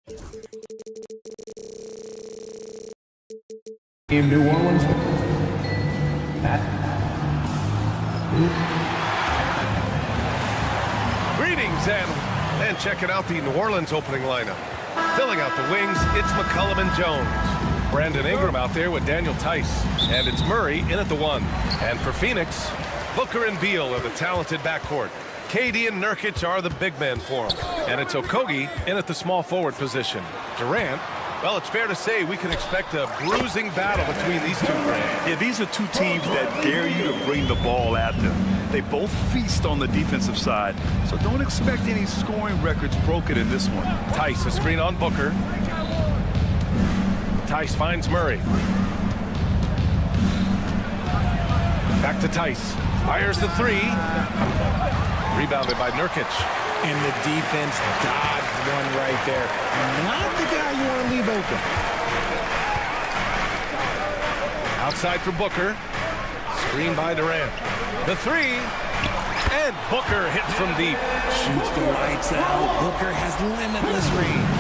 In New Orleans. Greetings and checking out the New Orleans opening lineup. Filling out the wings, it's McCollum and Jones. Brandon Ingram out there with Daniel Tice. And it's Murray in at the 1. And for Phoenix, Booker and Beal are the talented backcourt. KD and Nurkic are the big men for him. And it's Okogie in at the small forward position. Durant, well, it's fair to say we can expect a bruising battle between these two brands. Yeah, these are two teams that dare you to bring the ball at them. They both feast on the defensive side, so don't expect any scoring records broken in this one. Tice, a screen on Booker. Tice finds Murray. Back to Tice. Fires the 3. Rebounded by Nurkic. And the defense dodged one right there. Not the guy you want to leave open. Outside for Booker. Screen by Durant. The 3. And Booker hits from deep. Shoots the lights out. Booker has limitless range.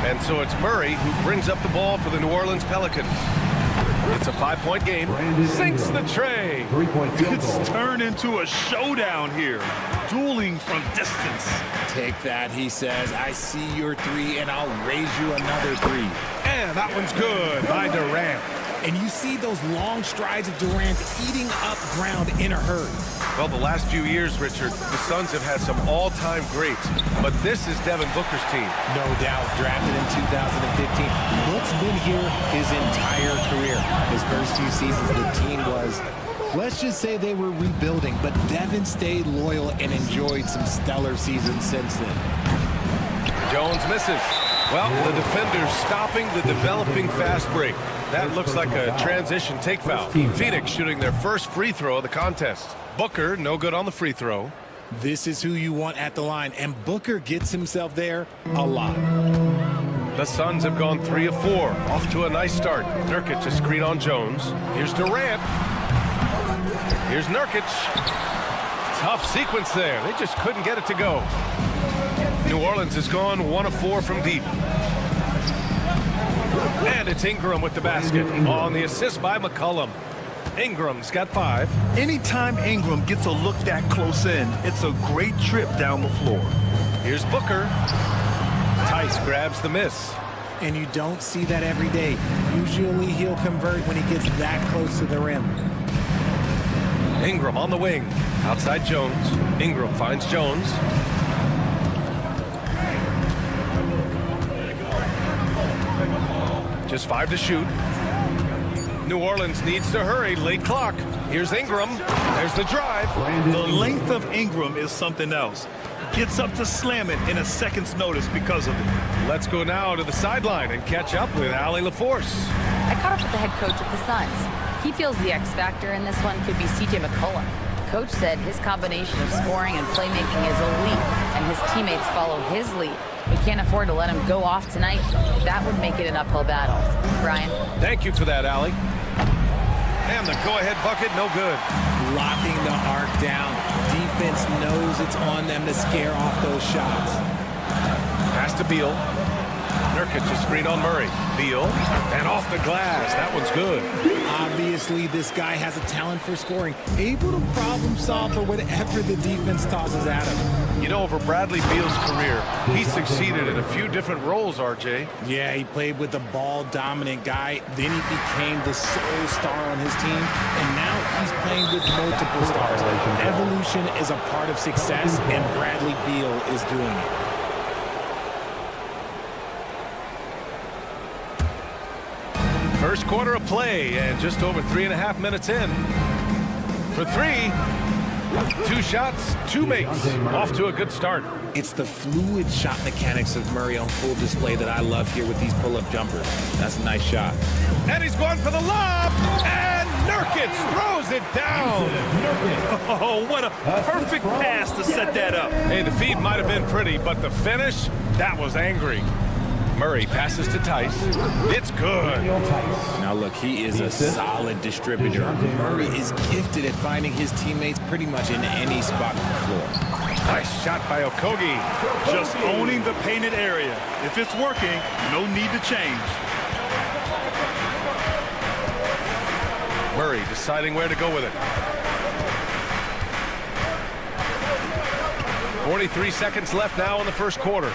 And so it's Murray who brings up the ball for the New Orleans Pelicans. It's a 5-point game. Sinks the tray. 3-point field goal. It's turned into a showdown here. Dueling from distance. Take that, he says. I see your 3, and I'll raise you another 3. And that one's good by Durant. And you see those long strides of Durant eating up ground in a hurry. Well, the last few years, Richard, the Suns have had some all-time greats, but this is Devin Booker's team. No doubt, drafted in 2015. Book's been here his entire career. His first few seasons, the team was, let's just say they were rebuilding, but Devin stayed loyal and enjoyed some stellar seasons since then. Jones misses. Well, the defender's stopping the developing fast break. That looks like a transition take foul. Phoenix shooting their first free throw of the contest. Booker, no good on the free throw. This is who you want at the line, and Booker gets himself there a lot. The Suns have gone 3 of 4. Off to a nice start. Nurkic a screen on Jones. Here's Durant. Here's Nurkic. Tough sequence there. They just couldn't get it to go. New Orleans has gone 1 of 4 from deep. And it's Ingram with the basket on the assist by McCollum. Ingram's got 5. Anytime Ingram gets a look that close in, it's a great trip down the floor. Here's Booker. Tice grabs the miss. And you don't see that every day. Usually he'll convert when he gets that close to the rim. Ingram on the wing. Outside Jones. Ingram finds Jones. Just 5 to shoot. New Orleans needs to hurry. Late clock. Here's Ingram. There's the drive. The length of Ingram is something else. Gets up to slam it in a second's notice because of it. Let's go now to the sideline and catch up with Allie LaForce. I caught up with the head coach of the Suns. He feels the X factor in this one could be CJ McCollum. Coach said his combination of scoring and playmaking is elite, and his teammates follow his lead. We can't afford to let him go off tonight. That would make it an uphill battle. Brian? Thank you for that, Allie. And the go-ahead bucket, no good. Locking the arc down. Defense knows it's on them to scare off those shots. Pass to Beal. Nurkic a screen on Murray. Beal. And off the glass. That one's good. Obviously, this guy has a talent for scoring. Able to problem solve for whatever the defense tosses at him. You know, over Bradley Beal's career, he succeeded in a few different roles, RJ. Yeah, he played with the ball-dominant guy. Then he became the sole star on his team. And now he's playing with multiple stars. Evolution is a part of success, and Bradley Beal is doing it. First quarter of play, and just over 3.5 minutes in. For 3, 2 shots, 2 makes. Off to a good start. It's the fluid shot mechanics of Murray on full display that I love here with these pull-up jumpers. That's a nice shot. And he's going for the lob, and Nurkic throws it down. Oh, what a perfect pass to set that up. Hey, the feed might have been pretty, but the finish, that was angry. Murray passes to Tice. It's good. Now look, he is a solid distributor. Murray is gifted at finding his teammates pretty much in any spot on the floor. Nice shot by Okogie. Just owning the painted area. If it's working, no need to change. Murray deciding where to go with it. 43 seconds left now in the first quarter.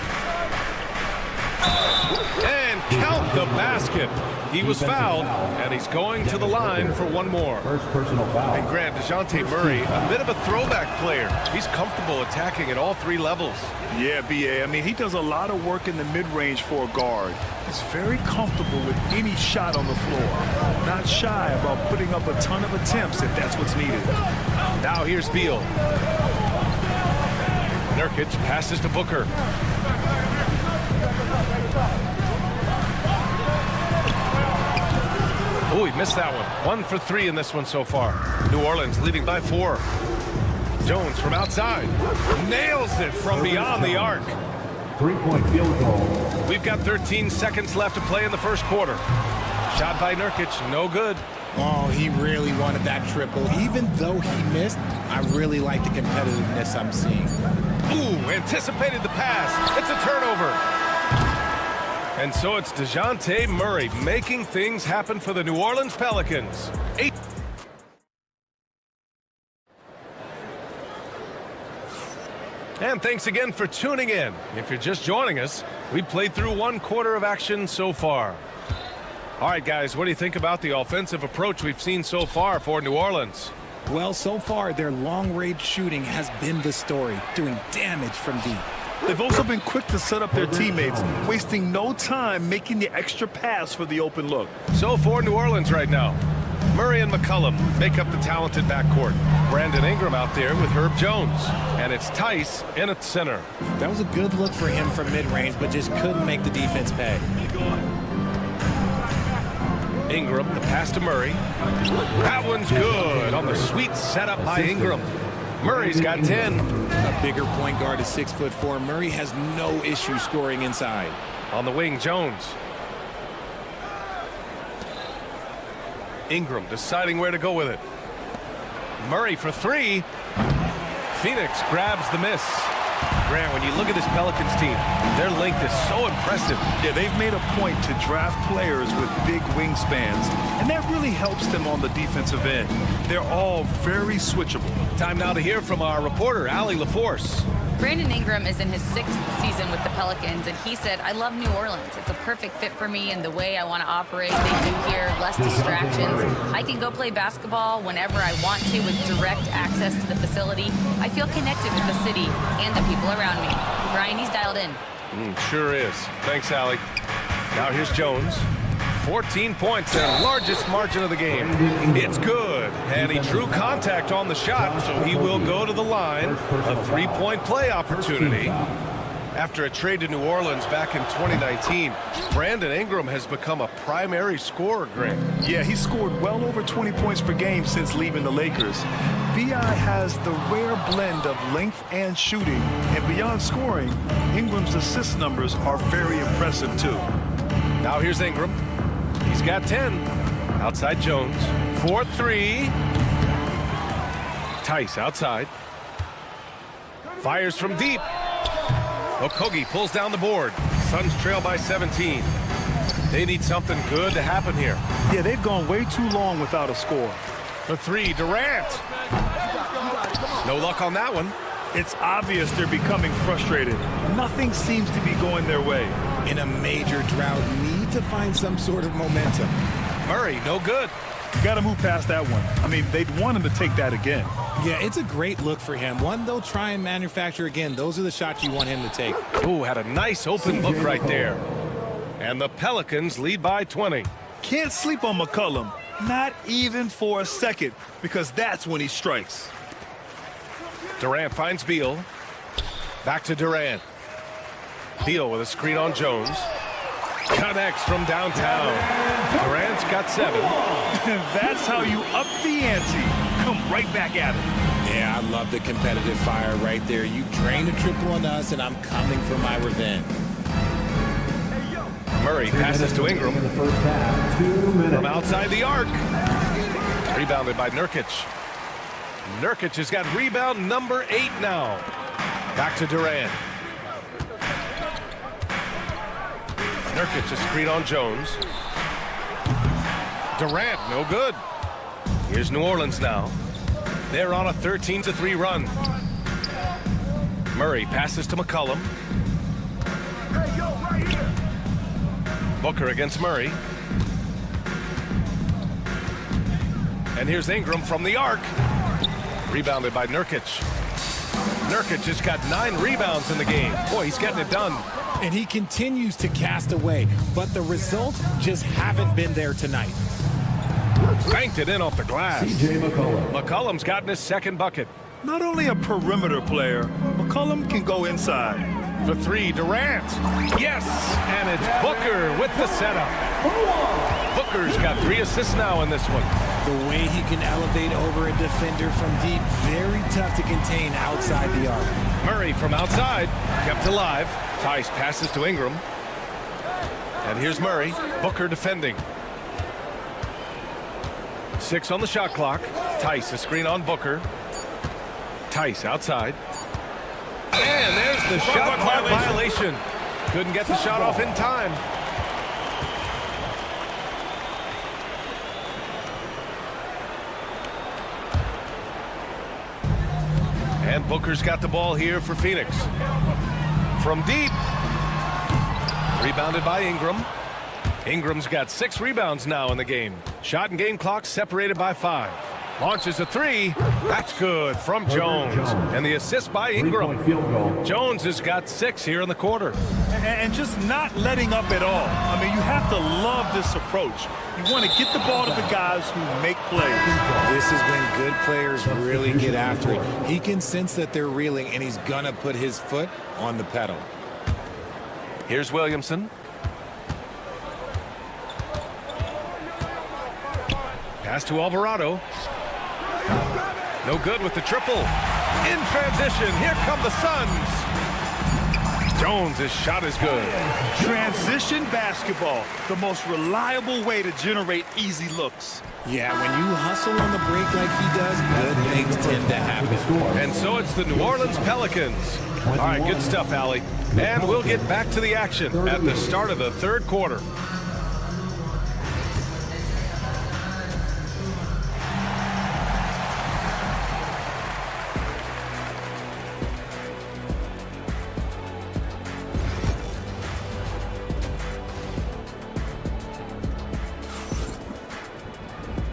And count the basket. He was fouled, and he's going to the line for one more. First personal foul. And Grant, DeJounte Murray, a bit of a throwback player. He's comfortable attacking at all three levels. Yeah, B.A. I mean, he does a lot of work in the mid-range for a guard. He's very comfortable with any shot on the floor. Not shy about putting up a ton of attempts if that's what's needed. Now here's Beal. Nurkic passes to Booker. Oh, he missed that one. 1 for 3 in this one so far. New Orleans leading by 4. Jones from outside. Nails it from beyond the arc. 3-point field goal. We've got 13 seconds left to play in the first quarter. Shot by Nurkic, no good. Oh, he really wanted that triple. Even though he missed, I really like the competitiveness I'm seeing. Ooh, anticipated the pass. It's a turnover. And so it's DeJounte Murray making things happen for the New Orleans Pelicans. And thanks again for tuning in. If you're just joining us, we played through 1 quarter of action so far. All right, guys, what do you think about the offensive approach we've seen so far for New Orleans? Well, so far, their long-range shooting has been the story, doing damage from deep. They've also been quick to set up their teammates, wasting no time making the extra pass for the open look. So for New Orleans right now, Murray and McCollum make up the talented backcourt. Brandon Ingram out there with Herb Jones. And it's Tice in at center. That was a good look for him from mid-range, but just couldn't make the defense pay. Ingram, the pass to Murray. That one's good on the sweet setup by Ingram. Murray's got 10. A bigger point guard is 6'4". Murray has no issue scoring inside. On the wing, Jones. Ingram deciding where to go with it. Murray for 3. Phoenix grabs the miss. Grant, when you look at this Pelicans team, their length is so impressive. Yeah, they've made a point to draft players with big wingspans, and that really helps them on the defensive end. They're all very switchable. Time now to hear from our reporter, Allie LaForce. Brandon Ingram is in his 6th season with the Pelicans, and he said, I love New Orleans. It's a perfect fit for me and the way I want to operate. They do here, less distractions. I can go play basketball whenever I want to with direct access to the facility. I feel connected with the city and the people around me. Brian, he's dialed in. Sure is. Thanks, Allie. Now here's Jones. 14 points and largest margin of the game. It's good, and he drew contact on the shot, so he will go to the line. A 3-point play opportunity. After a trade to New Orleans back in 2019, Brandon Ingram has become a primary scorer, Grant. Yeah, he scored well over 20 points per game since leaving the Lakers. B.I. has the rare blend of length and shooting, and beyond scoring, Ingram's assist numbers are very impressive too. Now here's Ingram. He's got 10. Outside Jones. 4-3. Tice outside. Fires from deep. Okogie pulls down the board. Suns trail by 17. They need something good to happen here. Yeah, they've gone way too long without a score. For 3, Durant. No luck on that one. It's obvious they're becoming frustrated. Nothing seems to be going their way. In a major drought, need to find some sort of momentum. Murray, no good. Got to move past that one. I mean, they'd want him to take that again. Yeah, it's a great look for him. One they'll try and manufacture again. Those are the shots you want him to take. Ooh, had a nice open look right there. And the Pelicans lead by 20. Can't sleep on McCollum. Not even for a second, because that's when he strikes. Durant finds Beal. Back to Durant. Beal with a screen on Jones. Connects from downtown. Durant's got 7. That's how you up the ante. Come right back at him. Yeah, I love the competitive fire right there. You drained a triple on us, and I'm coming for my revenge. Murray passes to Ingram. In the first half, 2 minutes. From outside the arc. Rebounded by Nurkic. Nurkic has got rebound number 8 now. Back to Durant. Nurkic a screen on Jones. Durant, no good. Here's New Orleans now. They're on a 13-3 run. Murray passes to McCollum. Booker against Murray. And here's Ingram from the arc. Rebounded by Nurkic. Nurkic just got 9 rebounds in the game. Boy, he's getting it done. And he continues to cast away, but the results just haven't been there tonight. Banked it in off the glass. CJ McCollum. McCollum's gotten his second bucket. Not only a perimeter player, McCollum can go inside. For 3, Durant. Yes, and it's Booker with the setup. Booker's got 3 assists now in this one. The way he can elevate over a defender from deep, very tough to contain outside the arc. Murray from outside, kept alive. Tice passes to Ingram. And here's Murray. Booker defending. 6 on the shot clock. Tice a screen on Booker. Tice outside. And there's the shot clock violation. Couldn't get the shot off in time. And Booker's got the ball here for Phoenix. From deep. Rebounded by Ingram. Ingram's got 6 rebounds now in the game. Shot and game clock separated by 5. Launches a 3. That's good from Jones. And the assist by Ingram. 3-point field goal. Jones has got 6 here in the quarter. And just not letting up at all. I mean, you have to love this approach. You want to get the ball to the guys who make plays. This is when good players really get after it. He can sense that they're reeling, and he's going to put his foot on the pedal. Here's Williamson. Pass to Alvarado. No good with the triple. In transition, here come the Suns. Jones' shot is good. Transition basketball, the most reliable way to generate easy looks. Yeah, when you hustle on the break like he does, good things tend to happen. And so it's the New Orleans Pelicans. All right, good stuff, Allie. And we'll get back to the action at the start of the 3rd quarter.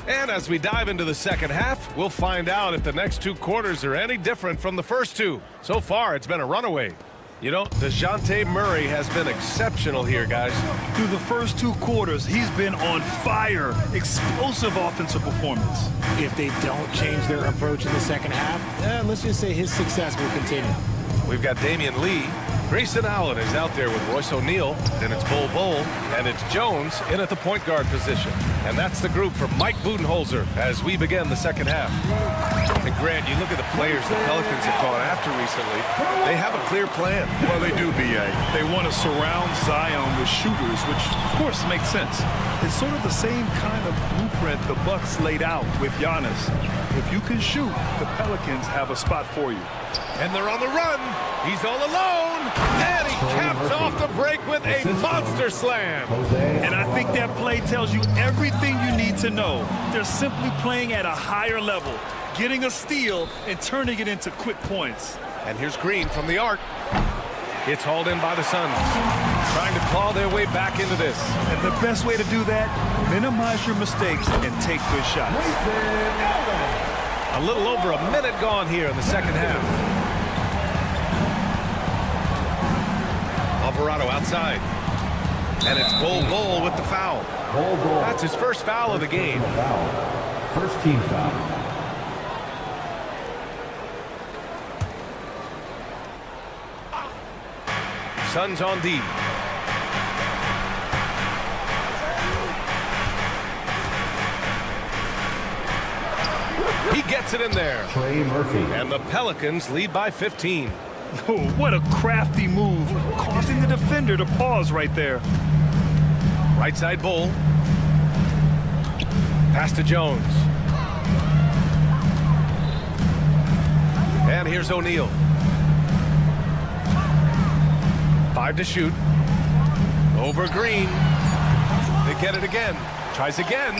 And as we dive into the second half, we'll find out if the next 2 quarters are any different from the first 2. So far, it's been a runaway. You know, DeJounte Murray has been exceptional here, guys. Through the first 2 quarters, he's been on fire. Explosive offensive performance. If they don't change their approach in the second half, let's just say his success will continue. We've got Damian Lee. Grayson Allen is out there with Royce O'Neal. Then it's Bol, and it's Jones in at the point guard position. And that's the group for Mike Budenholzer as we begin the second half. And Grant, you look at the players the Pelicans have gone after recently. They have a clear plan. Well, they do, B.A. They want to surround Zion with shooters, which, of course, makes sense. It's sort of the same kind of blueprint the Bucks laid out with Giannis. If you can shoot, the Pelicans have a spot for you. And they're on the run. He's all alone. And he caps off the break with a monster slam. And I think that play tells you everything you need to know. They're simply playing at a higher level, getting a steal and turning it into quick points. And here's Green from the arc. It's hauled in by the Suns. Trying to claw their way back into this. And the best way to do that, minimize your mistakes and take good shots. A little over a minute gone here in the second half. Alvarado outside. And it's Bol with the foul. Bol. That's his first foul of the game. First team foul. Suns on D. He gets it in there. Trey Murphy. And the Pelicans lead by 15. Oh, what a crafty move, causing the defender to pause right there. Right side Bol. Pass to Jones. And here's O'Neal. 5 to shoot. Over Green. They get it again. Tries again.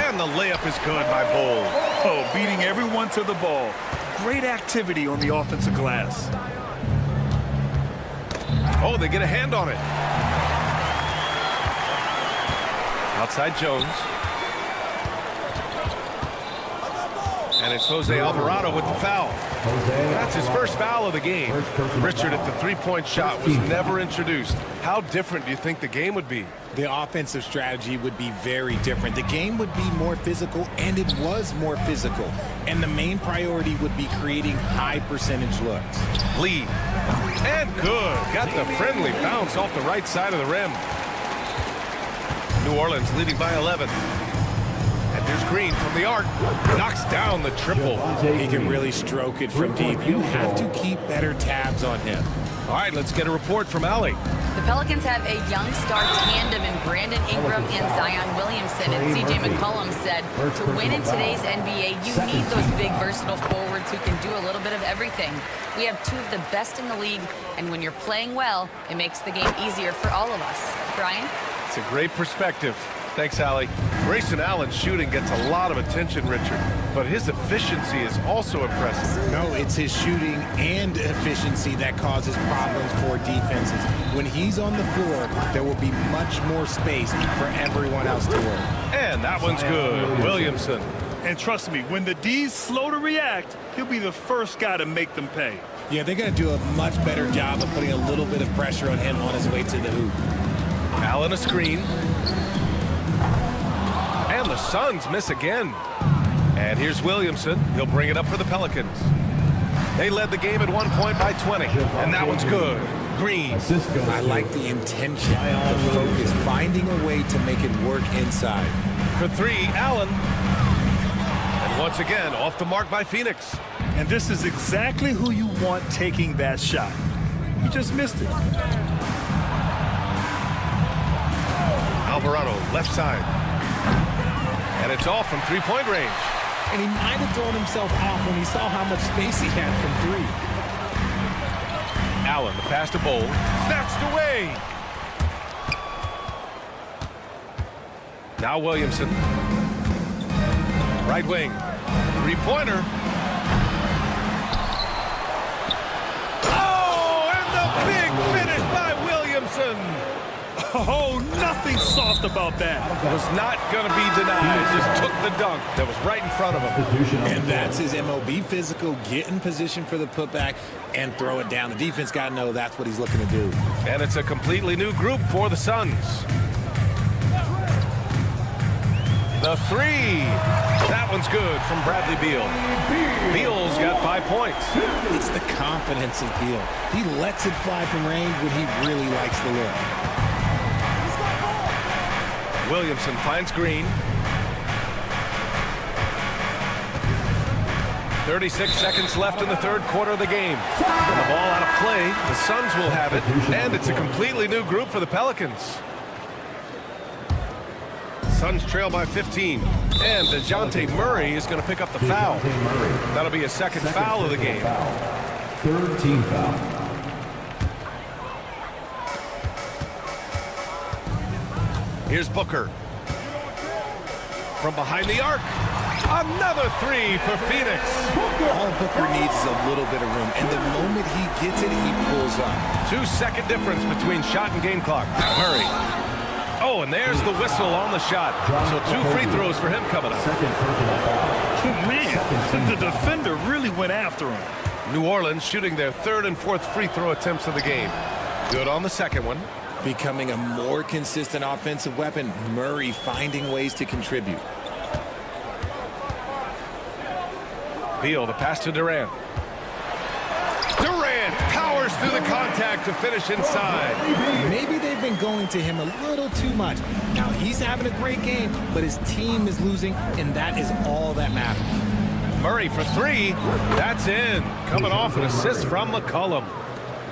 And the layup is good by Bull. Oh, beating everyone to the ball. Great activity on the offensive glass. Oh, they get a hand on it. Outside Jones. And it's Jose Alvarado with the foul. That's his first foul of the game. Richard, if the three-point shot was never introduced, how different do you think the game would be? The offensive strategy would be very different. The game would be more physical, and it was more physical. And the main priority would be creating high percentage looks. Lee. And good. Got the friendly bounce off the right side of the rim. New Orleans leading by 11. And there's Green from the arc. Knocks down the triple. He can really stroke it from deep. You have to keep better tabs on him. All right, let's get a report from Allie. The Pelicans have a young star tandem in Brandon Ingram and Zion Williamson, and C.J. McCollum said, to win in today's NBA, you need those big, versatile forwards who can do a little bit of everything. We have two of the best in the league, and when you're playing well, it makes the game easier for all of us. Brian? It's a great perspective. Thanks, Allie. Grayson Allen's shooting gets a lot of attention, Richard, but his efficiency is also impressive. No, it's his shooting and efficiency that causes problems for defenses. When he's on the floor, there will be much more space for everyone else to work. And that one's good. Williamson. And trust me, when the D's slow to react, he'll be the first guy to make them pay. Yeah, they're going to do a much better job of putting a little bit of pressure on him on his way to the hoop. Allen a screen. And the Suns miss again. And here's Williamson. He'll bring it up for the Pelicans. They led the game at 1 point by 20. And that one's good. Green. I like the intention, the focus, finding a way to make it work inside. For 3, Allen. And once again, off the mark by Phoenix. And this is exactly who you want taking that shot. He just missed it. Alvarado, left side. And it's off from three-point range. And he might have thrown himself off when he saw how much space he had from 3. Allen, the pass to Bowl. Snatched away. Now Williamson. Right wing. Three-pointer. Oh, and the big finish by Williamson. Oh, nothing soft about that. Was not going to be denied. Just took the dunk that was right in front of him. And that's his MO. Be physical, get in position for the putback, and throw it down. The defense got to know that's what he's looking to do. And it's a completely new group for the Suns. The 3. That one's good from Bradley Beal. Beal's got 5 points. It's the confidence of Beal. He lets it fly from range when he really likes the look. Williamson finds Green. 36 seconds left in the third quarter of the game. The ball out of play. The Suns will have it. And it's a completely new group for the Pelicans. Suns trail by 15. And DeJounte Murray is going to pick up the foul. That'll be a second foul of the game. Third team foul. Here's Booker. From behind the arc. Another 3 for Phoenix. All Booker needs is a little bit of room, and the moment he gets it, he pulls up. 2-second difference between shot and game clock. Murray. Oh, and there's the whistle on the shot. So 2 free throws for him coming up. Man, the defender really went after him. New Orleans shooting their 3rd and 4th free throw attempts of the game. Good on the second one. Becoming a more consistent offensive weapon, Murray finding ways to contribute. Beal, the pass to Durant. Durant powers through the contact to finish inside. Maybe they've been going to him a little too much. Now he's having a great game, but his team is losing, and that is all that matters. Murray for 3. That's in. Coming off an assist from McCollum.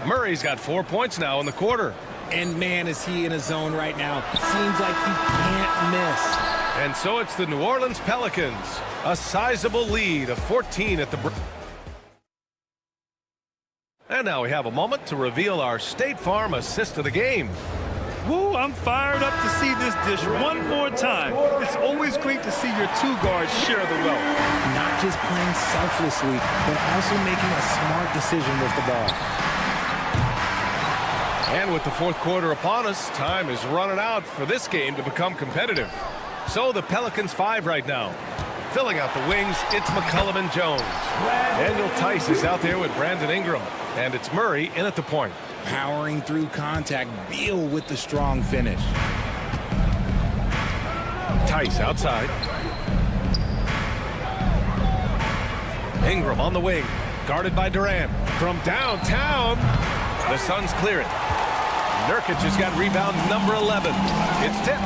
Murray's got 4 points now in the quarter. And man, is he in a zone right now. Seems like he can't miss. And so it's the New Orleans Pelicans. A sizable lead of 14 at the break. And now we have a moment to reveal our State Farm assist of the game. Woo, I'm fired up to see this dish one more time. It's always great to see your two guards share the wealth. Not just playing selflessly, but also making a smart decision with the ball. And with the fourth quarter upon us, time is running out for this game to become competitive. So the Pelicans 5 right now. Filling out the wings, it's McCollum and Jones. Daniel Tice is out there with Brandon Ingram. And it's Murray in at the point. Powering through contact, Beal with the strong finish. Tice outside. Ingram on the wing, guarded by Durant. From downtown, the Suns clear it. Nurkic has got rebound number 11. It's tipped.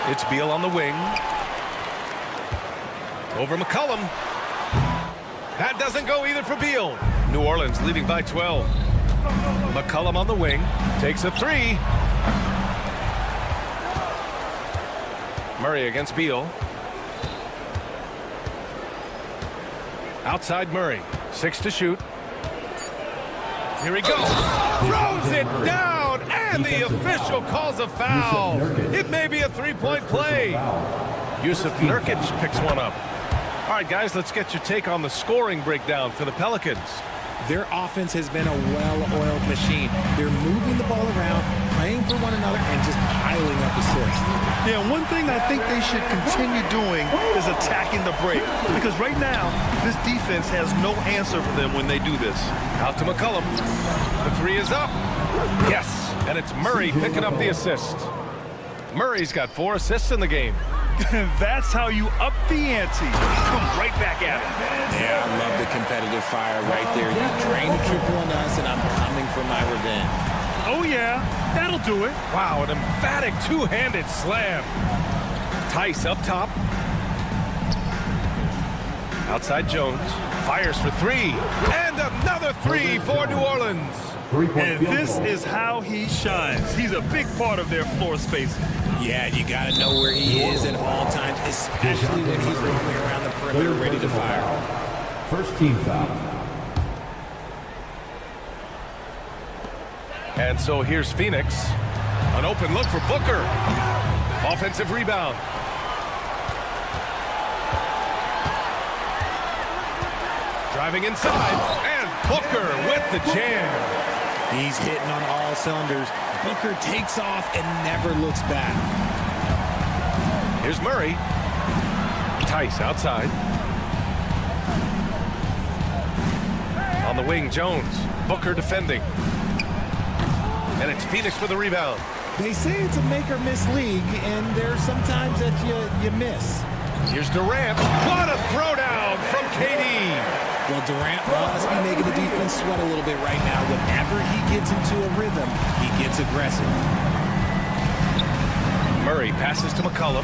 It's Beal on the wing. Over McCollum. That doesn't go either for Beal. New Orleans leading by 12. McCollum on the wing. Takes a three. Murray against Beal. Outside Murray. 6 to shoot. Here he goes. Throws it down. And the official calls a foul. It may be a three-point play. Yusuf Nurkic picks one up. All right, guys, let's get your take on the scoring breakdown for the Pelicans. Their offense has been a well-oiled machine. They're moving the ball around, playing for one another, and just piling up assists. Yeah, one thing I think they should continue doing is attacking the break. Because right now, this defense has no answer for them when they do this. Out to McCollum. The three is up. Yes, and it's Murray picking up the assist. Murray's got 4 assists in the game. That's how you up the ante. Come right back at it. Yeah, I love the competitive fire right there. You drained a triple on us, and I'm coming for my revenge. Oh, yeah. That'll do it. Wow, an emphatic two-handed slam. Tice up top. Outside Jones. Fires for 3. And another 3 for New Orleans. And this is how he shines. He's a big part of their floor spacing. Yeah, you got to know where he is at all times, especially when he's roaming around the perimeter ready to fire. First team foul. And so here's Phoenix. An open look for Booker. Offensive rebound. Driving inside. And Booker with the jam. He's hitting on all cylinders. Booker takes off and never looks back. Here's Murray. Tice outside. On the wing, Jones. Booker defending. And it's Phoenix for the rebound. They say it's a make-or-miss league, and there's sometimes that you miss. Here's Durant. What a throwdown from KD. Well, Durant must be making the defense sweat a little bit right now. Whenever he gets into a rhythm, he gets aggressive. Murray passes to McCollum.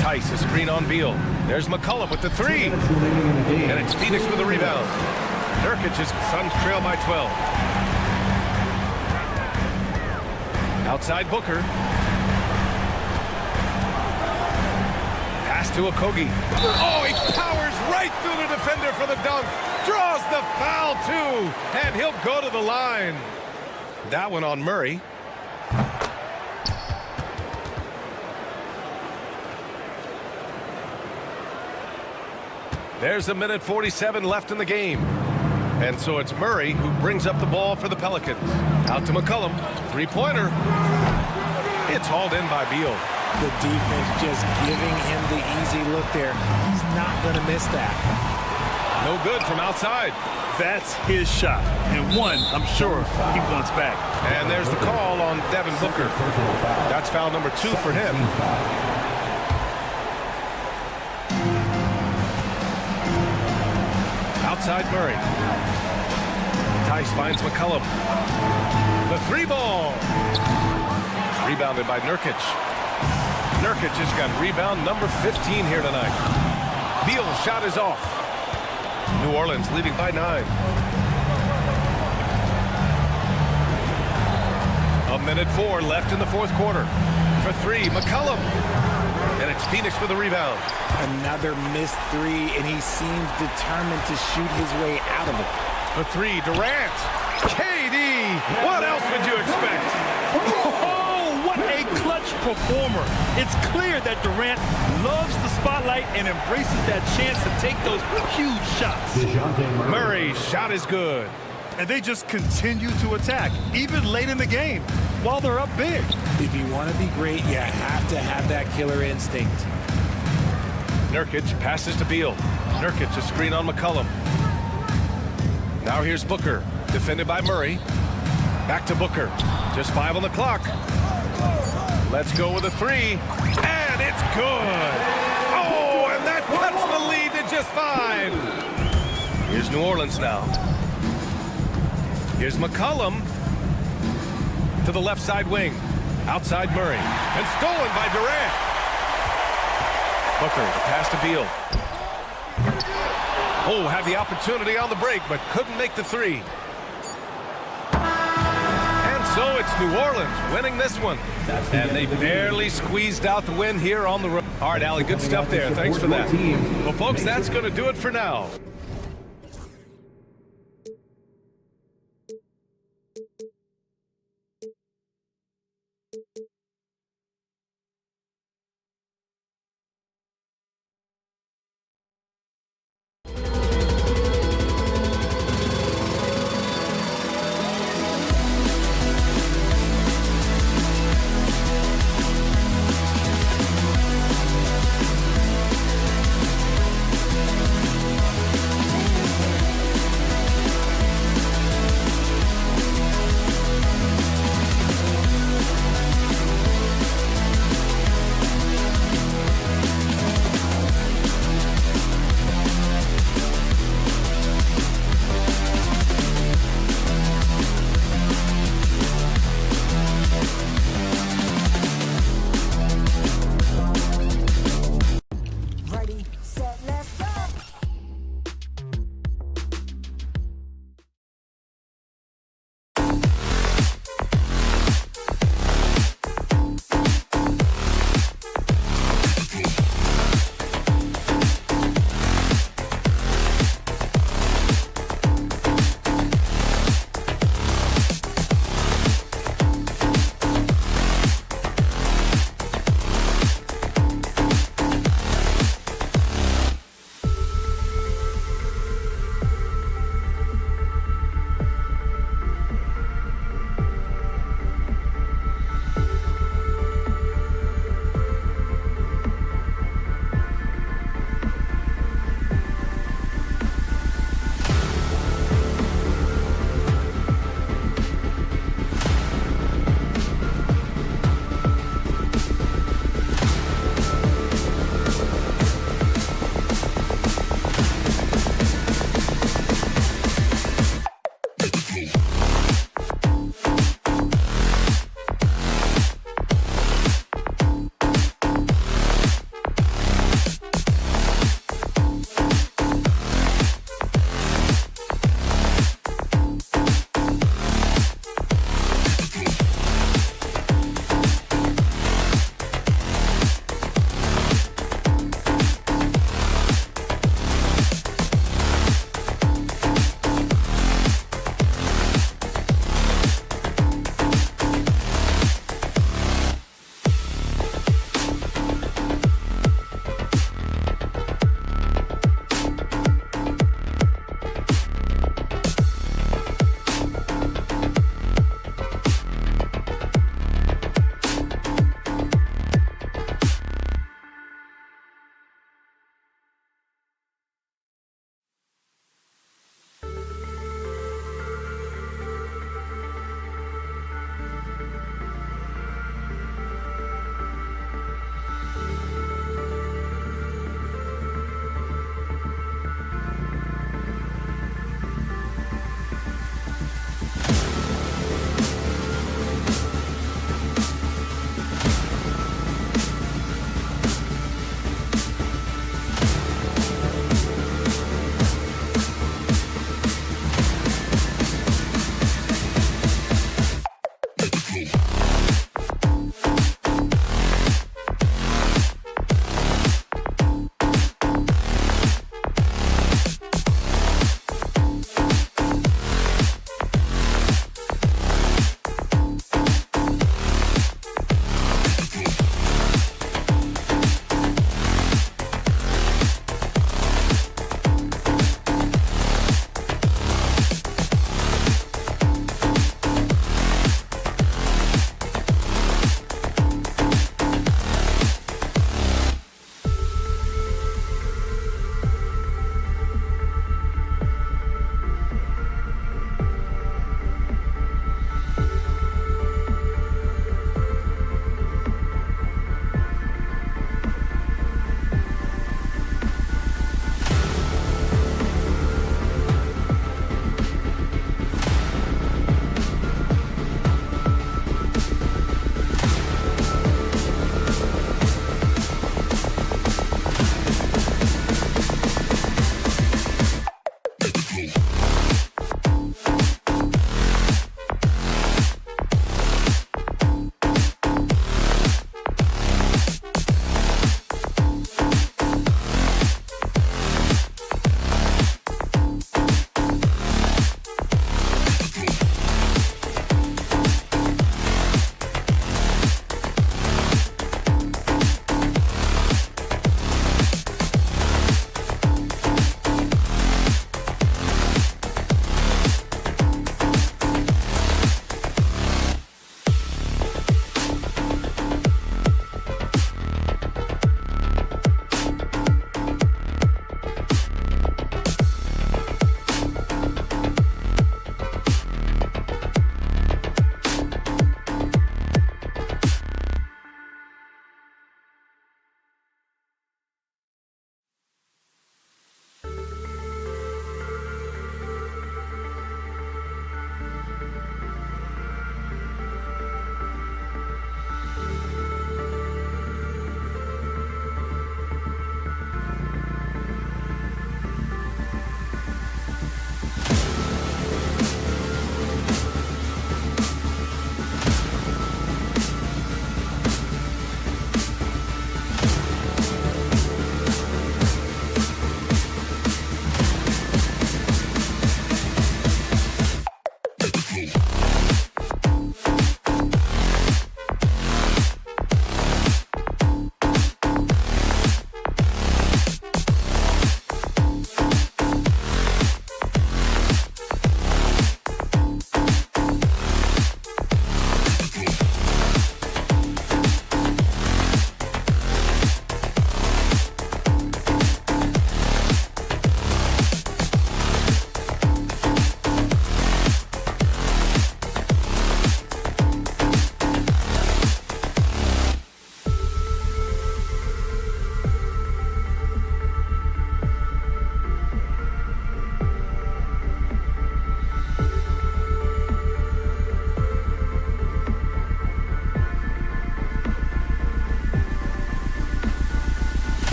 Tice is screen on Beal. There's McCollum with the 3. And it's Phoenix with the rebound. Nurkic's Suns trail by 12. Outside Booker. Pass to Okogie. Oh, he powers right through the defender for the dunk. Draws the foul, too. And he'll go to the line. That one on Murray. There's a minute 47 left in the game. And so it's Murray who brings up the ball for the Pelicans. Out to McCollum. Three-pointer. It's hauled in by Beal. The defense just giving him the easy look there. He's not going to miss that. No good from outside. That's his shot. And one, I'm sure, he wants back. And there's the call on Devin Booker. That's foul number 2 for him. Outside Murray. Tice finds McCollum. The 3-ball. Rebounded by Nurkic. Nurkic has got rebound number 15 here tonight. Beal's shot is off. New Orleans leading by 9. A minute 4 left in the fourth quarter. For 3, McCollum. And it's Phoenix with a rebound. Another missed three, and he seems determined to shoot his way out of it. For three, Durant. KD! What else would you expect? Oh, what a clutch performer. It's clear that Durant loves the spotlight and embraces that chance to take those huge shots. Murray's shot is good. And they just continue to attack, even late in the game, while they're up big. If you want to be great, you have to have that killer instinct. Nurkic passes to Beal. Nurkic a screen on McCollum. Now here's Booker, defended by Murray. Back to Booker. Just 5 on the clock. Let's go with a three. And it's good. Oh, and that cuts the lead to just 5. Here's New Orleans now. Here's McCollum to the left side wing. Outside Murray. And stolen by Durant. Booker, the pass to Beal. Oh, had the opportunity on the break, but couldn't make the three. And so it's New Orleans winning this one. And they barely squeezed out the win here on the road. All right, Allie, good stuff there. Thanks for that. Well, folks, that's going to do it for now.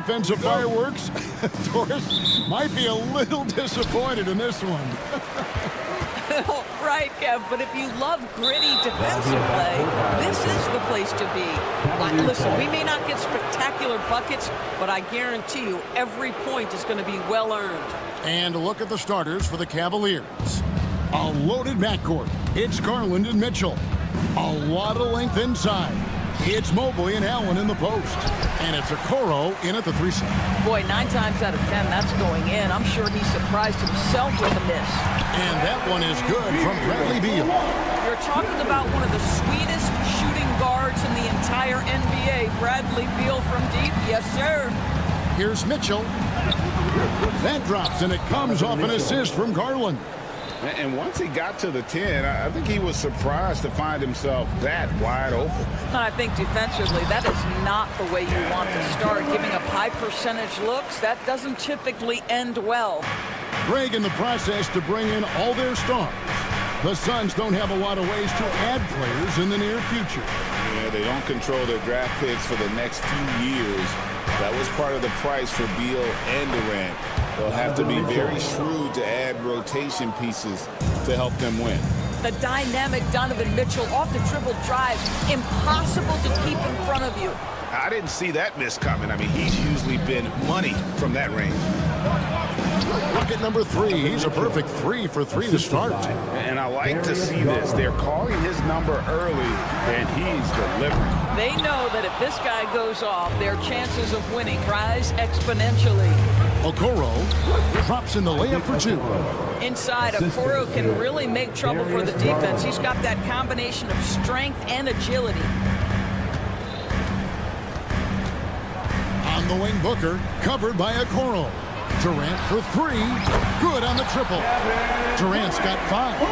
offensive fireworks. Doris might be a little disappointed in this one. Right, Kev, but if you love gritty defensive play, this is the place to be. Listen, we may not get spectacular buckets, but I guarantee you every point is going to be well earned. And look at the starters for the Cavaliers. A loaded backcourt. It's Garland and Mitchell. A lot of length inside. It's Mobley and Allen in the post. And it's Okoro in at the 3-side. Boy, 9 times out of 10, that's going in. I'm sure he surprised himself with a miss. And that one is good from Bradley Beal. You're talking about one of the sweetest shooting guards in the entire NBA. Bradley Beal from deep. Yes, sir. Here's Mitchell. That drops, and it comes off an assist from Garland. And once he got to the 10, I think he was surprised to find himself that wide open. I think defensively, that is not the way you want to start. Giving up high percentage looks, that doesn't typically end well. Greg in the process to bring in all their stars. The Suns don't have a lot of ways to add players in the near future. Yeah, they don't control their draft picks for the next few years. That was part of the price for Beal and Durant. They'll have to be very shrewd to add rotation pieces to help them win. The dynamic Donovan Mitchell off the dribble drive, impossible to keep in front of you. I didn't see that miss coming. I mean, he's usually been money from that range. Bucket number 3. He's a perfect 3 for 3 to start. And I like to see this. They're calling his number early, and he's delivering. They know that if this guy goes off, their chances of winning rise exponentially. Okoro drops in the layup for 2. Inside, Okoro can really make trouble for the defense. He's got that combination of strength and agility. On the wing, Booker, covered by Okoro. Durant for 3. Good on the triple. Durant's got 5.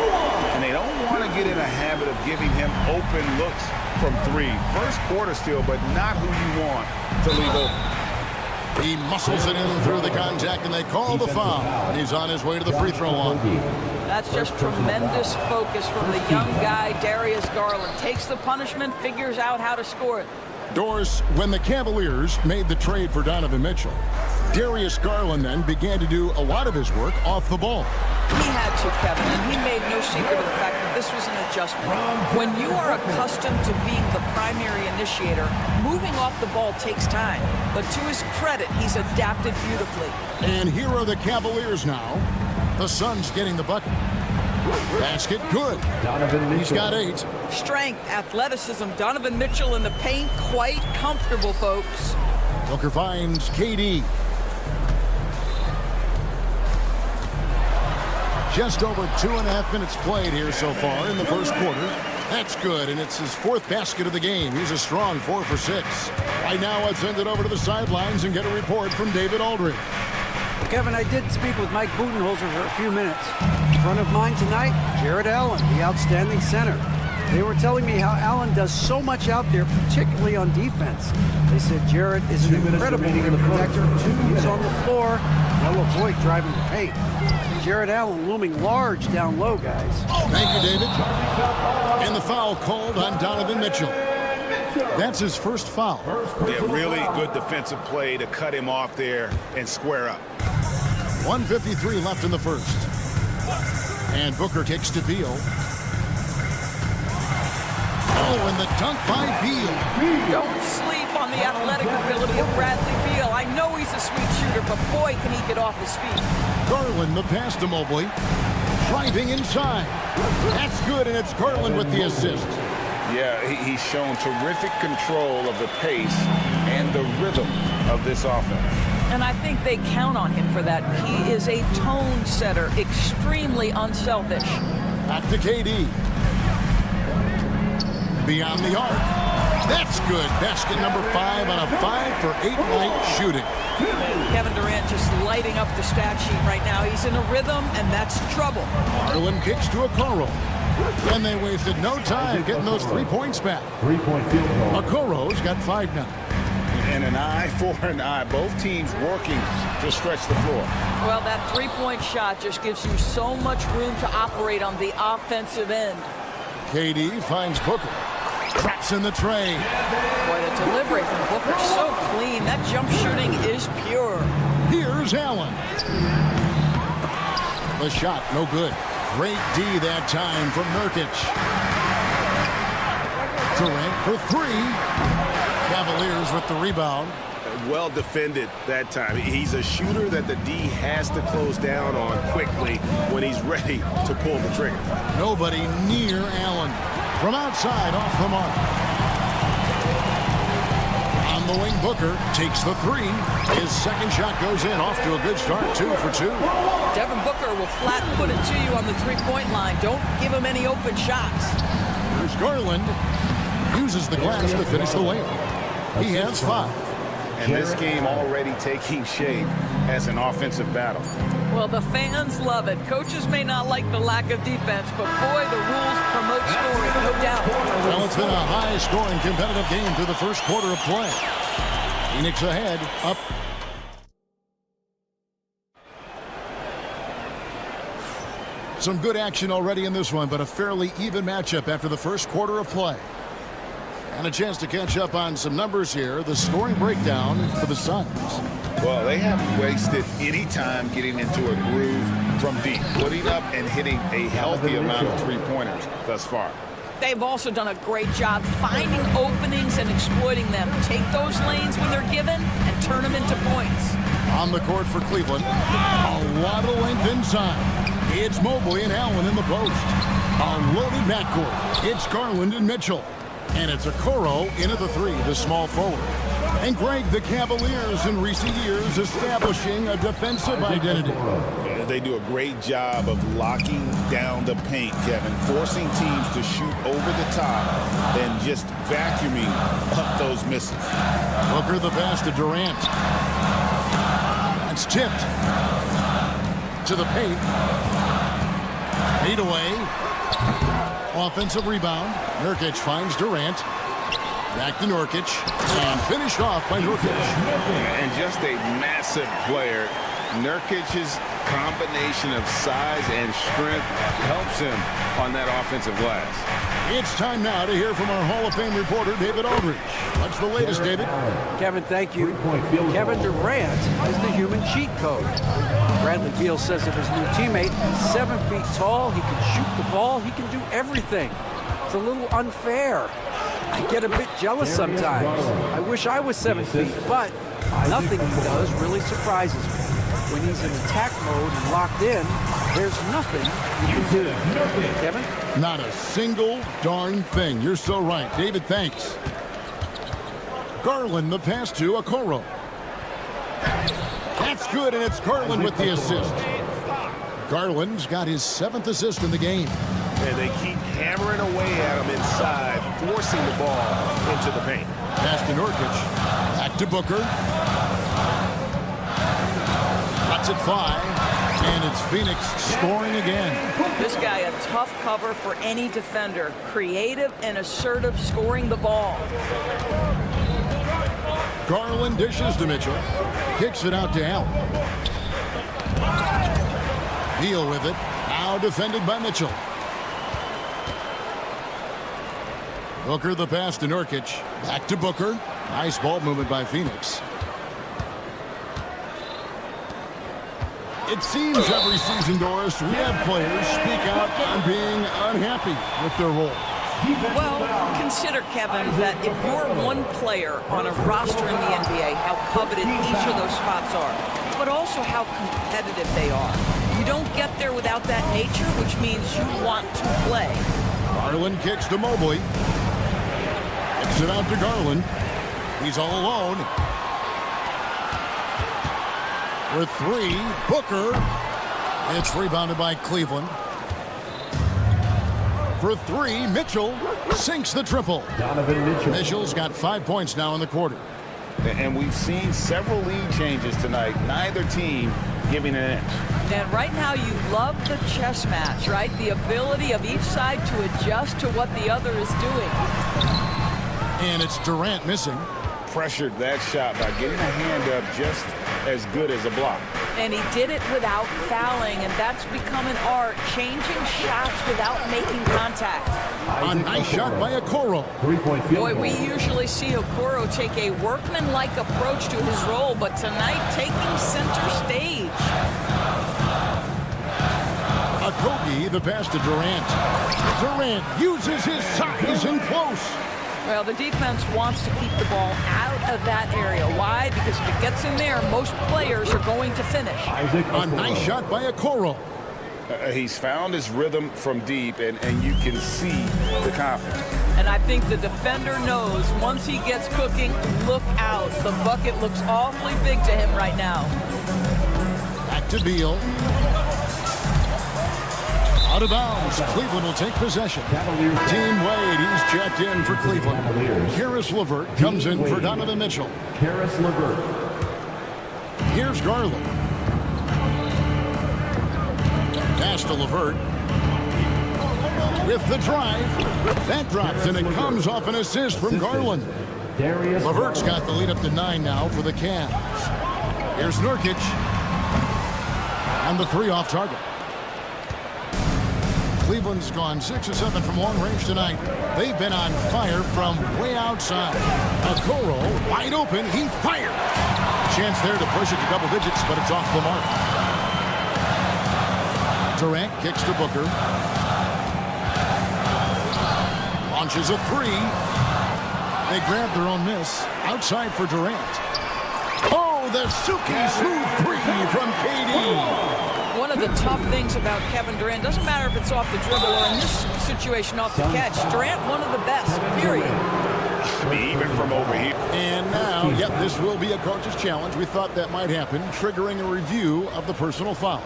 And they don't want to get in a habit of giving him open looks from 3. First quarter still, but not who you want to leave open. He muscles it in through the contact, and they call the foul. And he's on his way to the free throw line. That's just tremendous focus from the young guy, Darius Garland. Takes the punishment, figures out how to score it. Doris, when the Cavaliers made the trade for Donovan Mitchell, Darius Garland then began to do a lot of his work off the ball. He had to, Kevin, and he made no secret of the fact that this was an adjustment. When you are accustomed to being the primary initiator, moving off the ball takes time. But to his credit, he's adapted beautifully. And here are the Cavaliers now. The Suns getting the bucket. Basket good. He's got 8. Strength, athleticism, Donovan Mitchell in the paint, quite comfortable, folks. Booker finds KD. Just over 2.5 minutes played here so far in the first quarter. That's good, and it's his 4th basket of the game. He's a strong 4 for 6. Right now, let's send it over to the sidelines and get a report from David Aldridge. Kevin, I did speak with Mike Budenholzer for a few minutes. In front of mine tonight, Jared Allen, the outstanding center. They were telling me how Allen does so much out there, particularly on defense. They said Jared is an incredible rim protector. He's on the floor. They'll avoid driving the paint. Jared Allen looming large down low, guys. Thank you, David. And the foul called on Donovan Mitchell. That's his first foul. Yeah, really good defensive play to cut him off there and square up. 1:53 left in the first. And Booker kicks to Beal. Oh, and the dunk by Beal. Don't sleep on the athletic ability of Bradley Beal. I know he's a sweet shooter, but boy, can he get off his feet. Garland, the pass to Mobley. Driving inside. That's good, and it's Garland with the assist. Yeah, he's shown terrific control of the pace and the rhythm of this offense. And I think they count on him for that. He is a tone setter, extremely unselfish. Back to KD. Beyond the arc. That's good. Basket number 5 on a 5 for 8 night shooting. Kevin Durant just lighting up the stat sheet right now. He's in a rhythm, and that's trouble. Garland kicks to Okoro. And they wasted no time getting those 3 points back. 3-point field goal. Okoro's got 5 now. And an eye for an eye. Both teams working to stretch the floor. Well, that 3-point shot just gives you so much room to operate on the offensive end. KD finds Booker. Traps in the tray. Boy, the delivery from Booker so clean. That jump shooting is pure. Here's Allen. The shot, no good. Great D that time from Nurkic. Durant for three. Cavaliers with the rebound. Well defended that time. He's a shooter that the D has to close down on quickly when he's ready to pull the trigger. Nobody near Allen. From outside, off the mark. On the wing, Booker takes the three. His second shot goes in, off to a good start, 2 for 2. Devin Booker will flat put it to you on the three-point line. Don't give him any open shots. Here's Garland. Uses the glass to finish the layup. He has 5. And this game already taking shape as an offensive battle. Well, the fans love it. Coaches may not like the lack of defense, but boy, the rules promote scoring, no doubt. Well, it's been a high-scoring competitive game through the first quarter of play. Phoenix ahead, up. Some good action already in this one, but a fairly even matchup after the first quarter of play. And a chance to catch up on some numbers here. The scoring breakdown for the Suns. Well, they haven't wasted any time getting into a groove from deep, putting up and hitting a healthy amount of three-pointers thus far. They've also done a great job finding openings and exploiting them. Take those lanes when they're given and turn them into points. On the court for Cleveland, a lot of length inside. It's Mobley and Allen in the post. A loaded backcourt. It's Garland and Mitchell. And it's Okoro into the three, the small forward. And Greg, the Cavaliers in recent years establishing a defensive identity. They do a great job of locking down the paint, Kevin, forcing teams to shoot over the top and just vacuuming up those misses. Booker the pass to Durant. That's tipped to the paint. Fade away. Offensive rebound. Nurkic finds Durant. Back to Nurkic. And finished off by Nurkic. And just a massive player. Nurkic's combination of size and strength helps him on that offensive glass. It's time now to hear from our Hall of Fame reporter, David Aldridge. What's the latest, David? Kevin, thank you. Kevin Durant is the human cheat code. Bradley Beal says of his new teammate, he's 7 feet tall, he can shoot the ball, he can do everything. It's a little unfair. I get a bit jealous sometimes. I wish I was 7 feet, but nothing he does really surprises me. When he's in attack mode and locked in, there's nothing you can do. Kevin? Not a single darn thing. You're so right. David, thanks. Garland, the pass to Okoro. That's good, and it's Garland with the assist. Garland's got his 7th assist in the game. And they keep hammering away at him inside, forcing the ball into the paint. Pass to Nurkic. Back to Booker. Cuts it 5. And it's Phoenix scoring again. This guy a tough cover for any defender. Creative and assertive scoring the ball. Garland dishes to Mitchell. Kicks it out to Allen. Beal with it. Now defended by Mitchell. Booker the pass to Nurkic. Back to Booker. Nice ball movement by Phoenix. It seems every season, Doris, we have players speak out on being unhappy with their role. Well, consider, Kevin, that if you're one player on a roster in the NBA, how coveted each of those spots are, but also how competitive they are. You don't get there without that nature, which means you want to play. Garland kicks to Mobley. Kicks it out to Garland. He's all alone. With 3, Booker. It's rebounded by Cleveland. For 3, Mitchell sinks the triple. Mitchell's got 5 points now in the quarter. And we've seen several lead changes tonight. Neither team giving an inch. And right now you love the chess match, right? The ability of each side to adjust to what the other is doing. And it's Durant missing. Pressured that shot by getting a hand up just as good as a block. And he did it without fouling, and that's become an art, changing shots without making contact. A nice shot by Okoro. 3-point field Boy, goal. we usually see Okoro take a workman-like approach to his role, but tonight taking center stage. Okogie, the pass to Durant. Durant uses his size in close. Well, the defense wants to keep the ball out of that area. Why? Because if it gets in there, most players are going to finish. A nice shot by Okoro. He's found his rhythm from deep, and you can see the confidence. And I think the defender knows once he gets cooking, look out. The bucket looks awfully big to him right now. Back to Beal. Out of bounds. Cleveland will take possession. Team Wade, he's checked in for Cleveland. Karis LeVert comes in for Donovan Mitchell. Karis LeVert. Here's Garland. Pass to LeVert. With the drive. That drops, and it comes off an assist from Garland. LeVert's got the lead up to 9 now for the Cavs. Here's Nurkic. And the 3 off target. Cleveland's gone 6 of 7 from long range tonight. They've been on fire from way outside. Okoro wide open. He fired. Chance there to push it to double digits, but it's off the mark. Durant kicks to Booker. Launches a 3. They grab their own miss. Outside for Durant. Oh, the silky smooth 3 from KD. One of the tough things about Kevin Durant, doesn't matter if it's off the dribble or in this situation off the catch, Durant, one of the best, period. Even from over here. And now, yep, this will be a coach's challenge. We thought that might happen, triggering a review of the personal foul.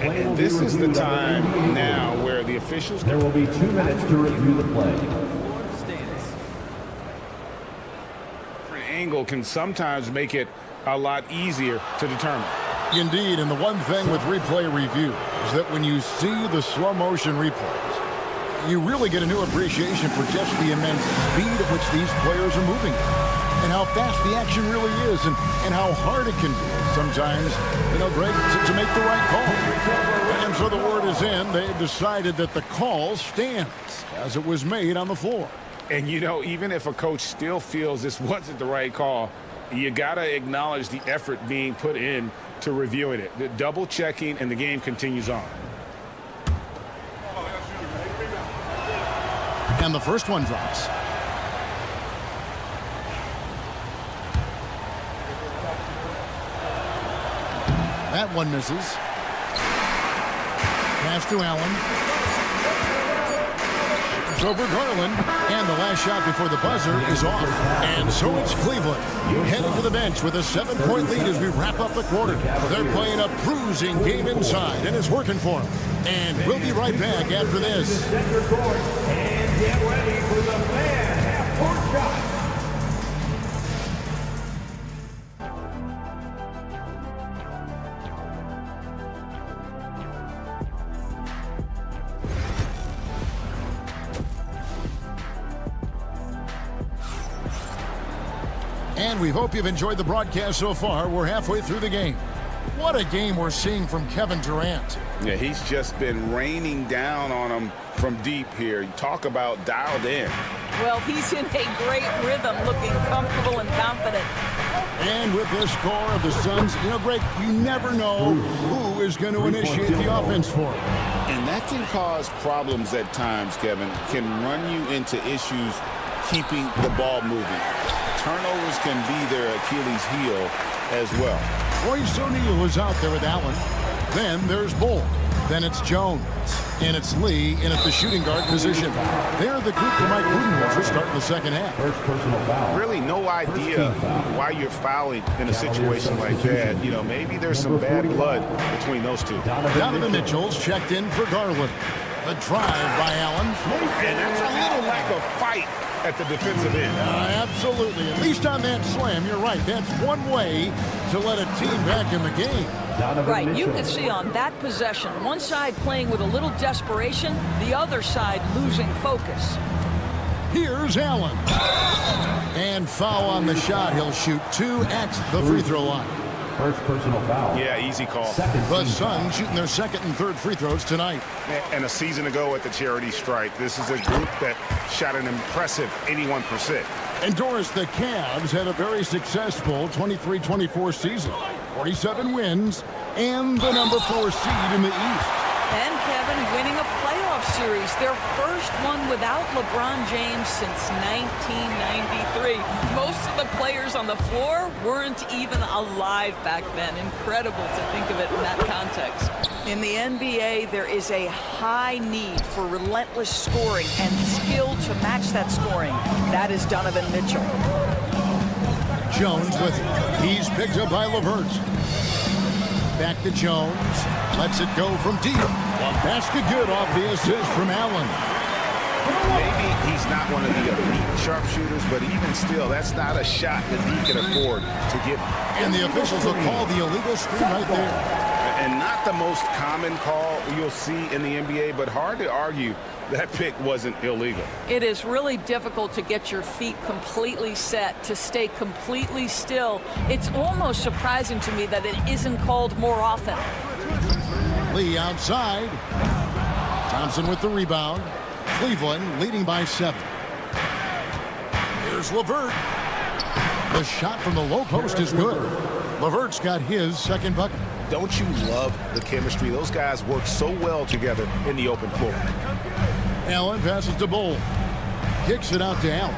And this is the time now where the officials... There will be 2 minutes to review the play. Angle can sometimes make it a lot easier to determine. Indeed, and the one thing with replay review is that when you see the slow motion replays, you really get a new appreciation for just the immense speed at which these players are moving and how fast the action really is and how hard it can be sometimes, Greg, to make the right call. And so the word is in. They've decided that the call stands as it was made on the floor. And, even if a coach still feels this wasn't the right call, you got to acknowledge the effort being put in to reviewing it. The double checking, and the game continues on. And the first one drops. That one misses. Pass to Allen. Over Garland, and the last shot before the buzzer is off. And so it's Cleveland heading to the bench with a 7-point lead as we wrap up the quarter. They're playing a bruising game inside, and it's working for them. And we'll be right back after this. And get ready for the fan half-court shot. And we hope you've enjoyed the broadcast so far. We're halfway through the game. What a game we're seeing from Kevin Durant. Yeah, he's just been raining down on him from deep here. You talk about dialed in. Well, he's in a great rhythm, looking comfortable and confident. And with this score of the Suns, Greg, you never know who is going to initiate the offense for him. And that can cause problems at times, Kevin. Can run you into issues keeping the ball moving. Turnovers can be their Achilles heel as well. Royce O'Neal is out there with Allen. Then there's Bull. Then it's Jones. And it's Lee in at the shooting guard position. They're the group for Mike Budenholzer starting the second half. First personal foul. Really no idea why you're fouling in a situation like that. Maybe there's some bad blood between those two. Donovan Mitchell's checked in for Garland. The drive by Allen. And that's a little lack of fight at the defensive end. Absolutely. At least on that slam, you're right. That's one way to let a team back in the game. Right, you could see on that possession, one side playing with a little desperation, the other side losing focus. Here's Allen. And foul on the shot. He'll shoot 2 at the free throw line. First personal foul. Yeah, easy call. The Suns shooting their second and third free throws tonight. And a season ago at the charity stripe, this is a group that shot an impressive 81%. And Doris, the Cavs had a very successful 23-24 season. 47 wins and the number 4 seed in the East. And Kevin winning a playoff series, their first one without LeBron James since 1993. Most of the players on the floor weren't even alive back then. Incredible to think of it in that context. In the NBA, there is a high need for relentless scoring and skill to match that scoring. That is Donovan Mitchell. Jones with it. He's picked up by LeVert. Back to Jones. Lets it go from deep. Basket good off the assist from Allen. Maybe he's not one of the elite sharpshooters, but even still, that's not a shot that he can afford to give. And the officials will call the illegal screen right there. And not the most common call you'll see in the NBA, but hard to argue that pick wasn't illegal. It is really difficult to get your feet completely set, to stay completely still. It's almost surprising to me that it isn't called more often. Lee outside. Thompson with the rebound. Cleveland leading by 7. Here's LeVert. The shot from the low post is good. LeVert's got his second bucket. Don't you love the chemistry? Those guys work so well together in the open floor. Allen passes to Bull. Kicks it out to Allen.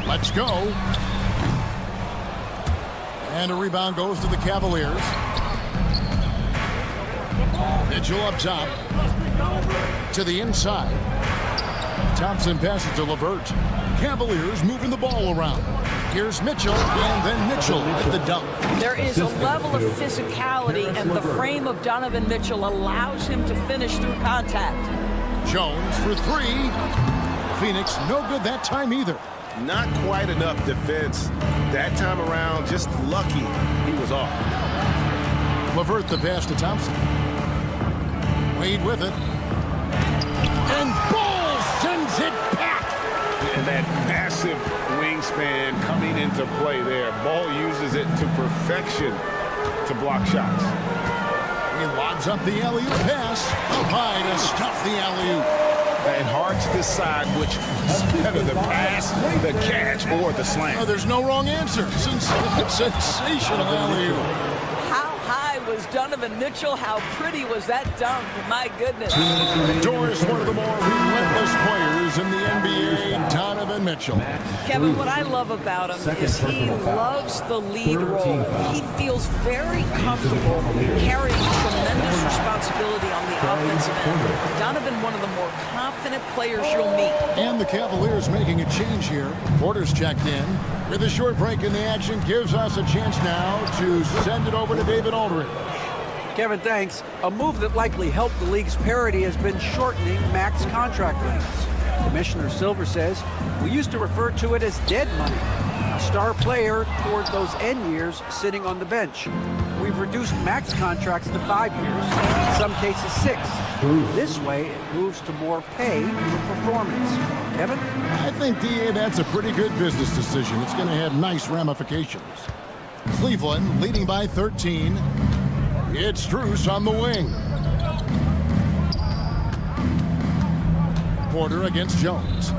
Let's go. And a rebound goes to the Cavaliers. Mitchell up top. To the inside. Thompson passes to LeVert. Cavaliers moving the ball around. Here's Mitchell, and then Mitchell at the dunk. There is a level of physicality, and the frame of Donovan Mitchell allows him to finish through contact. Jones for 3. Phoenix no good that time either. Not quite enough defense that time around. Just lucky he was off. LeVert the pass to Thompson. Wade with it. And Bull sends it back. And that massive wingspan coming into play there. Ball uses it to perfection to block shots. He lobs up the alley-oop pass. Up high to stuff the alley-oop. And hard to decide which is better, the pass, the catch, or the slam. Oh, there's no wrong answer. Sensational alley-oop. How high was Donovan Mitchell? How pretty was that dunk? My goodness. Doris, one of the more relentless players in the NBA, Donovan Mitchell. Kevin, what I love about him is he loves the lead role. He feels very comfortable carrying tremendous responsibility on the offensive end. Donovan, one of the more confident players you'll meet. And the Cavaliers making a change here. Porter's checked in. With a short break in the action, gives us a chance now to send it over to David Aldridge. Kevin, thanks. A move that likely helped the league's parity has been shortening max contract lengths. Commissioner Silver says, we used to refer to it as dead money, a star player toward those end years sitting on the bench. We've reduced max contracts to 5 years, in some cases 6. This way, it moves to more pay for performance. Kevin? I think, DA, that's a pretty good business decision. It's going to have nice ramifications. Cleveland leading by 13. It's Strus on the wing. Porter against Jones.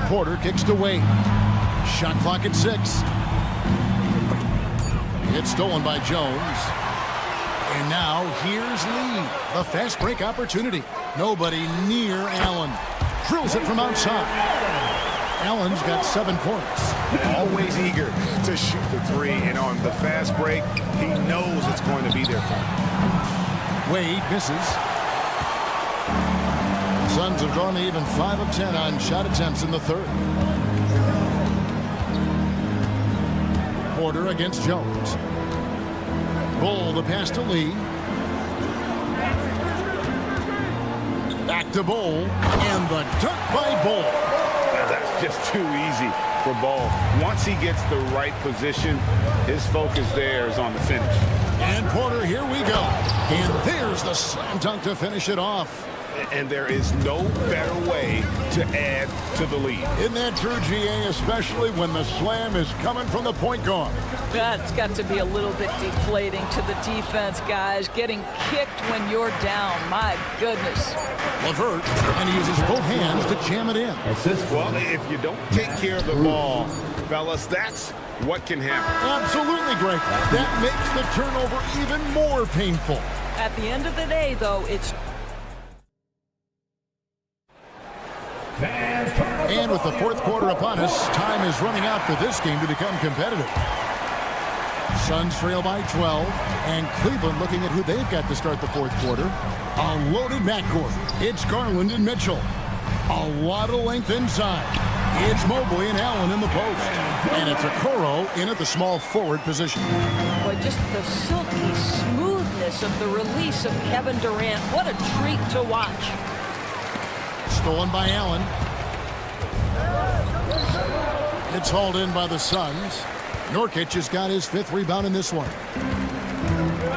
Porter kicks to Wade. Shot clock at 6. It's stolen by Jones. And now here's Lee. The fast break opportunity. Nobody near Allen. Drills it from outside. Allen's got 7 points. Always eager to shoot the 3, and on the fast break, he knows it's going to be there for him. Wade misses. Suns have gone to even 5 of 10 on shot attempts in the third. Porter against Jones. Bull to pass to Lee. Back to Bull, and the dunk by Bull. That's just too easy for Bull. Once he gets the right position, his focus there is on the finish. And Porter, here we go. And there's the slam dunk to finish it off. And there is no better way to add to the lead. Isn't that true, GA, especially when the slam is coming from the point guard? That's got to be a little bit deflating to the defense, guys. Getting kicked when you're down. My goodness. LeVert, and he uses both hands to jam it in. Well, if you don't take care of the ball, fellas, that's what can happen. Absolutely, Greg. That makes the turnover even more painful. At the end of the day, though, it's... And with the fourth quarter upon us, time is running out for this game to become competitive. Suns trail by 12, and Cleveland looking at who they've got to start the fourth quarter. A loaded backcourt. It's Garland and Mitchell. A lot of length inside. It's Mobley and Allen in the post. And it's Okoro in at the small forward position. Boy, just the silky smoothness of the release of Kevin Durant. What a treat to watch. Stolen by Allen. It's hauled in by the Suns. Nurkic has got his 5th rebound in this one.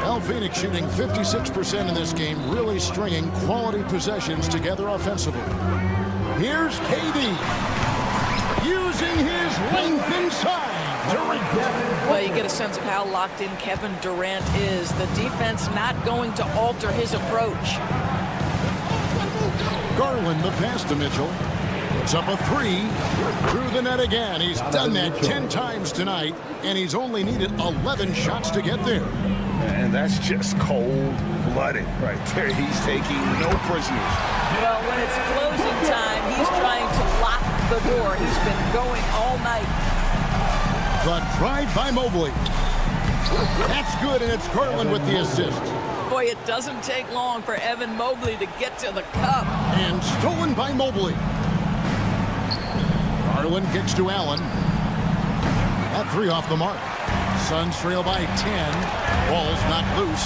Well, Phoenix shooting 56% in this game, really stringing quality possessions together offensively. Here's KD, using his length inside. Well, you get a sense of how locked in Kevin Durant is. The defense not going to alter his approach. Garland, the pass to Mitchell. Puts up a 3. Through the net again. He's done that 10 times tonight, and he's only needed 11 shots to get there. And that's just cold-blooded right there. He's taking no prisoners. Well, when it's closing time, he's trying to lock the door. He's been going all night. The drive by Mobley. That's good, and it's Garland with the assist. Boy, it doesn't take long for Evan Mobley to get to the cup. And stolen by Mobley. Garland kicks to Allen. That 3 off the mark. Suns trail by 10. Ball's not loose.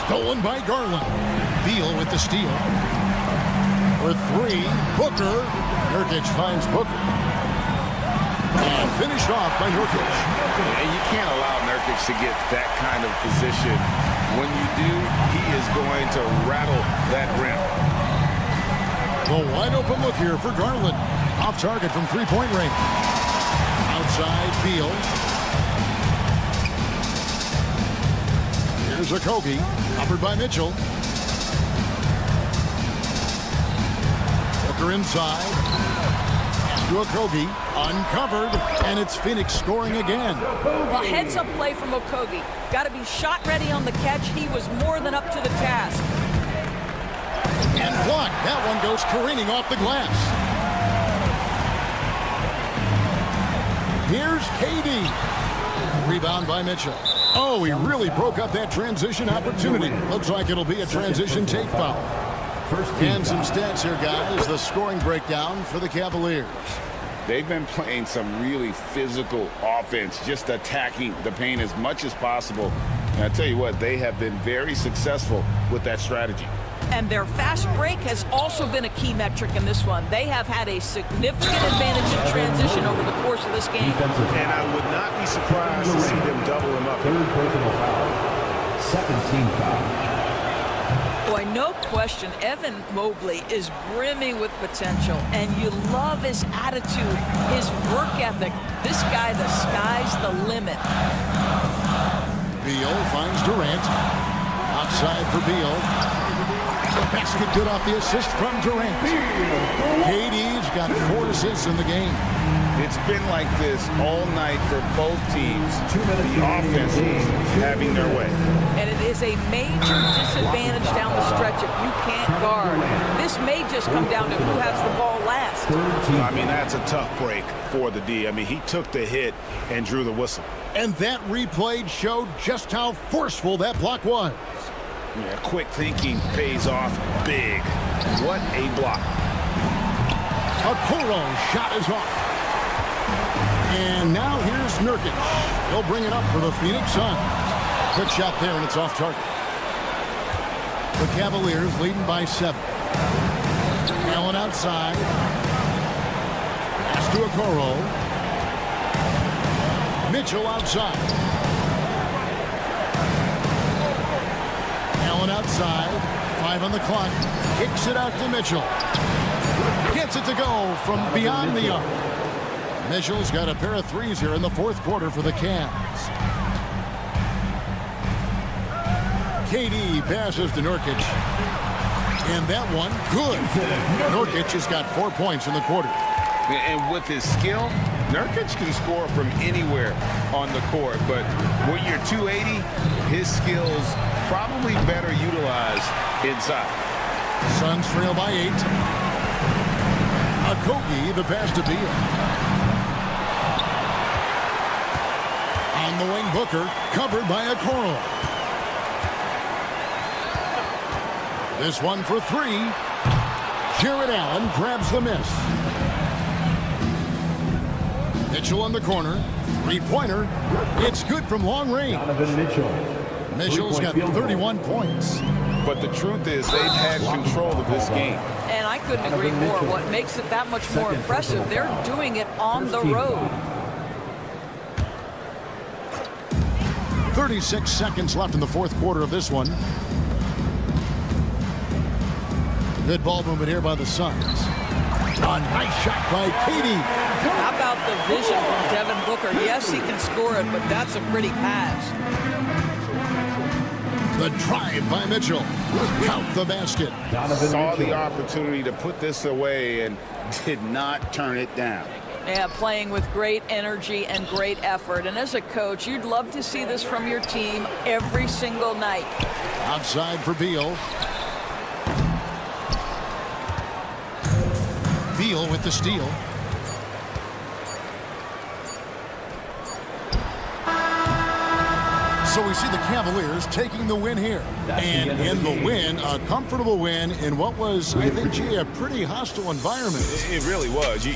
Stolen by Garland. Beal with the steal. For 3, Booker. Nurkic finds Booker. And finished off by Nurkic. And you can't allow Nurkic to get that kind of position. When you do, he is going to rattle that rim. The wide open look here for Garland. Off target from 3-point range. Outside Beal. Here's Okogie. Covered by Mitchell. Booker inside. To Okogie. Uncovered. And it's Phoenix scoring again. Well, heads-up play from Okogie. Got to be shot ready on the catch. He was more than up to the task. And blocked. That one goes careening off the glass. Here's KD. Rebound by Mitchell. Oh, he really broke up that transition opportunity. Looks like it'll be a transition take foul. And some stats here, guys. The scoring breakdown for the Cavaliers. They've been playing some really physical offense, just attacking the paint as much as possible. And I tell you what, they have been very successful with that strategy. And their fast break has also been a key metric in this one. They have had a significant advantage in transition over the course of this game. And I would not be surprised to see them double him up. Third personal foul. Second team foul. Boy, no question, Evan Mobley is brimming with potential, and you love his attitude, his work ethic. This guy, the sky's the limit. Beal finds Durant. Outside for Beal. The basket good off the assist from Durant. KD's got 4 assists in the game. It's been like this all night for both teams. The offense is having their way. And it is a major disadvantage down the stretch if you can't guard. This may just come down to who has the ball last. I mean, that's a tough break for the D. I mean, he took the hit and drew the whistle. And that replay showed just how forceful that block was. Yeah, quick thinking pays off big. What a block. Okoro shot is off. And now here's Nurkic. He'll bring it up for the Phoenix Suns. Quick shot there, and it's off target. The Cavaliers leading by 7. Allen outside. Pass to Okoro. Mitchell outside. Allen outside. 5 on the clock. Kicks it out to Mitchell. Gets it to go from beyond the arc. Mitchell's got a pair of threes here in the fourth quarter for the Cavs. KD passes to Nurkic. And that one, good. Nurkic has got 4 points in the quarter. And with his skill, Nurkic can score from anywhere on the court. But when you're 280, his skills probably better utilized inside. Suns trail by 8. Okogie, the pass to Beal. On the wing, Booker, covered by Okoro. This one for 3. Jared Allen grabs the miss. Mitchell in the corner. 3-pointer. It's good from long range. Mitchell's got 31 points. But the truth is they've had control of this game. And I couldn't agree more. What makes it that much more impressive, they're doing it on the road. 36 seconds left in the fourth quarter of this one. Good ball movement here by the Suns. A nice shot by KD. How about the vision from Devin Booker? Yes, he can score it, but that's a pretty pass. The drive by Mitchell. Count the basket. Saw the opportunity to put this away and did not turn it down. Yeah, playing with great energy and great effort. And as a coach, you'd love to see this from your team every single night. Outside for Beal. Beal with the steal. So we see the Cavaliers taking the win here. And in the win, a comfortable win in what was, I think, gee, a pretty hostile environment. It really was.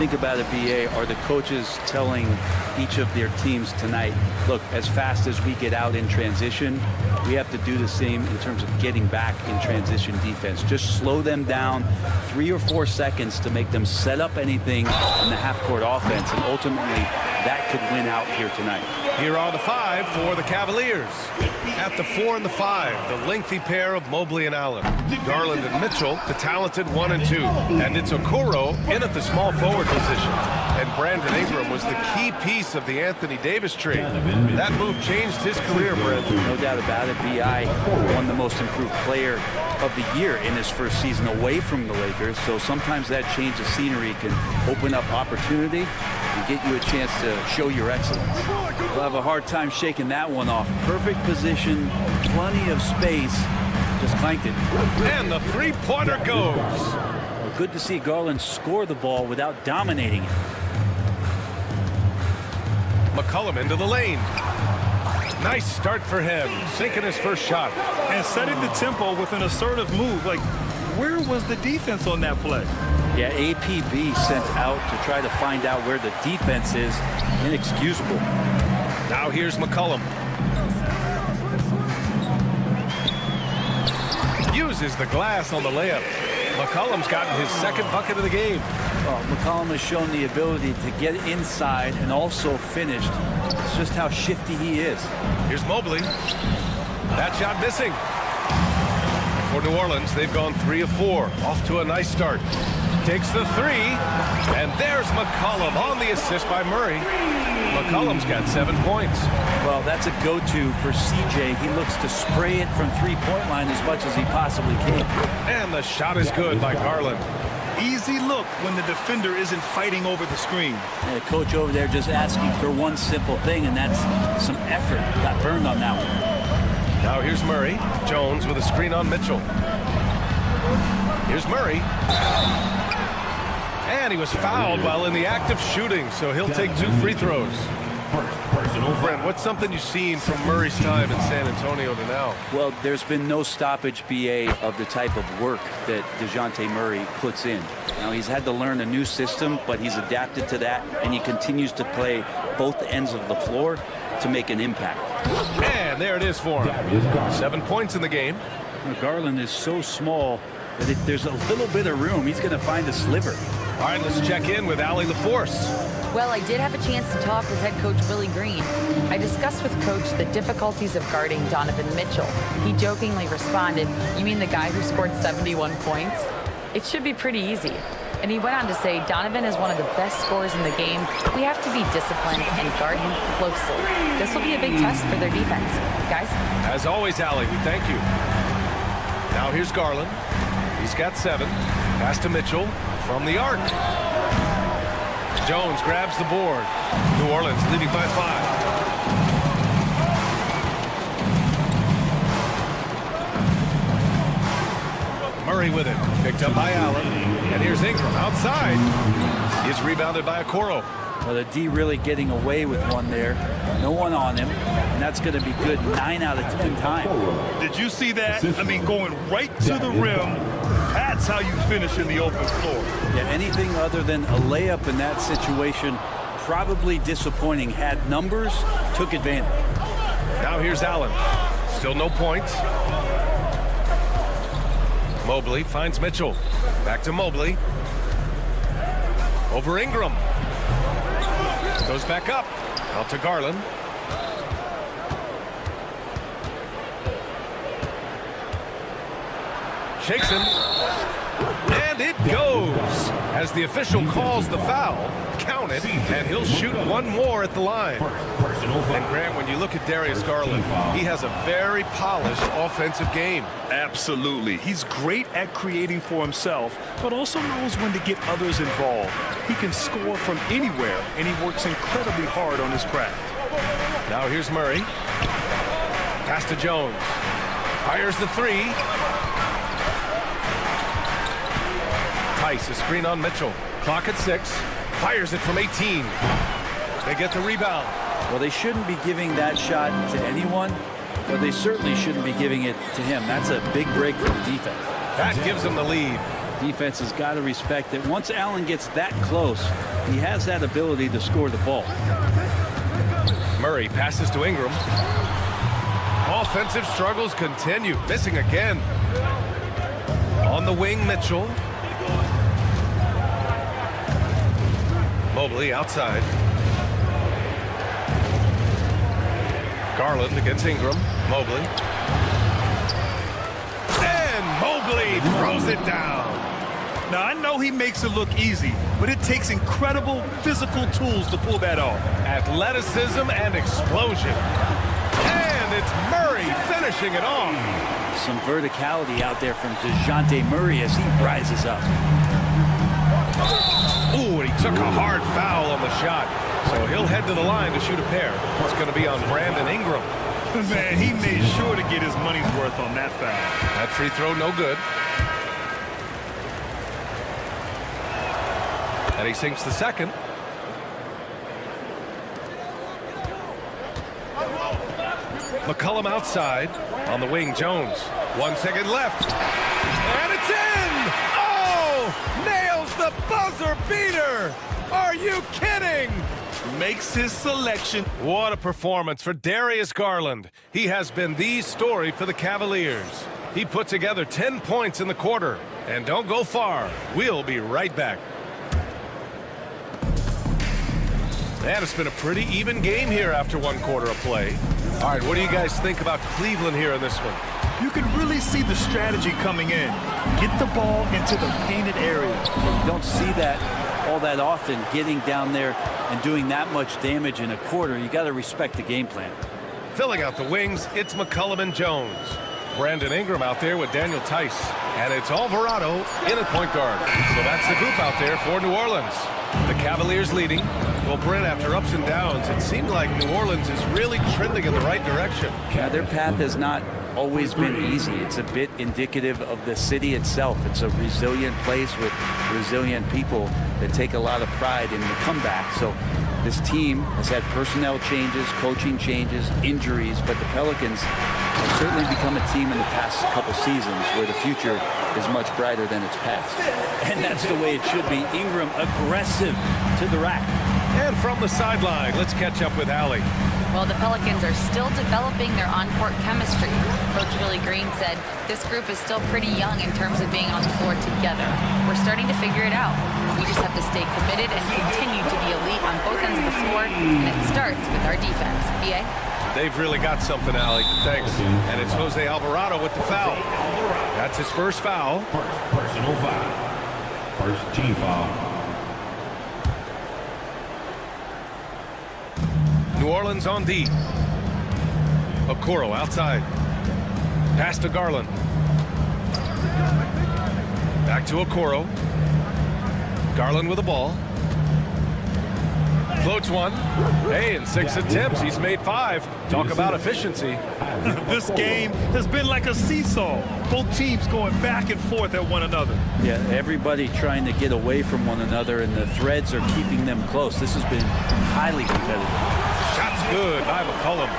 think about it, BA, are the coaches telling each of their teams tonight, look, as fast as we get out in transition, we have to do the same in terms of getting back in transition defense. Just slow them down 3 or 4 seconds to make them set up anything in the half-court offense, and ultimately that could win out here tonight. Here are the 5 for the Cavaliers. At the 4 and the 5, the lengthy pair of Mobley and Allen. Garland and Mitchell, the talented 1 and 2. And it's Okoro in at the small forward position. And Brandon Ingram was the key piece of the Anthony Davis trade. That move changed his career, Brandon. No doubt about it. B.I. won the most improved player of the year in his first season away from the Lakers. So sometimes that change of scenery can open up opportunity and get you a chance to show your excellence. We'll have a hard time shaking that one off. Perfect position, plenty of space, just clanked it. And the three-pointer goes. Well, good to see Garland score the ball without dominating it. McCollum into the lane. Nice start for him, sinking his first shot. And setting the tempo with an assertive move. Like, where was the defense on that play? Yeah, APB sent out to try to find out where the defense is. Inexcusable. Now here's McCollum. Uses the glass on the layup. McCollum's gotten his second bucket of the game. Well, McCollum has shown the ability to get inside and also finished. It's just how shifty he is. Here's Mobley. That shot missing. For New Orleans, they've gone 3 of 4. Off to a nice start. Takes the 3. And there's McCollum on the assist by Murray. McCollum's got 7 points. Well, that's a go-to for CJ. He looks to spray it from three-point line as much as he possibly can. And the shot is good by Garland. Easy look when the defender isn't fighting over the screen. And the coach over there just asking for one simple thing, and that's some effort. Got burned on that one. Now here's Murray. Jones with a screen on Mitchell. Here's Murray. And he was fouled while in the act of shooting, so he'll take 2 free throws. Brent, what's something you've seen from Murray's time in San Antonio to now? Well, there's been no stoppage, BA, of the type of work that DeJounte Murray puts in. Now, he's had to learn a new system, but he's adapted to that, and he continues to play both ends of the floor to make an impact. And there it is for him. 7 points in the game. Garland is so small that if there's a little bit of room, he's going to find a sliver. All right, let's check in with Allie LaForce. Well, I did have a chance to talk with head coach Willie Green. I discussed with Coach the difficulties of guarding Donovan Mitchell. He jokingly responded, "You mean the guy who scored 71 points? It should be pretty easy." And he went on to say, "Donovan is one of the best scorers in the game. We have to be disciplined and guard him closely. This will be a big test for their defense." Guys? As always, Allie, we thank you. Now here's Garland. He's got 7. Pass to Mitchell from the arc. Jones grabs the board. New Orleans leading by 5. Murray with it. Picked up by Allen. And here's Ingram outside. He's rebounded by Okoro. Well, the D really getting away with one there. No one on him. And that's going to be good 9 out of 10 times. Did you see that? I mean, going right to the rim. That's how you finish in the open floor. Yeah, anything other than a layup in that situation, probably disappointing. Had numbers, took advantage. Now here's Allen. Still no points. Mobley finds Mitchell. Back to Mobley. Over Ingram. Goes back up. Out to Garland. Shakes him. And it goes. As the official calls the foul, count it, and he'll shoot one more at the line. And Grant, when you look at Darius Garland, he has a very polished offensive game. Absolutely. He's great at creating for himself, but also knows when to get others involved. He can score from anywhere, and he works incredibly hard on his craft. Now here's Murray. Pass to Jones. Fires the 3. Tice, a screen on Mitchell. Clock at 6. Fires it from 18. They get the rebound. Well, they shouldn't be giving that shot to anyone, but they certainly shouldn't be giving it to him. That's a big break for the defense. That gives them the lead. defense has got to respect that once Allen gets that close, he has that ability to score the ball. Murray passes to Ingram. Offensive struggles continue. Missing again. On the wing, Mitchell. Mobley outside. Garland against Ingram. Mobley. And Mobley throws it down. Now, I know he makes it look easy, but it takes incredible physical tools to pull that off. Athleticism and explosion. And it's Murray finishing it off. Some verticality out there from DeJounte Murray as he rises up. Ooh, and he took a hard foul on the shot. So he'll head to the line to shoot a pair. It's going to be on Brandon Ingram. Man, he made sure to get his money's worth on that foul. That free throw no good. And he sinks the second. McCollum outside. On the wing, Jones. 1 second left. And it's in! Oh! Nails the buzzer beater! Are you kidding? Makes his selection. What a performance for Darius Garland. He has been the story for the Cavaliers. He put together 10 points in the quarter. And don't go far. We'll be right back. And it's been a pretty even game here after 1 quarter of play. All right, what do you guys think about Cleveland here in this one? You can really see the strategy coming in. Get the ball into the painted area. You don't see that all that often, getting down there and doing that much damage in a quarter. You got to respect the game plan. Filling out the wings, it's McCollum and Jones. Brandon Ingram out there with Daniel Tice. And it's Alvarado in at point guard. So that's the group out there for New Orleans. The Cavaliers leading. Well, Brent, after ups and downs, it seemed like New Orleans is really trending in the right direction. Yeah, their path has not always been easy. It's a bit indicative of the city itself. It's a resilient place with resilient people that take a lot of pride in the comeback. So this team has had personnel changes, coaching changes, injuries, but the Pelicans have certainly become a team in the past couple seasons where the future is much brighter than its past. And that's the way it should be. Ingram aggressive to the rack. And from the sideline, let's catch up with Allie. Well, the Pelicans are still developing their on-court chemistry. Coach Willie Green said this group is still pretty young in terms of being on the floor together. We're starting to figure it out. We just have to stay committed and continue to be elite on both ends of the floor, and it starts with our defense. B.A.? They've really got something, Allie. Thanks. And it's Jose Alvarado with the foul. That's his first foul. Personal foul. First team foul. New Orleans on D. Okoro outside. Pass to Garland. Back to Okoro. Garland with the ball. Floats one. Hey, in 6 attempts, he's made 5. Talk about efficiency. This game has been like a seesaw. Both teams going back and forth at one another. Yeah, everybody trying to get away from one another, and the threads are keeping them close. This has been highly competitive. Shots good by McCollum.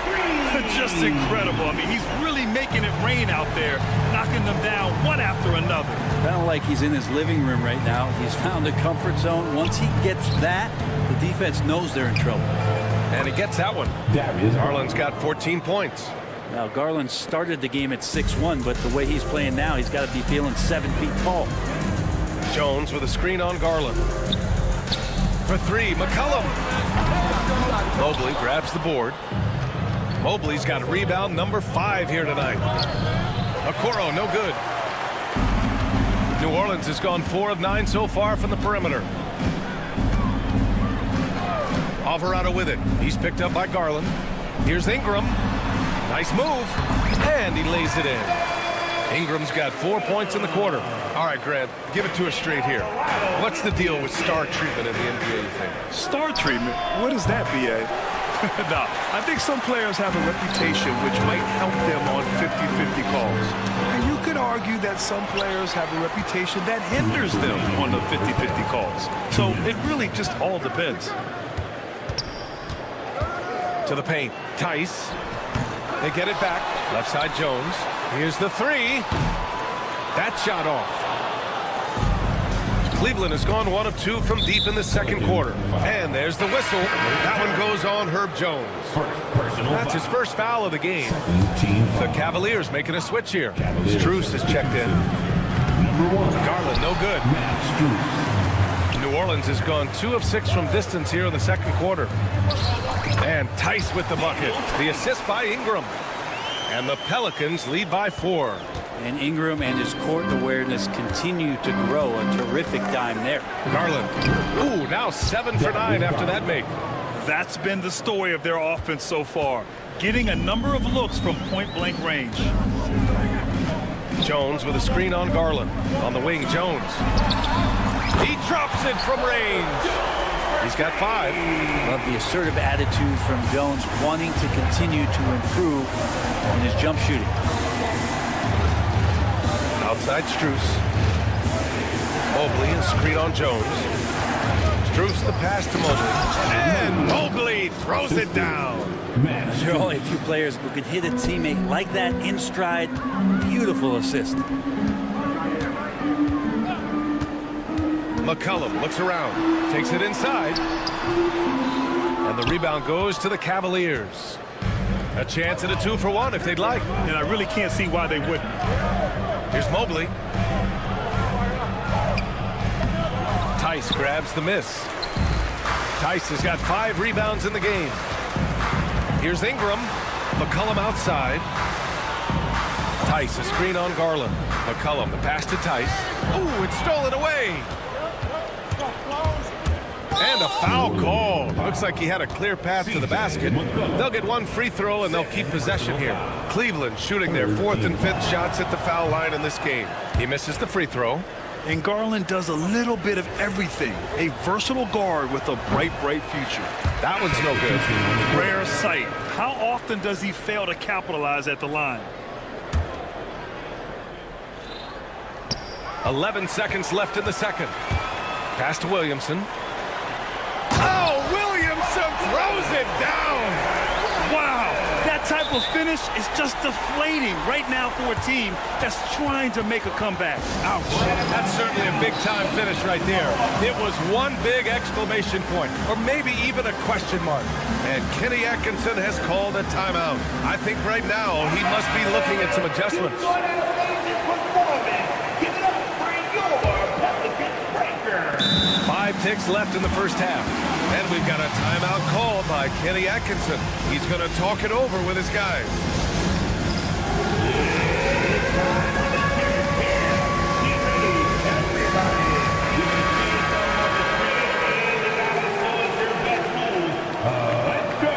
Just incredible. I mean, he's really making it rain out there, knocking them down one after another. Kind of like he's in his living room right now. He's found a comfort zone. Once he gets that, the defense knows they're in trouble. And he gets that one. Garland's got 14 points. Now, Garland started the game at 6'1", but the way he's playing now, he's got to be feeling 7 feet tall. Jones with a screen on Garland. For 3, McCollum. Mobley grabs the board. Mobley's got rebound number 5 here tonight. Okoro, no good. New Orleans has gone 4 of 9 so far from the perimeter. Alvarado with it. He's picked up by Garland. Here's Ingram. Nice move. And he lays it in. Ingram's got 4 points in the quarter. All right, Grant, give it to us straight here. What's the deal with star treatment in the NBA, you think? Star treatment? What is that, B.A.? Nah, I think some players have a reputation which might help them on 50-50 calls. And you could argue that some players have a reputation that hinders them on the 50-50 calls. So it really just all depends. To the paint. Tice. They get it back. Left side Jones. Here's the 3. That shot off. Cleveland has gone 1 of 2 from deep in the second quarter. And there's the whistle. That one goes on Herb Jones. That's his first foul of the game. The Cavaliers making a switch here. Strus has checked in. Garland, no good. New Orleans has gone 2 of 6 from distance here in the second quarter. And Tice with the bucket. The assist by Ingram. And the Pelicans lead by 4. And Ingram and his court awareness continue to grow. A terrific dime there. Garland. Ooh, now 7 for 9 after that make. That's been the story of their offense so far. Getting a number of looks from point-blank range. Jones with a screen on Garland. On the wing, Jones. He drops it from range. He's got 5. Love the assertive attitude from Jones, wanting to continue to improve in his jump shooting. Outside Strus. Mobley and screen on Jones. Strus the pass to Mobley. And Mobley throws it down. There are only a few players who can hit a teammate like that in stride. Beautiful assist. McCollum looks around, takes it inside. And the rebound goes to the Cavaliers. A chance at a 2 for 1 if they'd like. And I really can't see why they wouldn't. Here's Mobley. Tice grabs the miss. Tice has got 5 rebounds in the game. Here's Ingram. McCollum outside. Tice, a screen on Garland. McCollum, the pass to Tice. Ooh, it's stolen away. And a foul call. Looks like he had a clear path to the basket. They'll get 1 free throw and they'll keep possession here. Cleveland shooting their 4th and 5th shots at the foul line in this game. He misses the free throw. And Garland does a little bit of everything. A versatile guard with a bright future. That one's no good. Rare sight. How often does he fail to capitalize at the line? 11 seconds left in the second. Pass to Williamson. Oh, Williamson throws it down. Wow, that type of finish is just deflating right now for a team that's trying to make a comeback. Ouch. That's certainly a big-time finish right there. It was one big exclamation point, or maybe even a question mark. And Kenny Atkinson has called a timeout. I think right now he must be looking at some adjustments. 5 ticks left in the first half. And we've got a timeout called by Kenny Atkinson. He's going to talk it over with his guys. Let's go.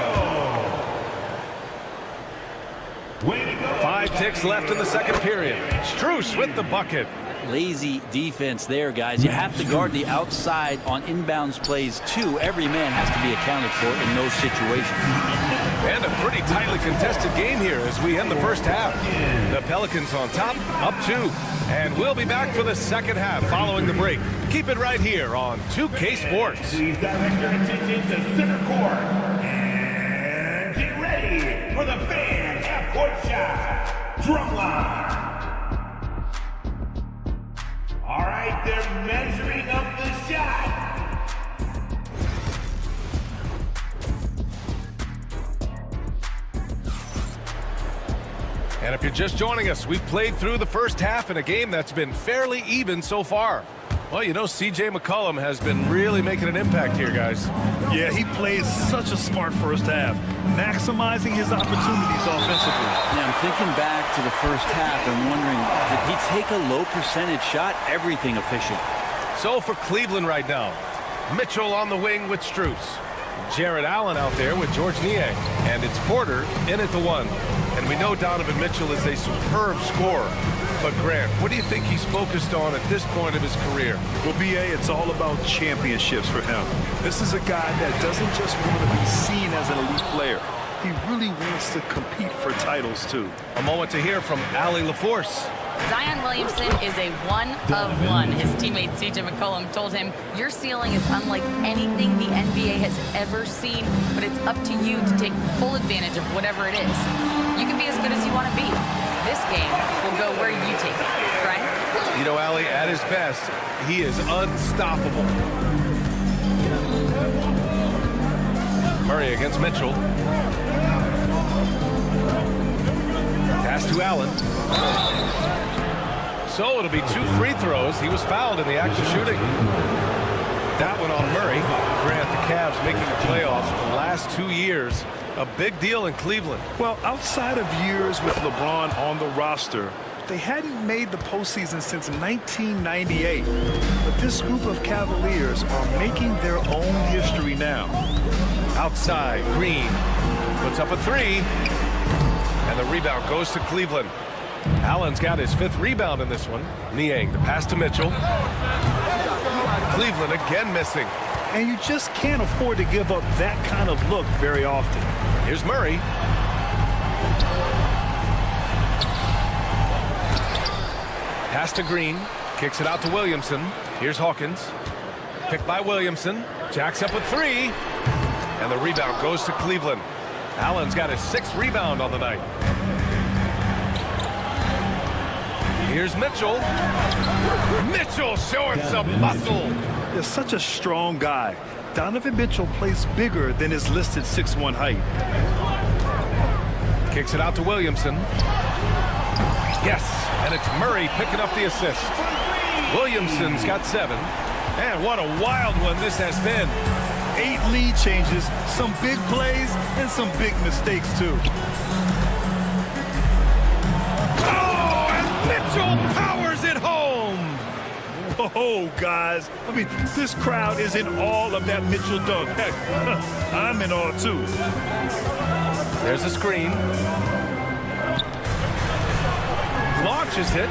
5 ticks left in the second period. Strus with the bucket. Lazy defense there, guys. You have to guard the outside on inbounds plays, too. Every man has to be accounted for in those situations. And a pretty tightly contested game here as we end the first half. The Pelicans on top, up 2. And we'll be back for the second half following the break. Keep it right here on 2K Sports. Please direct your attention to center court. And get ready for the fan half-court shot. Drumline. All right, they're measuring up the shot. And if you're just joining us, we've played through the first half in a game that's been fairly even so far. Well, you know, C.J. McCollum has been really making an impact here, guys. Yeah, he plays such a smart first half, maximizing his opportunities offensively. Yeah, I'm thinking back to the first half and wondering, did he take a low percentage shot? Everything efficient. So for Cleveland right now, Mitchell on the wing with Strus. Jared Allen out there with George Niang. And it's Porter in at the 1. And we know Donovan Mitchell is a superb scorer. But Grant, what do you think he's focused on at this point of his career? Well, B.A., it's all about championships for him. This is a guy that doesn't just want to be seen as an elite player. He really wants to compete for titles, too. A moment to hear from Allie LaForce. Zion Williamson is a 1 of 1. His teammate C.J. McCollum told him, your ceiling is unlike anything the NBA has ever seen, but it's up to you to take full advantage of whatever it is. You can be as good as you want to be. This game will go where you take it, right? You know, Ali, at his best, he is unstoppable. Murray against Mitchell. Pass to Allen. So it'll be 2 free throws. He was fouled in the act of shooting. That one on Murray. Grant, the Cavs making the playoffs for the last 2 years. A big deal in Cleveland. Well, outside of years with LeBron on the roster, they hadn't made the postseason since 1998. But this group of Cavaliers are making their own history now. Outside, Green puts up a 3. And the rebound goes to Cleveland. Allen's got his 5th rebound in this one. Niang, the pass to Mitchell. Cleveland again missing. And you just can't afford to give up that kind of look very often. Here's Murray. Pass to Green. Kicks it out to Williamson. Here's Hawkins. Picked by Williamson. Jacks up a 3. And the rebound goes to Cleveland. Allen's got his 6th rebound on the night. Here's Mitchell. Mitchell showing some muscle. They're such a strong guy. Donovan Mitchell plays bigger than his listed 6'1" height. Kicks it out to Williamson. Yes, and it's Murray picking up the assist. Williamson's got 7. And what a wild one this has been. 8 lead changes, some big plays, and some big mistakes, too. Oh, and Mitchell powers it home. Oh, guys. I mean, this crowd is in awe of that Mitchell dunk. Heck, I'm in awe, too. There's a screen. Launches it.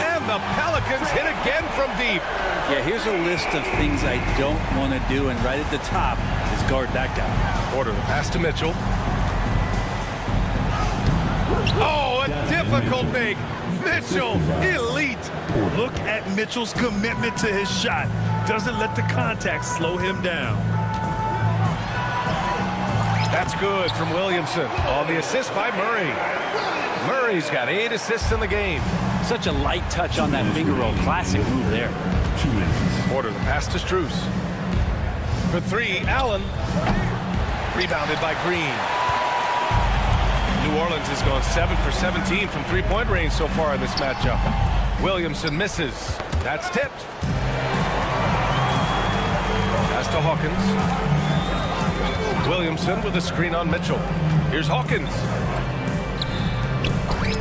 And the Pelicans hit again from deep. Yeah, here's a list of things I don't want to do, and right at the top is guard that guy. Order the pass to Mitchell. Oh, a difficult make. Mitchell, elite. Look at Mitchell's commitment to his shot. Doesn't let the contact slow him down. That's good from Williamson on the assist by Murray. Murray's got 8 assists in the game. Such a light touch on that finger roll. Classic move there. Order the pass to Strus. For 3, Allen. Rebounded by Green. New Orleans has gone 7 for 17 from 3-point range so far in this matchup. Williamson misses. That's tipped. Pass to Hawkins. Williamson with a screen on Mitchell. Here's Hawkins.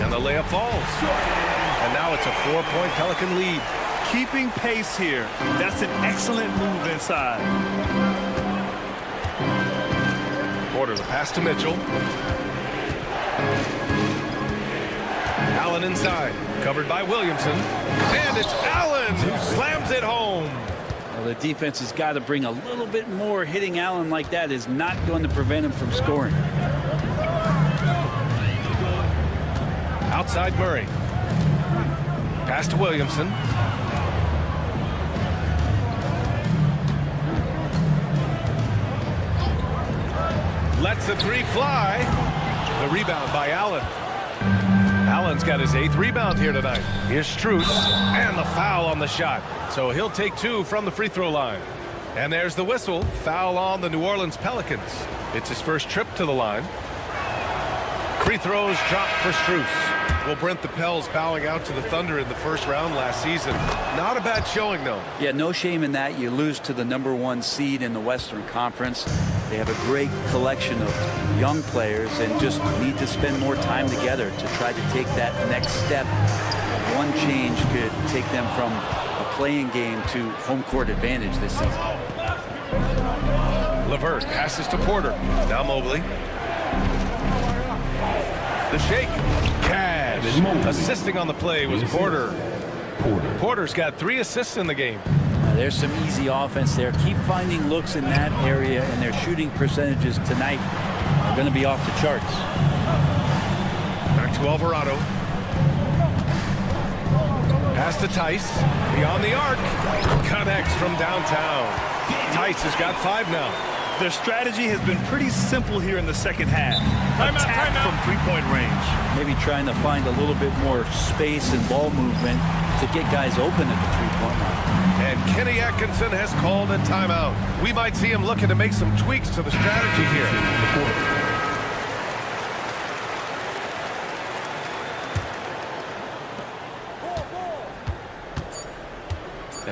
And the layup falls. And now it's a 4-point Pelican lead. Keeping pace here. That's an excellent move inside. Order the pass to Mitchell. Allen inside. Covered by Williamson. And it's Allen who slams it home. Well, the defense has got to bring a little bit more. Hitting Allen like that is not going to prevent him from scoring. Outside Murray. Pass to Williamson. Lets the 3 fly. The rebound by Allen. Allen's got his 8th rebound here tonight. Here's Strus, and the foul on the shot. So he'll take 2 from the free throw line. And there's the whistle. Foul on the New Orleans Pelicans. It's his first trip to the line. Free throws dropped for Strus. Well, Brent, the Pels bowing out to the Thunder in the first round last season. Not a bad showing, though. Yeah, no shame in that. You lose to the #1 seed in the Western Conference. They have a great collection of young players and just need to spend more time together to try to take that next step. One change could take them from a playing game to home court advantage this season. LeVert passes to Porter. Now Mobley. The shake. Cash. Assisting on the play was Porter. Porter's got 3 assists in the game. There's some easy offense there. Keep finding looks in that area, and their shooting percentages tonight are going to be off the charts. Back to Alvarado. Pass to Tice. Beyond the arc. Connects from downtown. Tice has got 5 now. Their strategy has been pretty simple here in the second half. Attack from three-point range. Maybe trying to find a little bit more space and ball movement to get guys open at the three-point line. And Kenny Atkinson has called a timeout. We might see him looking to make some tweaks to the strategy here.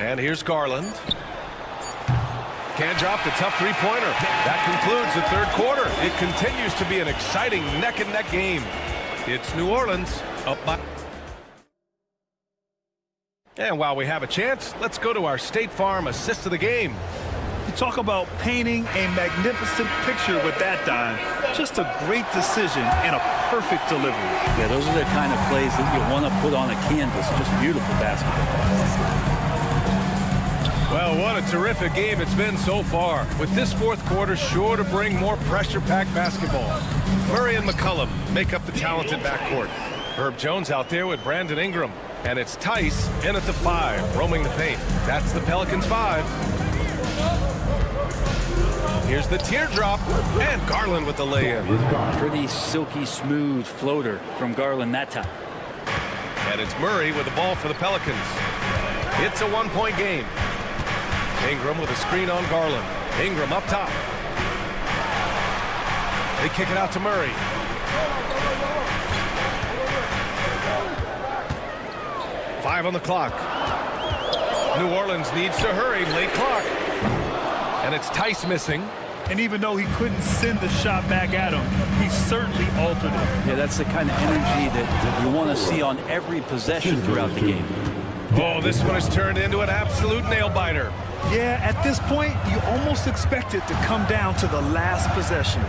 And here's Garland. Can't drop the tough three-pointer. That concludes the third quarter. It continues to be an exciting neck-and-neck game. It's New Orleans up by... And while we have a chance, let's go to our State Farm assist of the game. You talk about painting a magnificent picture with that, Don. Just a great decision and a perfect delivery. Yeah, those are the kind of plays that you want to put on a canvas. Just beautiful basketball. Well, what a terrific game it's been so far, with this fourth quarter sure to bring more pressure-packed basketball. Murray and McCollum make up the talented backcourt. Herb Jones out there with Brandon Ingram. And it's Tice in at the 5, roaming the paint. That's the Pelicans 5. Here's the teardrop, and Garland with the lay-in. Pretty silky smooth floater from Garland that time. And it's Murray with the ball for the Pelicans. It's a one-point game. Ingram with a screen on Garland. Ingram up top. They kick it out to Murray. Five on the clock. New Orleans needs to hurry. Late clock. And it's Tice missing. And even though he couldn't send the shot back at him, he certainly altered it. Yeah, that's the kind of energy that you want to see on every possession throughout the game. Oh, this one has turned into an absolute nail-biter. Yeah, at this point, you almost expect it to come down to the last possession.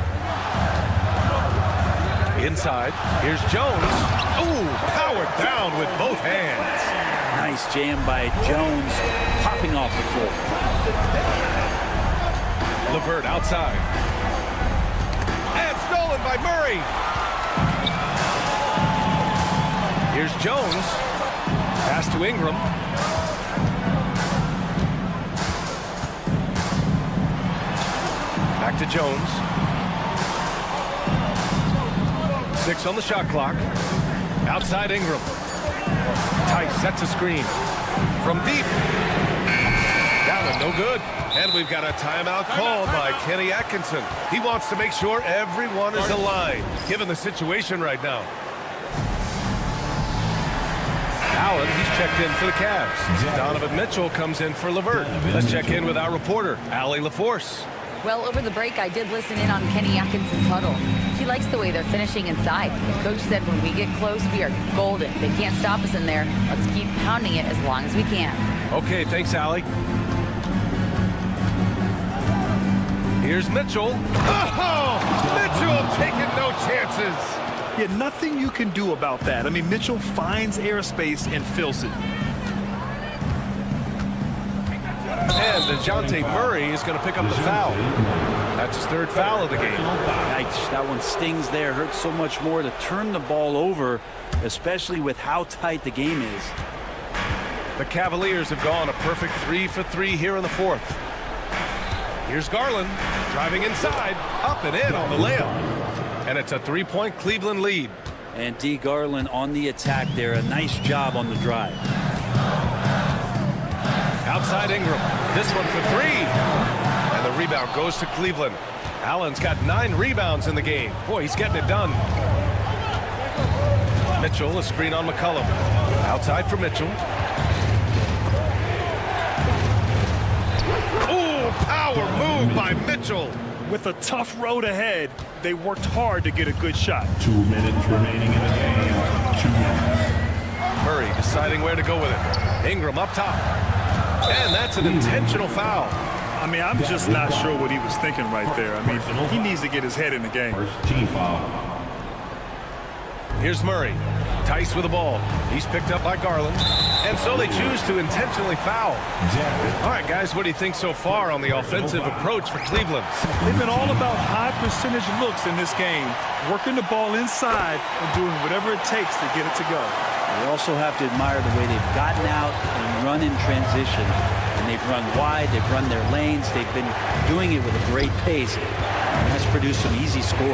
Inside, here's Jones. Ooh, powered down with both hands. Nice jam by Jones, popping off the floor. LeVert outside. And stolen by Murray. Here's Jones. Pass to Ingram. Back to Jones. 6 on the shot clock. Outside Ingram. Tice sets a screen. From deep. That was no good. And we've got a timeout called by Kenny Atkinson. He wants to make sure everyone is aligned, given the situation right now. Allen, he's checked in for the Cavs. Donovan Mitchell comes in for LeVert. Let's check in with our reporter, Allie LaForce. Well, over the break, I did listen in on Kenny Atkinson's huddle. He likes the way they're finishing inside. The coach said when we get close, we are golden. They can't stop us in there. Let's keep pounding it as long as we can. Okay, thanks, Allie. Here's Mitchell. Oh, Mitchell taking no chances. Yeah, nothing you can do about that. I mean, Mitchell finds airspace and fills it. And DeJounte Murray is going to pick up the foul. That's his third foul of the game. Yikes, that one stings there. Hurts so much more to turn the ball over, especially with how tight the game is. The Cavaliers have gone a perfect 3 for 3 here in the fourth. Here's Garland driving inside, up and in on the layup. And it's a 3-point Cleveland lead. And D. Garland on the attack there. A nice job on the drive. Outside Ingram. This one for 3. And the rebound goes to Cleveland. Allen's got 9 rebounds in the game. Boy, he's getting it done. Mitchell, a screen on McCollum. Outside for Mitchell. Ooh, power move by Mitchell. With a tough road ahead, they worked hard to get a good shot. 2 minutes remaining in the game. 2 minutes. Murray deciding where to go with it. Ingram up top. And that's an intentional foul. I mean, I'm just not sure what he was thinking right there. I mean, he needs to get his head in the game. First team foul. Here's Murray. Tice with the ball. He's picked up by Garland. And so they choose to intentionally foul. All right, guys, what do you think so far on the offensive approach for Cleveland? They've been all about high percentage looks in this game, working the ball inside and doing whatever it takes to get it to go. We also have to admire the way they've gotten out and run in transition, and they've run wide, they've run their lanes, they've been doing it with a great pace, and that's produced some easy scores.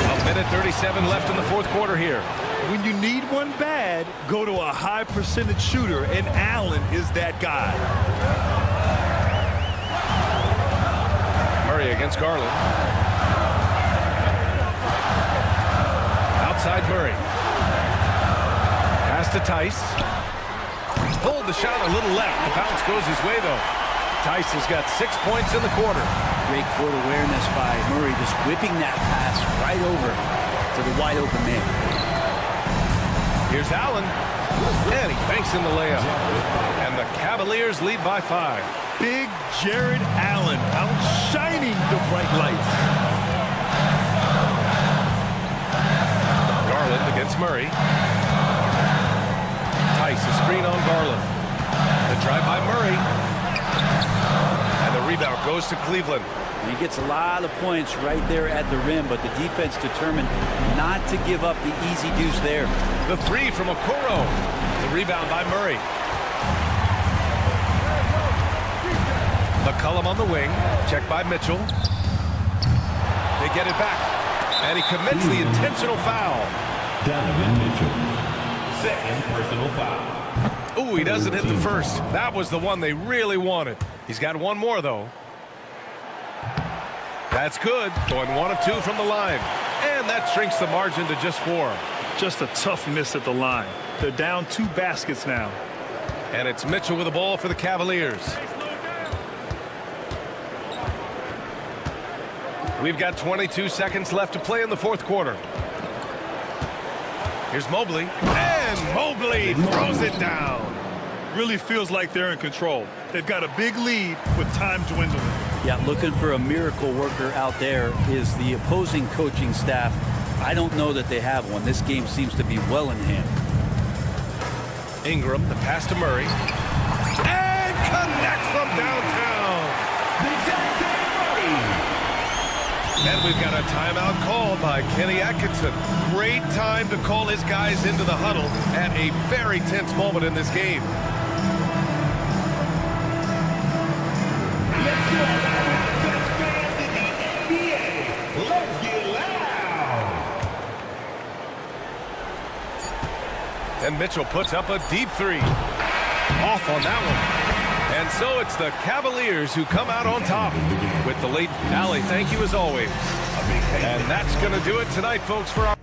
A minute 37 left in the fourth quarter here. When you need one bad, go to a high percentage shooter, and Allen is that guy. Murray against Garland. Outside Murray. Pass to Tice. Pulled the shot a little left. The bounce goes his way, though. Tice has got 6 points in the quarter. Great court awareness by Murray, just whipping that pass right over to the wide open man. Here's Allen. And he banks in the layup. And the Cavaliers lead by 5. Big Jared Allen outshining the bright lights. Garland against Murray. Tice, a screen on Garland. The drive by Murray. And the rebound goes to Cleveland. He gets a lot of points right there at the rim, but the defense determined not to give up the easy deuce there. The three from Okoro. The rebound by Murray. McCollum on the wing. Checked by Mitchell. They get it back. And he commits the intentional foul. Donovan Mitchell. Second personal foul. Ooh, he doesn't hit the first. That was the one they really wanted. He's got one more, though. That's good. Going 1 of 2 from the line. And that shrinks the margin to just 4. Just a tough miss at the line. They're down 2 baskets now. And it's Mitchell with the ball for the Cavaliers. We've got 22 seconds left to play in the fourth quarter. Here's Mobley. And Mobley throws it down. Really feels like they're in control. They've got a big lead with time dwindling. Yeah, looking for a miracle worker out there is the opposing coaching staff. I don't know that they have one. This game seems to be well in hand. Ingram, the pass to Murray. And connects from downtown. And we've got a timeout called by Kenny Atkinson. Great time to call his guys into the huddle at a very tense moment in this game. And Mitchell puts up a deep three. Off on that one. And so it's the Cavaliers who come out on top with the late Allie. Thank you as always. And that's going to do it tonight, folks, for our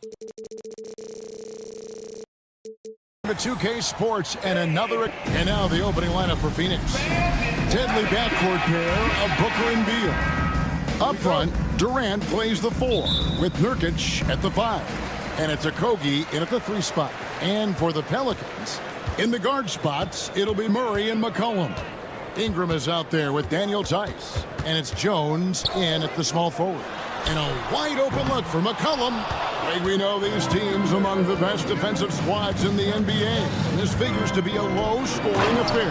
The 2K Sports and now the opening lineup for Phoenix. Deadly backcourt pair of Booker and Beal. Up front, Durant plays the 4 with Nurkic at the 5. And it's Okogie in at the 3 spot. And for the Pelicans, in the guard spots, it'll be Murray and McCollum. Ingram is out there with Daniel Tice. And it's Jones in at the small forward. And a wide open look for McCollum. We know these teams among the best defensive squads in the NBA. This figures to be a low-scoring affair.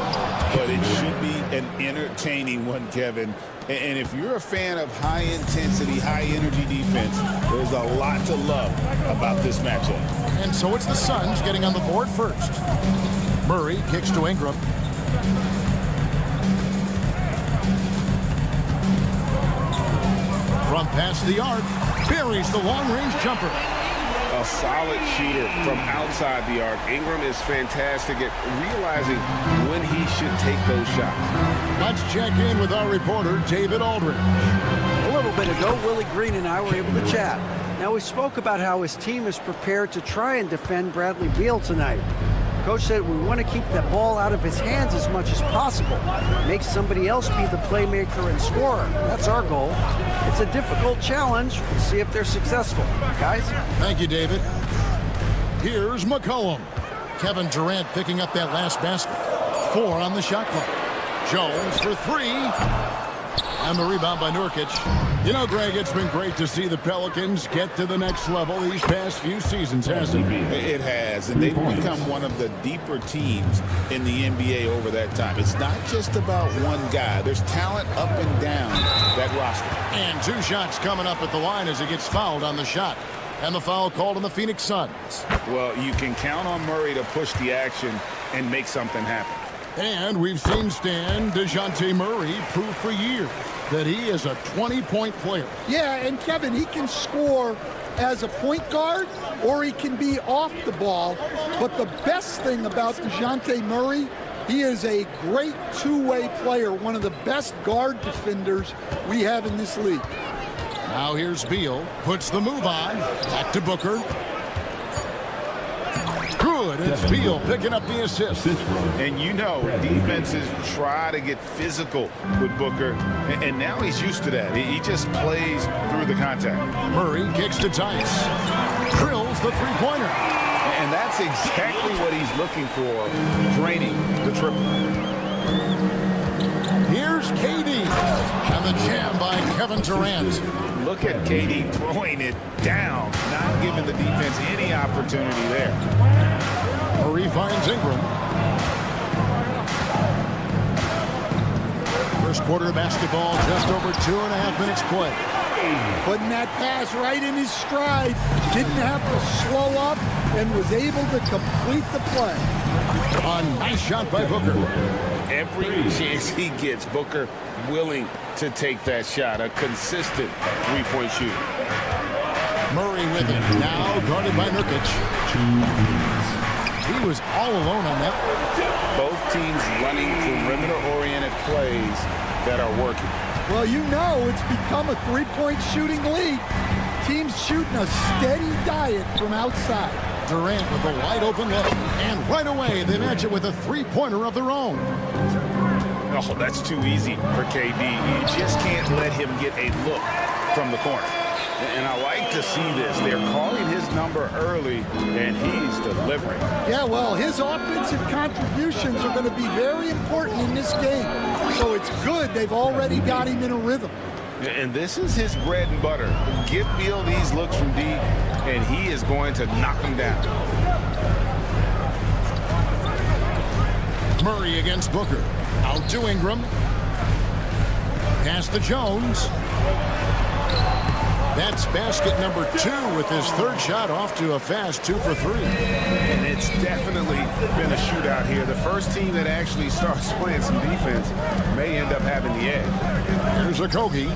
But it should be an entertaining one, Kevin. And if you're a fan of high-intensity, high-energy defense, there's a lot to love about this matchup. And so it's the Suns getting on the board first. Murray kicks to Ingram. From past the arc, buries the long-range jumper. A solid shooter from outside the arc. Ingram is fantastic at realizing when he should take those shots. Let's check in with our reporter, David Aldridge. A little bit ago, Willie Green and I were able to chat. Now, we spoke about how his team is prepared to try and defend Bradley Beal tonight. Coach said we want to keep that ball out of his hands as much as possible. Make somebody else be the playmaker and scorer. That's our goal. It's a difficult challenge. We'll see if they're successful. Guys? Thank you, David. Here's McCollum. Kevin Durant picking up that last basket. 4 on the shot clock. Jones for 3. And the rebound by Nurkic. You know, Greg, it's been great to see the Pelicans get to the next level these past few seasons, hasn't it? It has, and they've become one of the deeper teams in the NBA over that time. It's not just about one guy. There's talent up and down that roster. And 2 shots coming up at the line as he gets fouled on the shot. And the foul called on the Phoenix Suns. Well, you can count on Murray to push the action and make something happen. And we've seen Stan DeJounte Murray prove for years that he is a 20-point player. Yeah, and Kevin, he can score as a point guard or he can be off the ball. But the best thing about DeJounte Murray, he is a great two-way player, one of the best guard defenders we have in this league. Now here's Beal, puts the move on, back to Booker. Good, it's Beal picking up the assist. And you know, defenses try to get physical with Booker, and now he's used to that. He just plays through the contact. Murray kicks to Tice, drills the three-pointer. And that's exactly what he's looking for, draining the triple. Here's KD, and the jam by Kevin Durant. Look at KD throwing it down, not giving the defense any opportunity there. Murray finds Ingram. First quarter of basketball, just over 2.5 minutes play. Putting that pass right in his stride. Didn't have to slow up and was able to complete the play. A nice shot by Booker. Every chance he gets, Booker willing to take that shot. A consistent three-point shooter. Murray with it. Now guarded by Nurkic. He was all alone on that. Both teams running perimeter-oriented plays that are working. Well, you know it's become a three-point shooting league. Teams shooting a steady diet from outside. Durant with a wide-open look. And right away, they match it with a three-pointer of their own. Oh, that's too easy for KD. You just can't let him get a look from the corner. And I like to see this. They're calling his number early, and he's delivering. Yeah, well, his offensive contributions are going to be very important in this game. So it's good they've already got him in a rhythm. And this is his bread and butter. Give Beal these looks from deep, and he is going to knock him down. Murray against Booker. Out to Ingram. Pass to Jones. That's basket number 2 with his third shot off to a fast 2 for 3. And it's definitely been a shootout here. The first team that actually starts playing some defense may end up having the edge. Here's Okogie.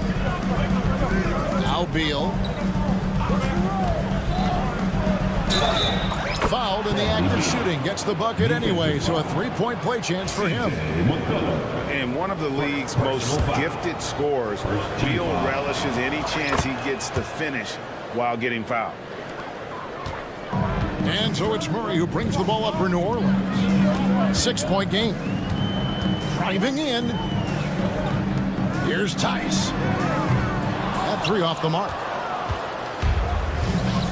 Now Beal. Fouled in the act of shooting. Gets the bucket anyway, so a three-point play chance for him. And one of the league's most gifted scorers, Beal relishes any chance he gets to finish while getting fouled. And so it's Murray who brings the ball up for New Orleans. 6-point game. Driving in. Here's Tice. That 3 off the mark.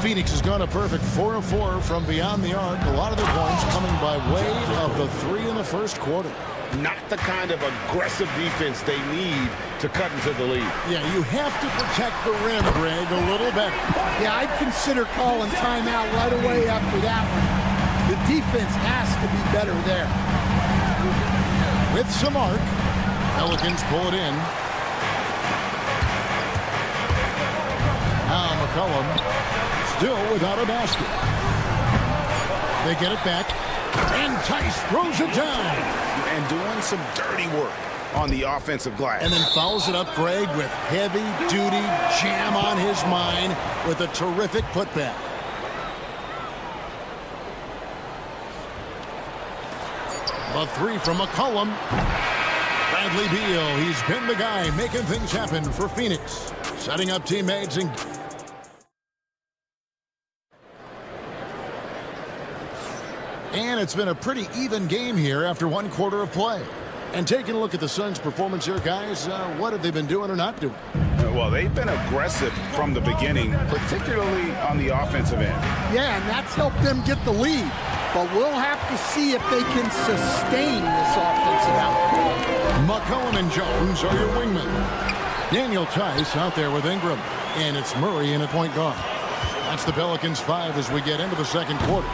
Phoenix has gone a perfect 4 of 4 from beyond the arc. A lot of their points coming by way of the 3 in the first quarter. Not the kind of aggressive defense they need to cut into the lead. Yeah, you have to protect the rim, Greg, a little better. Yeah, I'd consider calling timeout right away after that one. The defense has to be better there. With some arc, Pelicans pull it in. Now McCollum still without a basket. They get it back, and Tice throws it down. And doing some dirty work on the offensive glass. And then fouls it up, Greg, with heavy-duty jam on his mind with a terrific putback. A 3 from McCollum. Bradley Beal, he's been the guy making things happen for Phoenix. Setting up teammates and... And it's been a pretty even game here after 1 quarter of play. And taking a look at the Suns' performance here, guys, what have they been doing or not doing? Well, they've been aggressive from the beginning, particularly on the offensive end. Yeah, and that's helped them get the lead. But we'll have to see if they can sustain this offensive output. McCollum and Jones are your wingmen. Daniel Tice out there with Ingram. And it's Murray in at point guard. That's the Pelicans 5 as we get into the second quarter.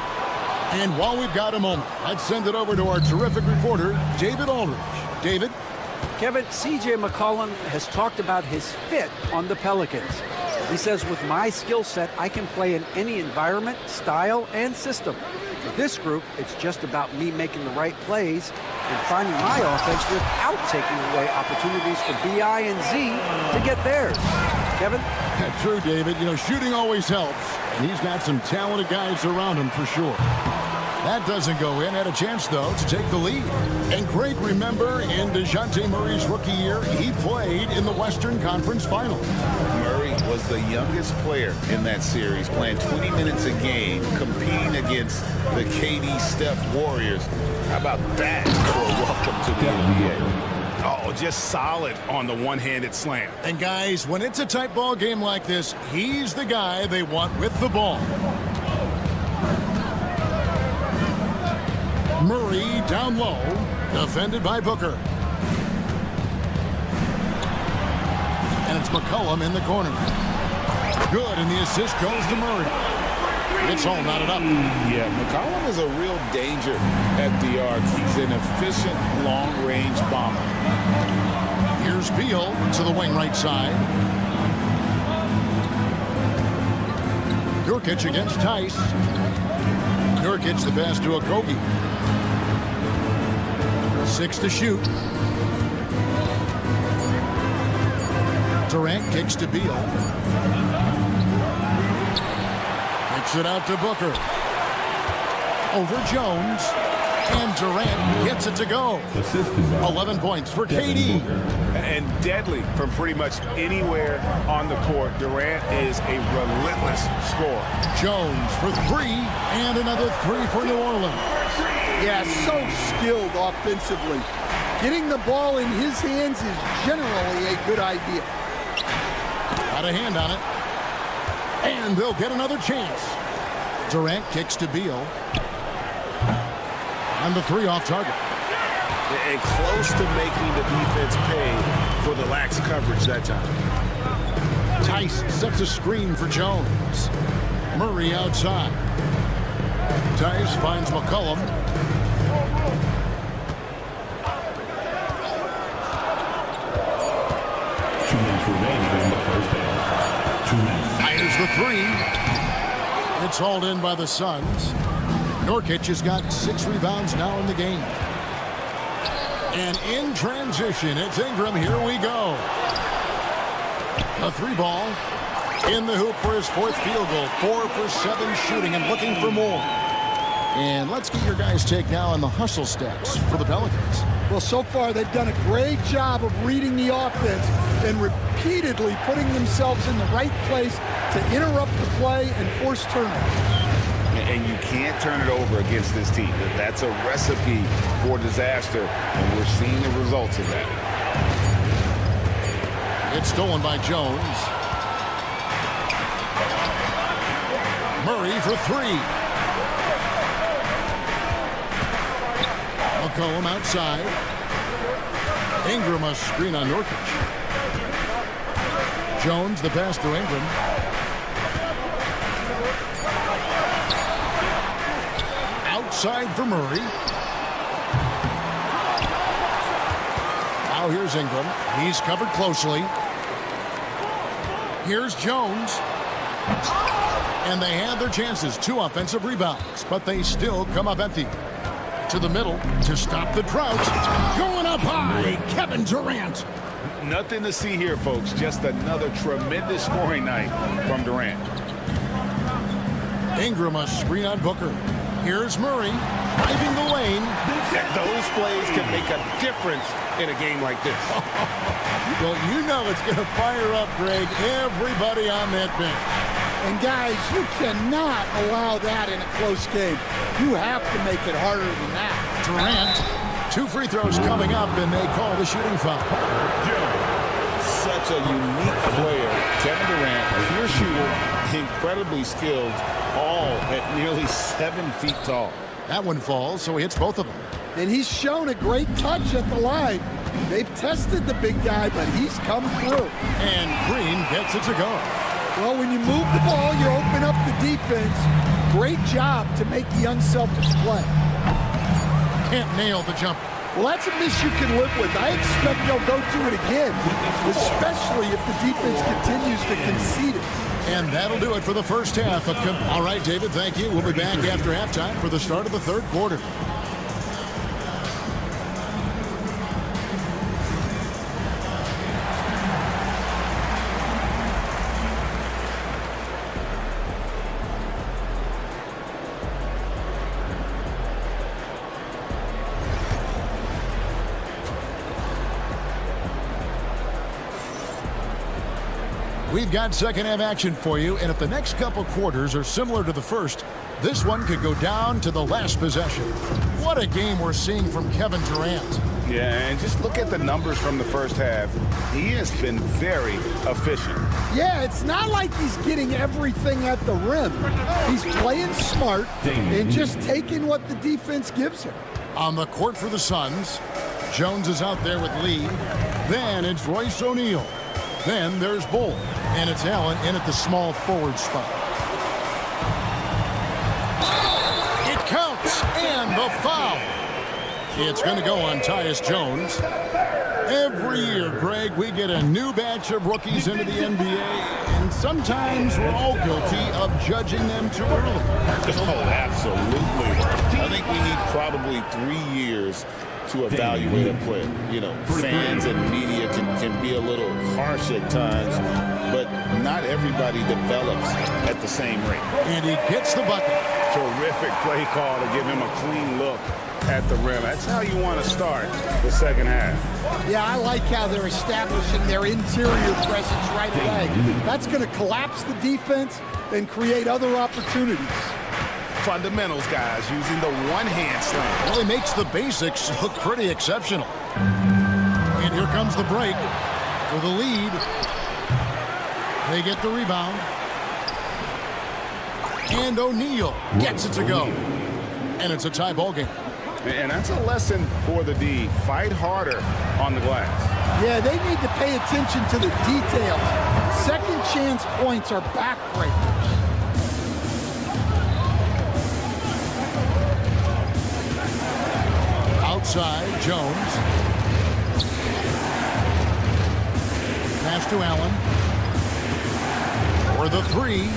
And while we've got a moment, let's send it over to our terrific reporter, David Aldridge. David? Kevin, C.J. McCollum has talked about his fit on the Pelicans. He says, with my skill set, I can play in any environment, style, and system. With this group, it's just about me making the right plays and finding my offense without taking away opportunities for B.I. and Z to get theirs. Kevin? True, David. You know, shooting always helps, and he's got some talented guys around him for sure. That doesn't go in. Had a chance, though, to take the lead. And Greg, remember, in DeJounte Murray's rookie year, he played in the Western Conference Finals. Murray was the youngest player in that series, playing 20 minutes a game, competing against the KD Steph Warriors. How about that for a welcome to the NBA? Oh, just solid on the one-handed slam. And, guys, when it's a tight ball game like this, he's the guy they want with the ball. Murray down low, defended by Booker. And it's McCollum in the corner. Good, and the assist goes to Murray. It's all knotted up. Yeah, McCollum is a real danger at the arc. He's an efficient long-range bomber. Here's Beal to the wing right side. Nurkic against Tice. Nurkic the pass to Okogie. 6 to shoot. Durant kicks to Beal. Kicks it out to Booker. Over Jones. And Durant gets it to go. 11 points for KD. And deadly from pretty much anywhere on the court. Durant is a relentless scorer. Jones for 3, and another 3 for New Orleans. Yeah, so skilled offensively. Getting the ball in his hands is generally a good idea. Got a hand on it. And they'll get another chance. Durant kicks to Beal. And the 3 off target. And close to making the defense pay for the lax coverage that time. Tice sets a screen for Jones. Murray outside. Tice finds McCollum. Fires the 3. It's hauled in by the Suns. Nurkic has got 6 rebounds now in the game. And in transition, it's Ingram. Here we go. A 3 ball in the hoop for his 4th field goal. 4 for 7 shooting and looking for more. And let's get your guys' take now on the hustle stats for the Pelicans. Well, so far they've done a great job of reading the offense and repeatedly putting themselves in the right place to interrupt the play and force turnovers. and you can't turn it over against this team. That's a recipe for disaster, and we're seeing the results of that. It's stolen by Jones. Murray for three. McCollum outside. Ingram a screen on Nurkic. Jones the pass to Ingram. Outside for Murray. Now here's Ingram. He's covered closely. Here's Jones. And they have their chances. 2 offensive rebounds, but they still come up empty. To the middle to stop the drought. Going up high, Kevin Durant. Nothing to see here, folks. Just another tremendous scoring night from Durant. Ingram a screen on Booker. Here's Murray driving the lane. Those plays can make a difference in a game like this. Well, you know it's going to fire up, Greg, everybody on that bench. And guys, you cannot allow that in a close game. You have to make it harder than that. Durant, 2 free throws coming up, and they call the shooting foul. Such a unique player. Kevin Durant, pure shooter, incredibly skilled, all at nearly 7 feet tall. That one falls, so he hits both of them. And he's shown a great touch at the line. They've tested the big guy, but he's come through. And Green gets it to go. Well, when you move the ball, you open up the defense. Great job to make the unselfish play. Can't nail the jumper. Well, that's a miss you can live with. I expect they'll go to it again, especially if the defense continues to concede it. And that'll do it for the first half. All right, David, thank you. We'll be back after halftime for the start of the third quarter. We've got second half action for you, and if the next couple quarters are similar to the first, this one could go down to the last possession. What a game we're seeing from Kevin Durant. Yeah, and just look at the numbers from the first half. He has been very efficient. Yeah, it's not like he's getting everything at the rim. He's playing smart and just taking what the defense gives him. On the court for the Suns, Jones is out there with Lee. Then it's Royce O'Neal. Then there's Bull, and it's Allen in at the small forward spot. It counts, and the foul. It's going to go on Tyus Jones. Every year, Greg, we get a new batch of rookies into the NBA, and sometimes we're all guilty of judging them too early. Oh, absolutely. I think we need probably 3 years to evaluate a player. You know, fans and media can be a little harsh at times, but not everybody develops at the same rate. And he gets the bucket. Terrific play call to give him a clean look at the rim. That's how you want to start the second half. Yeah, I like how they're establishing their interior presence right away. That's going to collapse the defense and create other opportunities. Fundamentals, guys, using the one-hand slam. Well, he makes the basics look pretty exceptional. And here comes the break for the lead. They get the rebound. And O'Neal gets it to go. And it's a tie ball game. And that's a lesson for the D. Fight harder on the glass. Yeah, they need to pay attention to the details. Second chance points are backbreakers. Outside, Jones. Pass to Allen. For the three.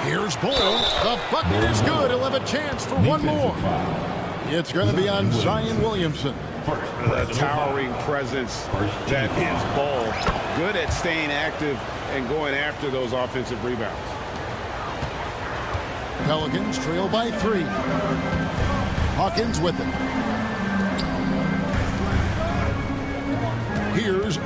Here's Bull. The bucket is good. He'll have a chance for one more. It's going to be on Zion Williamson. The towering presence that is Bull. Good at staying active and going after those offensive rebounds. Pelicans trail by 3. Hawkins with it. Here's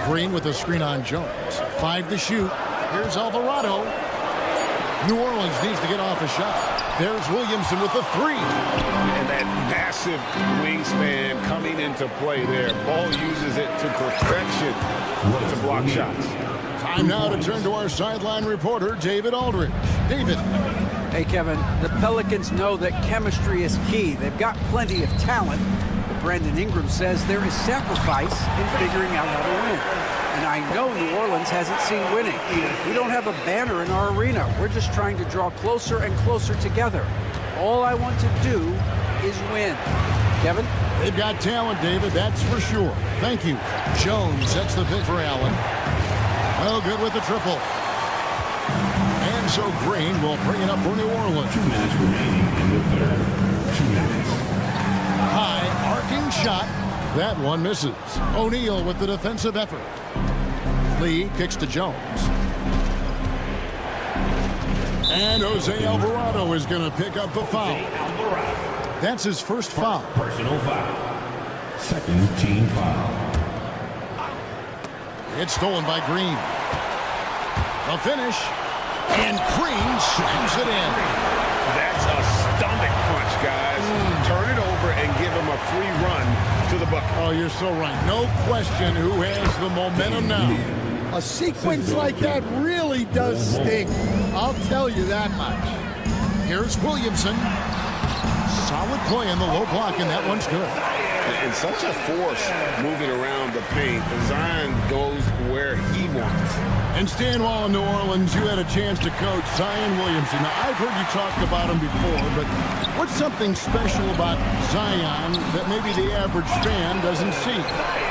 Green with the screen on Jones. 5 to shoot. Here's Alvarado. New Orleans needs to get off a shot. There's Williamson with the 3. And that massive wingspan coming into play there. Ball uses it to perfection to block shots. Time now to turn to our sideline reporter, David Aldridge. David. Hey, Kevin, the Pelicans know that chemistry is key. They've got plenty of talent, but Brandon Ingram says there is sacrifice in figuring out how to win. And I know New Orleans hasn't seen winning. We don't have a banner in our arena. We're just trying to draw closer and closer together. All I want to do is win. Kevin? They've got talent, David, that's for sure. Thank you. Jones sets the pick for Allen. Well, good with the triple. And so Green will bring it up for New Orleans. 2 minutes remaining in the third. 2 minutes. High arcing shot. That one misses. O'Neal with the defensive effort. Lee kicks to Jones. And Jose Alvarado is going to pick up the foul. That's his first foul. Personal foul. Second team foul. It's stolen by Green. The finish. And Green slams it in. That's a stomach punch, guys. Turn it over and give him a free run to the bucket. Oh, you're so right. No question who has the momentum now. A sequence like that really does sting. I'll tell you that much. Here's Williamson. Solid play in the low block, and that one's good. And such a force moving around the paint. Zion goes where he wants. And Stan, while in New Orleans, you had a chance to coach Zion Williamson. Now, I've heard you talk about him before, but what's something special about Zion that maybe the average fan doesn't see?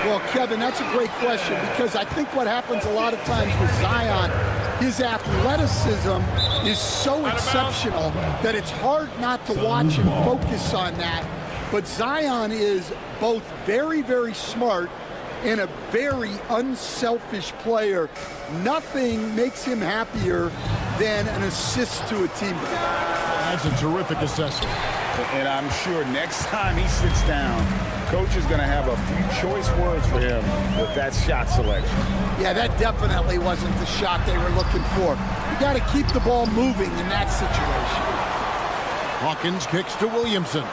Well, Kevin, that's a great question because I think what happens a lot of times with Zion, his athleticism is so exceptional that it's hard not to watch and focus on that. But Zion is both very, very smart and a very unselfish player. Nothing makes him happier than an assist to a teammate. That's a terrific assessment. And I'm sure next time he sits down, coach is going to have a few choice words for him with that shot selection. Yeah, that definitely wasn't the shot they were looking for. You got to keep the ball moving in that situation. Hawkins kicks to Williamson.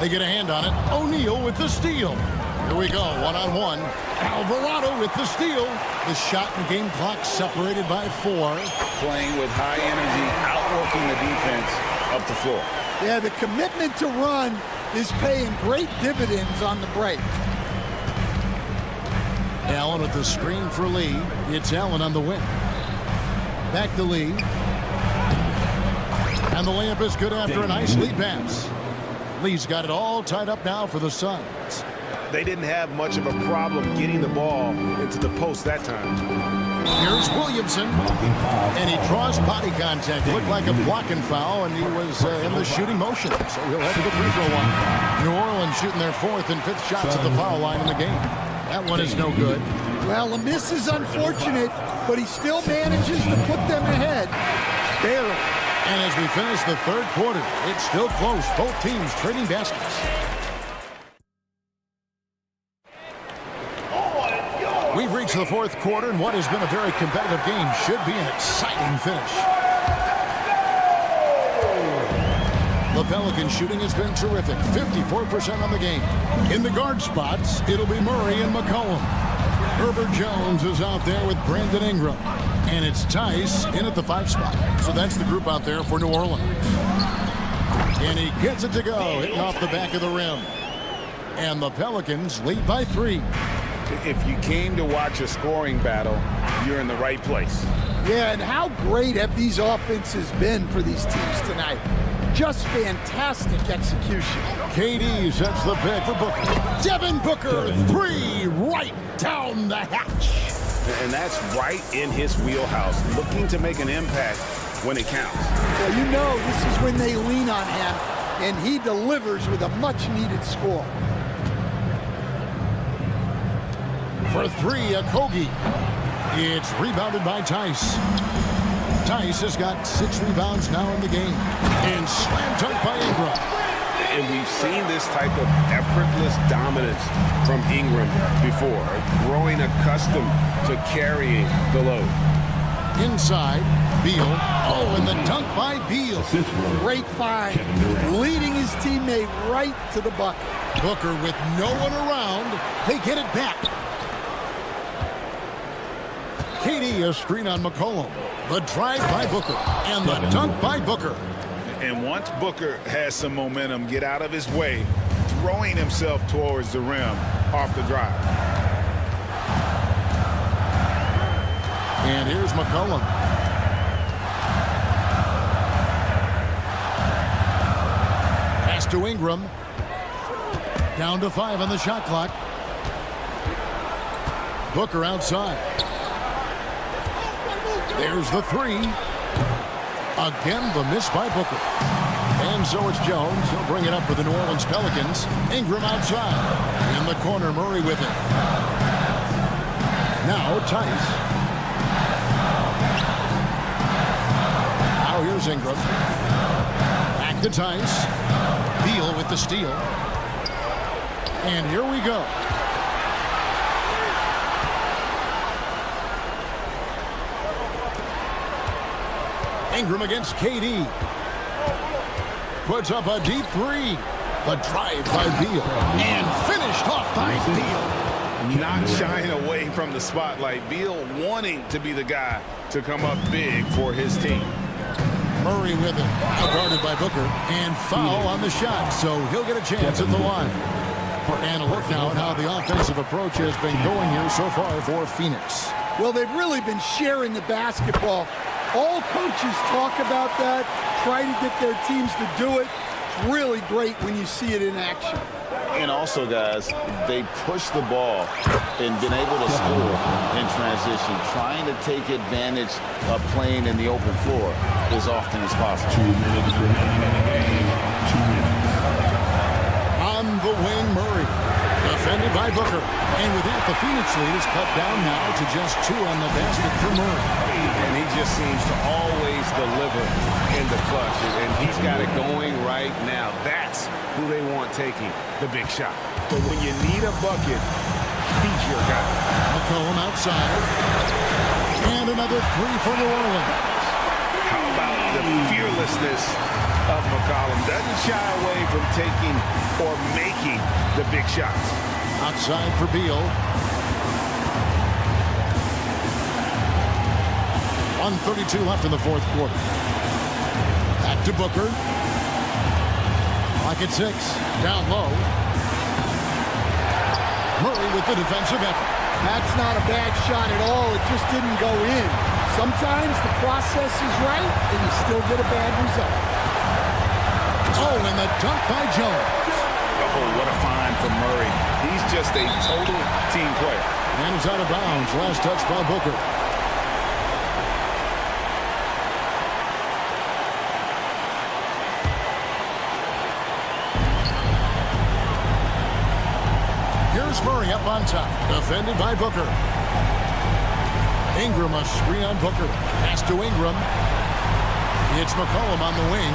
They get a hand on it. O'Neal with the steal. Here we go, one-on-one. Alvarado with the steal. The shot and game clock separated by 4. Playing with high energy, outworking the defense up the floor. Yeah, the commitment to run is paying great dividends on the break. Allen with the screen for Lee. It's Allen on the wing. Back to Lee. And the layup is good after a nice lead pass. Lee's got it all tied up now for the Suns. They didn't have much of a problem getting the ball into the post that time. Here's Williamson, and he draws body contact. Looked like a blocking foul, and he was in the shooting motion, so he'll head to the free throw line. New Orleans shooting their 4th and 5th shots at the foul line in the game. That one is no good. Well, a miss is unfortunate, but he still manages to put them ahead. Barely. And as we finish the 3rd quarter, it's still close. Both teams trading baskets. We've reached the 4th quarter, and what has been a very competitive game should be an exciting finish. The Pelicans shooting has been terrific, 54% on the game. In the guard spots, it'll be Murray and McCollum. Herbert Jones is out there with Brandon Ingram. And it's Tice in at the 5 spot. So that's the group out there for New Orleans. And he gets it to go, hitting off the back of the rim. And the Pelicans lead by 3. If you came to watch a scoring battle, you're in the right place. Yeah, and how great have these offenses been for these teams tonight? Just fantastic execution. KD sets the pick for Booker. Devin Booker, 3 right down the hatch. And that's right in his wheelhouse, looking to make an impact when it counts. Well, you know this is when they lean on him, and he delivers with a much-needed score. For 3, Okogie. It's rebounded by Tice. Tice has got 6 rebounds now in the game. And slam dunk by Ingram. And we've seen this type of effortless dominance from Ingram before, growing accustomed to carrying the load. Inside, Beal. Oh, and the dunk by Beal. Great find. Leading his teammate right to the bucket. Booker with no one around. They get it back. KD, a screen on McCollum. The drive by Booker. And the dunk by Booker. And once Booker has some momentum, get out of his way, throwing himself towards the rim off the drive. And here's McCollum. Pass to Ingram. Down to 5 on the shot clock. Booker outside. There's the 3. Again, the miss by Booker. And so it's Jones. He'll bring it up for the New Orleans Pelicans. Ingram outside. In the corner, Murray with it. Now Tice. Now here's Ingram. Back to Tice. Beal with the steal. And here we go. Ingram against KD. Puts up a deep 3. The drive by Beal. And finished off by Beal. Not shying away from the spotlight. Beal wanting to be the guy to come up big for his team. Murray with it. Guarded by Booker. And foul on the shot. So he'll get a chance at the line. And a look now at how the offensive approach has been going here so far for Phoenix. Well, they've really been sharing the basketball. All coaches talk about that, try to get their teams to do it. It's really great when you see it in action. And also, guys, they push the ball and been able to score in transition, trying to take advantage of playing in the open floor as often as possible. 2 minutes remaining in the game. 2 minutes. On the wing, Murray. Defended by Booker. And with that, the Phoenix lead is cut down now to just 2 on the basket for Murray. And he just seems to always deliver in the clutch. And he's got it going right now. That's who they want taking the big shot. But when you need a bucket, he's your guy. McCollum outside. And another 3 for New Orleans. How about the fearlessness of McCollum? Doesn't shy away from taking or making the big shots. Outside for Beal. 1:32 left in the fourth quarter. Back to Booker. Clock at 6. Down low. Murray with the defensive effort. That's not a bad shot at all. It just didn't go in. Sometimes the process is right, and you still get a bad result. Oh, and the dunk by Jones. Oh, what a find from Murray. He's just a total team player. And it's out of bounds. Last touch by Booker. Here's Murray up on top. Defended by Booker. Ingram a screen on Booker. Pass to Ingram. It's McCollum on the wing.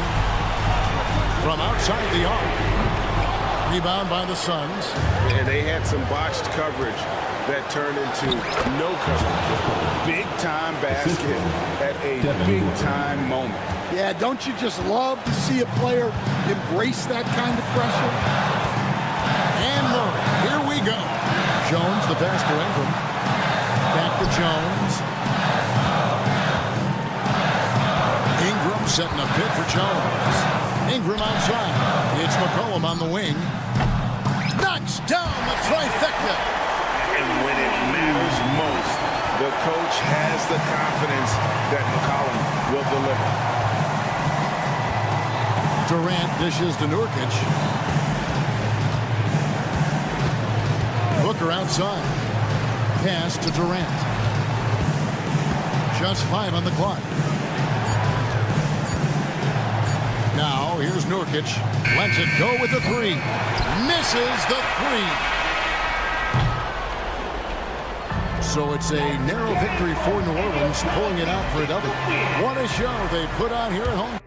From outside the arc. Rebound by the Suns. And they had some botched coverage that turned into no coverage. Big-time basket at a big-time moment. Yeah, don't you just love to see a player embrace that kind of pressure? And Murray, here we go. Jones, the pass to Ingram. Back to Jones. Ingram setting a pit for Jones. Ingram outside. It's McCollum on the wing. Knocks down the trifecta. And when it matters most, the coach has the confidence that McCollum will deliver. Durant dishes to Nurkic. Booker outside. Pass to Durant. Just 5 on the clock. Now, here's Nurkic. Lets it go with the 3. Misses the 3. So it's a narrow victory for New Orleans, pulling it out for a double. What a show they put on here at home.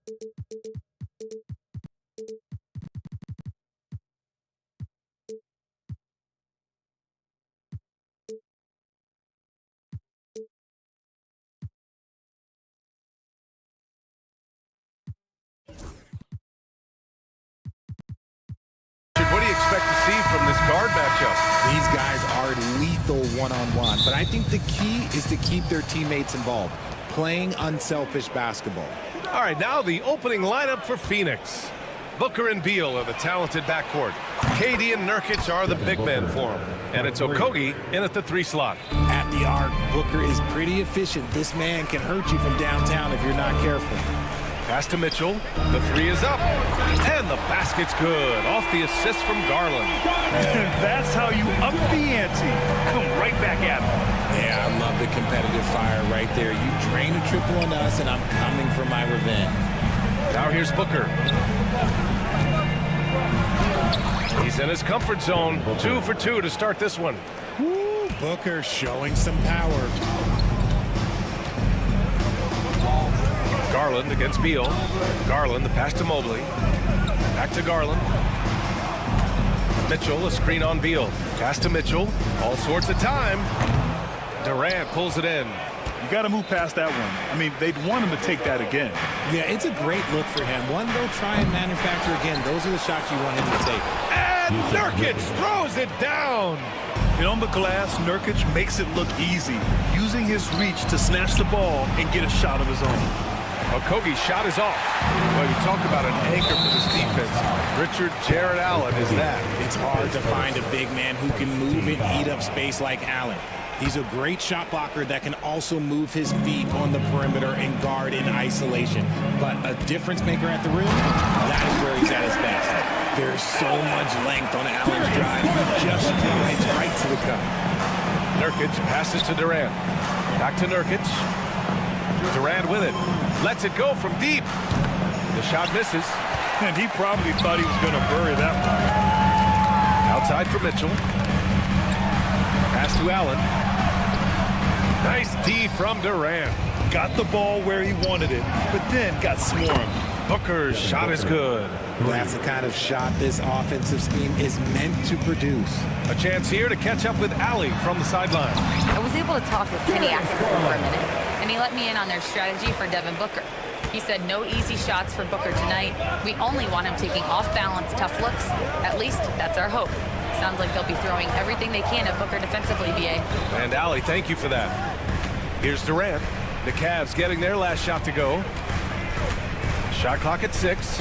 What do you expect to see from this guard matchup? These guys are lethal one-on-one, but I think the key is to keep their teammates involved, playing unselfish basketball. All right, now the opening lineup for Phoenix. Booker and Beal are the talented backcourt. KD and Nurkic are the big men for them. And it's Okogie in at the 3 slot. At the arc, Booker is pretty efficient. This man can hurt you from downtown if you're not careful. Pass to Mitchell. The 3 is up. And the basket's good. Off the assist from Garland. That's how you up the ante. Come right back at him. Yeah, I love the competitive fire right there. You drain a triple on us, and I'm coming for my revenge. Now here's Booker. He's in his comfort zone. 2 for 2 to start this one. Woo, Booker showing some power. Garland against Beal. Garland, the pass to Mobley. Back to Garland. Mitchell, a screen on Beal. Pass to Mitchell. All sorts of time. Durant pulls it in. You got to move past that one. I mean, they'd want him to take that again. Yeah, it's a great look for him. One they'll try and manufacture again. Those are the shots you want him to take. And Nurkic throws it down. And on the glass, Nurkic makes it look easy, using his reach to snatch the ball and get a shot of his own. Okogie's shot is off. Well, you talk about an anchor for this defense. Richard Jared Allen is that. It's hard to find a big man who can move and eat up space like Allen. He's a great shot blocker that can also move his feet on the perimeter and guard in isolation. But a difference maker at the rim, that is where he's at his best. There's so much length on Allen's drive. He just drives right to the cup. Nurkic passes to Durant. Back to Nurkic. Durant with it. Lets it go from deep. The shot misses. And he probably thought he was going to bury that one. Outside for Mitchell. Pass to Allen. Nice D from Durant. Got the ball where he wanted it, but then got swarmed. Booker's shot is good. That's the kind of shot this offensive scheme is meant to produce. A chance here to catch up with Allie from the sideline. I was able to talk with Kenny Atkinson for a minute, and he let me in on their strategy for Devin Booker. He said no easy shots for Booker tonight. We only want him taking off-balance tough looks. At least that's our hope. Sounds like they'll be throwing everything they can at Booker defensively, BA. And Allie, thank you for that. Here's Durant. The Cavs getting their last shot to go. Shot clock at 6.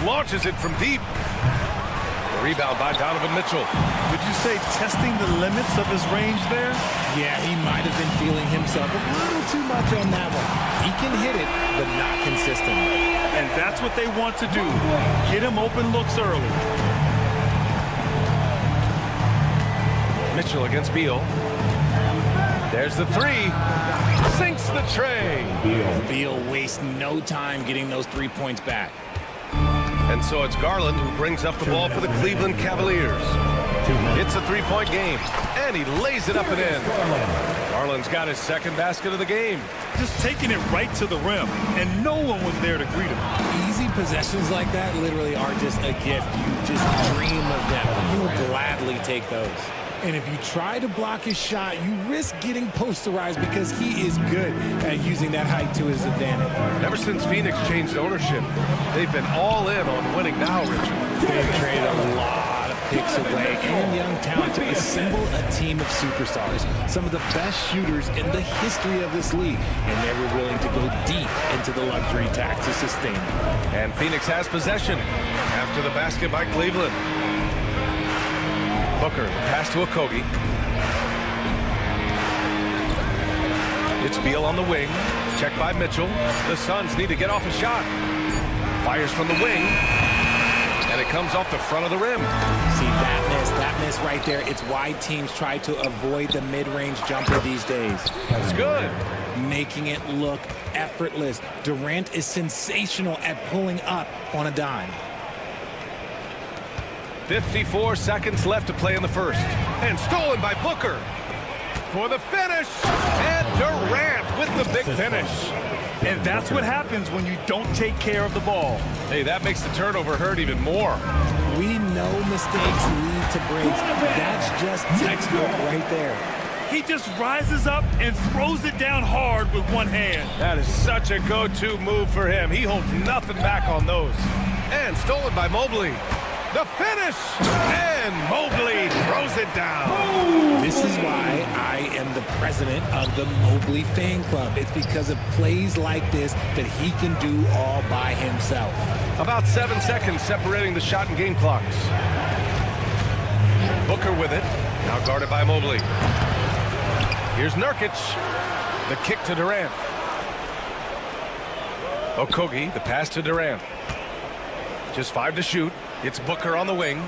Launches it from deep. The rebound by Donovan Mitchell. Would you say testing the limits of his range there? Yeah, he might have been feeling himself a little too much on that one. He can hit it, but not consistently. And that's what they want to do. Get him open looks early. Mitchell against Beal. There's the 3. Sinks the tray. Beal wastes no time getting those 3 points back. And so it's Garland who brings up the ball for the Cleveland Cavaliers. It's a 3-point game, and he lays it up and in. Garland's got his second basket of the game. Just taking it right to the rim, and no one was there to greet him. Easy possessions like that literally are just a gift. You just dream of them. You'll gladly take those. And if you try to block his shot, you risk getting posterized because he is good at using that height to his advantage. Ever since Phoenix changed ownership, they've been all in on winning now, Richard. They've traded a lot of picks away and young talent to assemble a team of superstars. Some of the best shooters in the history of this league. And they were willing to go deep into the luxury tax to sustain it. And Phoenix has possession after the basket by Cleveland. Booker, pass to Okogie. It's Beal on the wing. Checked by Mitchell. The Suns need to get off a shot. Fires from the wing. And it comes off the front of the rim. See, that miss right there. It's why teams try to avoid the mid-range jumper these days. That's good. Making it look effortless. Durant is sensational at pulling up on a dime. 54 seconds left to play in the first. And stolen by Booker for the finish. And Durant with the big finish. And that's what happens when you don't take care of the ball. Hey, that makes the turnover hurt even more. We know mistakes lead to breaks. That's just textbook right there. He just rises up and throws it down hard with one hand. That is such a go-to move for him. He holds nothing back on those. And stolen by Mobley. The finish! And Mobley throws it down. This is why I am the president of the Mobley fan club. It's because of plays like this that he can do all by himself. About 7 seconds separating the shot and game clocks. Booker with it. Now guarded by Mobley. Here's Nurkic. The kick to Durant. Okogie, the pass to Durant. Just 5 to shoot. It's Booker on the wing.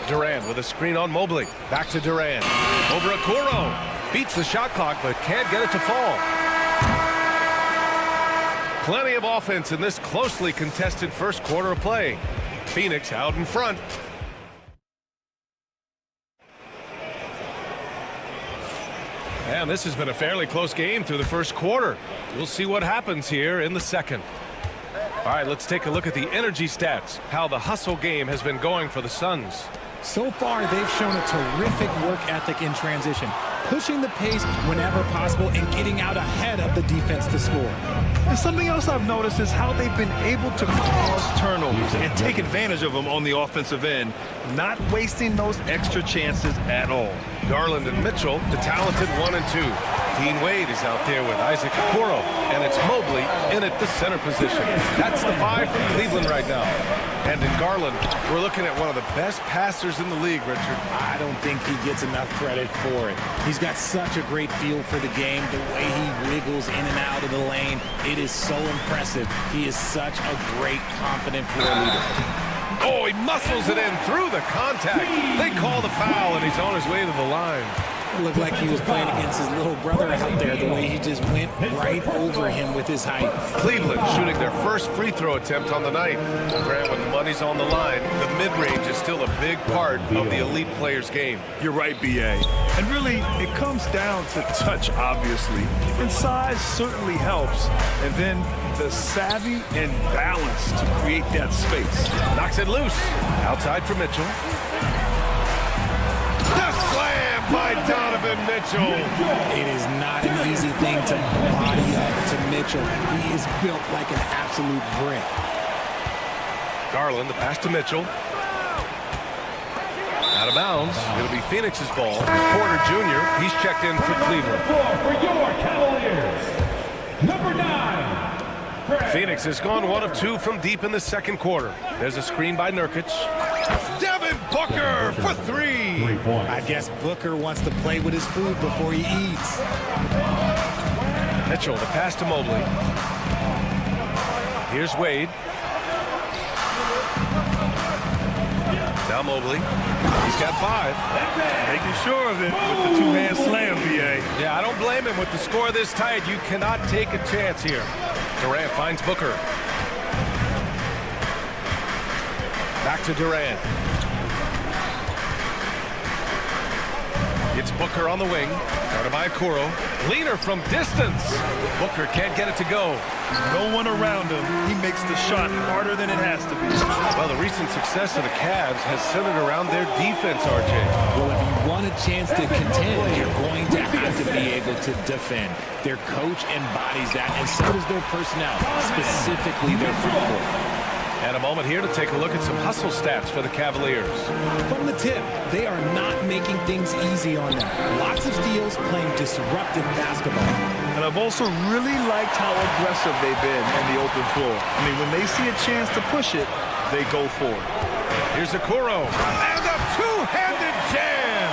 Durant with a screen on Mobley. Back to Durant. Over Okoro. Beats the shot clock, but can't get it to fall. Plenty of offense in this closely contested first quarter of play. Phoenix out in front. And this has been a fairly close game through the first quarter. We'll see what happens here in the second. All right, let's take a look at the energy stats, how the hustle game has been going for the Suns. So far, they've shown a terrific work ethic in transition, pushing the pace whenever possible and getting out ahead of the defense to score. And something else I've noticed is how they've been able to cause turnovers and take advantage of them on the offensive end, not wasting those extra chances at all. Garland and Mitchell, the talented 1 and 2. Dean Wade is out there with Isaac Okoro, and it's Mobley in at the center position. That's the 5 from Cleveland right now. And in Garland, we're looking at one of the best passers in the league, Richard. I don't think he gets enough credit for it. He's got such a great feel for the game, the way he wiggles in and out of the lane. It is so impressive. He is such a great, confident floor leader. Oh, he muscles it in through the contact. They call the foul, and he's on his way to the line. It looked like he was playing against his little brother out there, the way he just went right over him with his height. Cleveland shooting their first free throw attempt on the night. Grant, when the money's on the line, the mid-range is still a big part of the elite player's game. You're right, B.A. And really, it comes down to touch, obviously. And size certainly helps. And then the savvy and balance to create that space. Knocks it loose. Outside for Mitchell. The slam by Donovan Mitchell. It is not an easy thing to body up to Mitchell. He is built like an absolute brick. Garland, the pass to Mitchell. Out of bounds. It'll be Phoenix's ball. Porter Jr., he's checked in for Cleveland. For your Cavaliers, number 9. Phoenix has gone 1 of 2 from deep in the second quarter. There's a screen by Nurkic. Devin Booker for 3. I guess Booker wants to play with his food before he eats. Mitchell, the pass to Mobley. Here's Wade. Now Mobley. He's got 5. Making sure of it with the two-hand slam, B.A. Yeah, I don't blame him. With the score this tight, you cannot take a chance here. Durant finds Booker. Back to Durant. It's Booker on the wing. Guarded by Okoro. Leaner from distance. Booker can't get it to go. No one around him. He makes the shot harder than it has to be. Well, the recent success of the Cavs has centered around their defense, RJ. Well, if you want a chance to contend, you're going to have to be able to defend. Their coach embodies that, and so does their personnel, specifically their front court. And a moment here to take a look at some hustle stats for the Cavaliers. From the tip, they are not making things easy on them. Lots of steals, playing disruptive basketball. And I've also really liked how aggressive they've been in the open floor. I mean, when they see a chance to push it, they go for it. Here's Okoro. And a two-handed jam!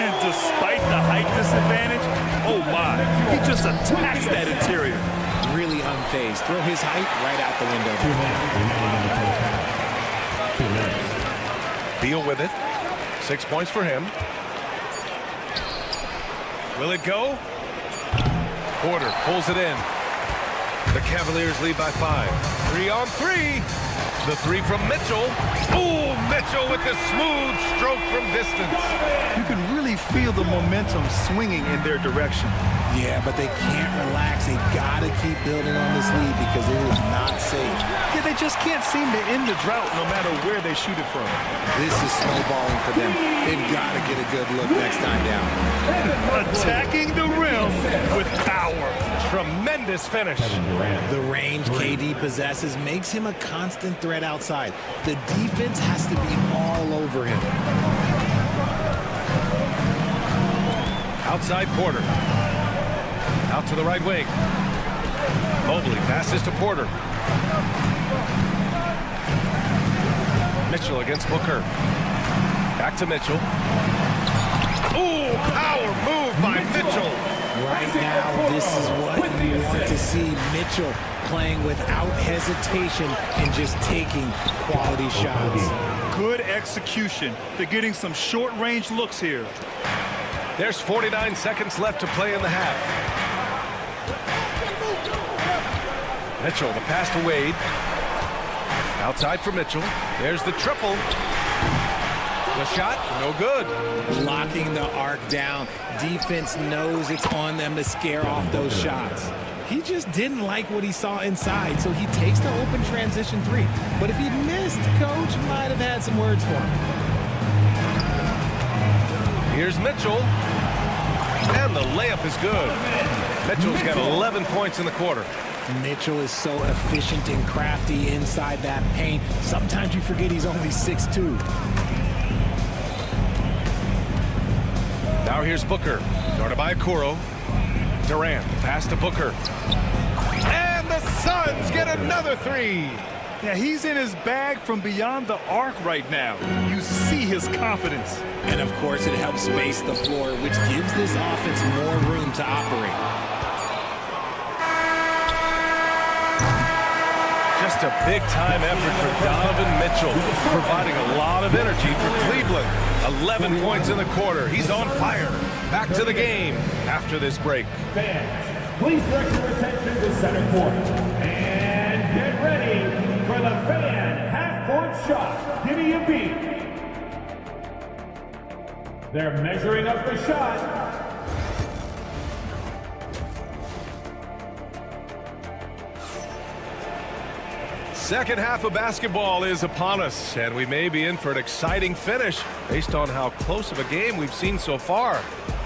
And despite the height disadvantage, oh my, he just attacks that interior. Really unfazed. Throw his height right out the window. Beal with it. 6 points for him. Will it go? Porter pulls it in. The Cavaliers lead by 5. 3 on 3. The 3 from Mitchell. Ooh, Mitchell with the smooth stroke from distance. You can really really feel the momentum swinging in their direction. Yeah, but they can't relax. They've got to keep building on this lead because it is not safe. Yeah, they just can't seem to end the drought no matter where they shoot it from. This is snowballing for them. They've got to get a good look next time down. Attacking the rim with power. Tremendous finish. The range KD possesses makes him a constant threat outside. The defense has to be all over him. Outside Porter. Out to the right wing. Mobley passes to Porter. Mitchell against Booker. Back to Mitchell. Ooh, power move by Mitchell. Right now, this is what you want to see. Mitchell playing without hesitation and just taking quality shots. Good execution. They're getting some short-range looks here. There's 49 seconds left to play in the half. Mitchell, the pass to Wade. Outside for Mitchell. There's the triple. The shot, no good. Locking the arc down. Defense knows it's on them to scare off those shots. He just didn't like what he saw inside, so he takes the open transition three. But if he missed, Coach might have had some words for him. Here's Mitchell. And the layup is good. Mitchell's got 11 points in the quarter. Mitchell is so efficient and crafty inside that paint. Sometimes you forget he's only 6'2". Now here's Booker. Guarded by Okoro. Durant, pass to Booker. And the Suns get another three. Yeah, he's in his bag from beyond the arc right now. You see his confidence. And of course, it helps space the floor, which gives this offense more room to operate. Just a big-time effort for Donovan Mitchell, providing a lot of energy for Cleveland. 11 points in the quarter. He's on fire. Back to the game after this break. Fans, please direct your attention to center court. And get ready for the fan half-court shot. Give me a beat. They're measuring up the shot. Second half of basketball is upon us, and we may be in for an exciting finish based on how close of a game we've seen so far.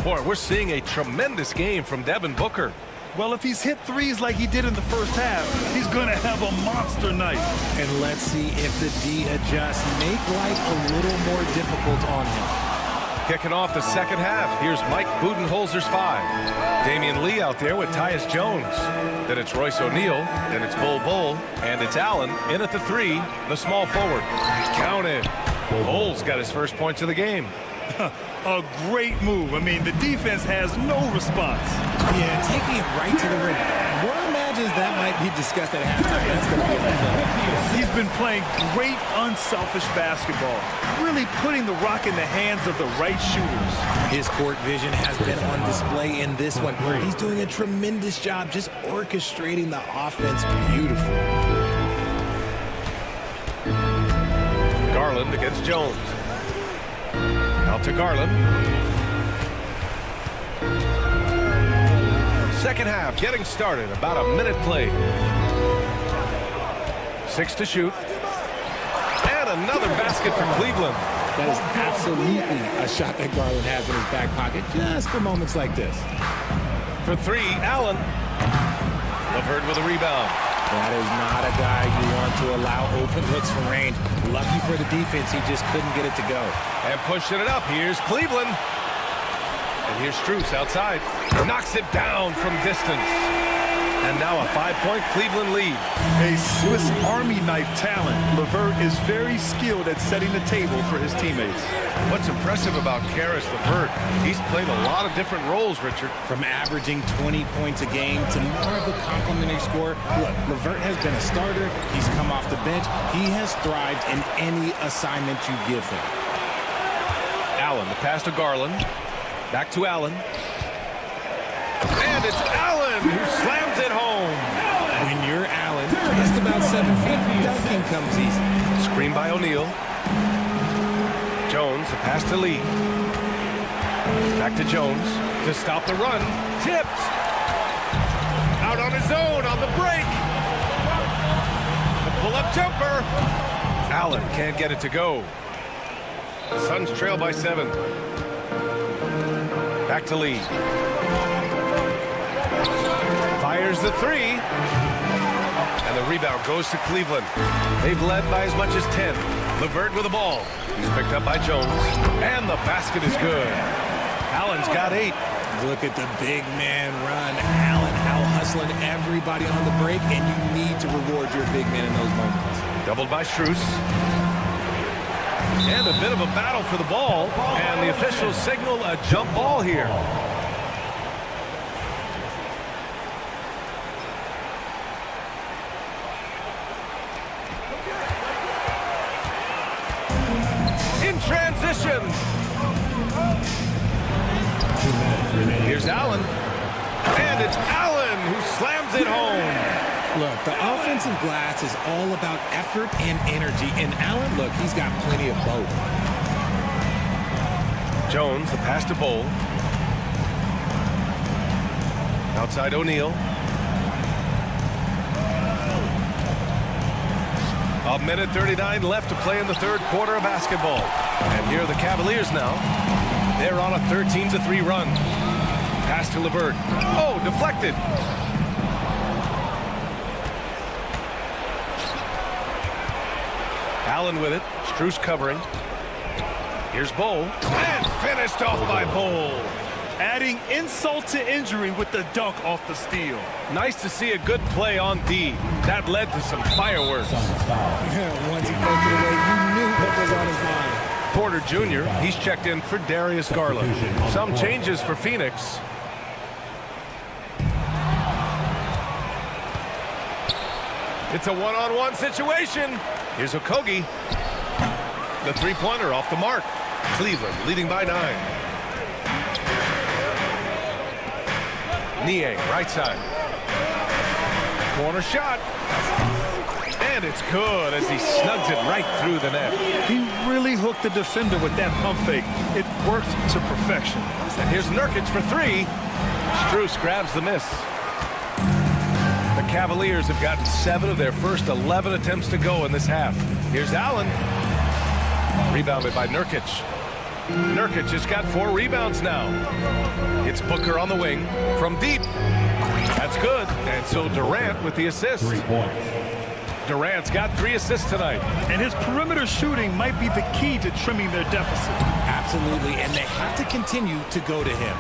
Boy, we're seeing a tremendous game from Devin Booker. Well, if he's hit threes like he did in the first half, he's going to have a monster night. And let's see if the D adjusts, make life a little more difficult on him. Kicking off the second half, here's Mike Budenholzer's five. Damian Lee out there with Tyus Jones. Then it's Royce O'Neal, then it's Bull, and it's Allen in at the three, the small forward. Counted. Bull's got his first points of the game. A great move. I mean, the defense has no response. Yeah, taking it right to the rim. One imagines that might be discussed at halftime. That's going to be a fun. He's been playing great, unselfish basketball, really putting the rock in the hands of the right shooters. His court vision has been on display in this one. He's doing a tremendous job just orchestrating the offense beautifully. Garland against Jones. Out to Garland. Second half getting started. About a minute played. 6 to shoot. And another basket for Cleveland. That is absolutely a shot that Garland has in his back pocket just for moments like this. For three, Allen. LeVert with a rebound. That is not a guy you want to allow open looks from range. Lucky for the defense, he just couldn't get it to go. And pushing it up, here's Cleveland. And here's Strus outside. Knocks it down from distance. And now a 5-point Cleveland lead. A Swiss Army knife talent. LeVert is very skilled at setting the table for his teammates. What's impressive about Karis LeVert, he's played a lot of different roles, Richard. From averaging 20 points a game to more of a complimentary scorer. Look, LeVert has been a starter. He's come off the bench. He has thrived in any assignment you give him. Allen, the pass to Garland. Back to Allen. And it's Allen who slams it home. When you're Allen, just about 7 feet, dunking comes easy. Screen by O'Neal. Jones, the pass to Lee. Back to Jones to stop the run. Tipped. Out on his own on the break. The pull-up jumper. Allen can't get it to go. The Suns trail by 7. Back to Lee. Fires the 3. And the rebound goes to Cleveland. They've led by as much as 10. LeVert with the ball. He's picked up by Jones. And the basket is good. Allen's got 8. Look at the big man run. Allen out hustling everybody on the break, and you need to reward your big man in those moments. Doubled by Strus. And a bit of a battle for the ball. And the officials signal a jump ball here. In transition. Here's Allen. And it's Allen who slams it home. Look, the offensive glass is all about effort and energy. And Allen, look, he's got plenty of both. Jones, the pass to Bowl. Outside O'Neal. A minute 39 left to play in the third quarter of basketball. And here are the Cavaliers now. They're on a 13-3 run. Pass to LeVert. Oh, deflected. Allen with it. Strus covering. Here's Bowl. And finished off by Bowl. Adding insult to injury with the dunk off the steal. Nice to see a good play on D. That led to some fireworks. Once he poked it away, you knew what was on his mind. Porter Jr., he's checked in for Darius Garland. Some changes for Phoenix. It's a one-on-one situation. Here's Okogie. The three-pointer off the mark. Cleveland leading by 9. Niang, right side. Corner shot. And it's good as he snugs it right through the net. He really hooked the defender with that pump fake. It worked to perfection. And here's Nurkic for 3. Strus grabs the miss. The Cavaliers have gotten 7 of their first 11 attempts to go in this half. Here's Allen. Rebounded by Nurkic. Nurkic has got 4 rebounds now. It's Booker on the wing from deep. That's good. And so Durant with the assist. 3 points. Durant's got 3 assists tonight. And his perimeter shooting might be the key to trimming their deficit. Absolutely, and they have to continue to go to him.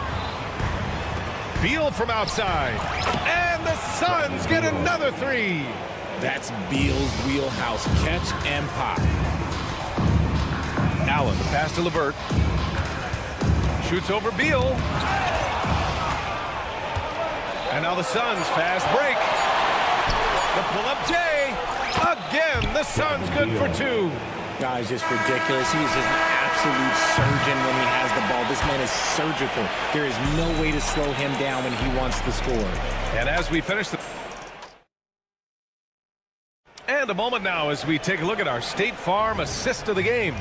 Beal from outside. And the Suns get another 3. That's Beal's wheelhouse. Catch and pop. Allen, the pass to LeVert. Shoots over Beal. And now the Suns fast break. The pull-up J. Again, the Suns good for 2. Guy's just ridiculous. He's just an absolute surgeon when he has the ball. This man is surgical. There is no way to slow him down when he wants to score. And as we finish the... And a moment now as we take a look at our State Farm assist of the game.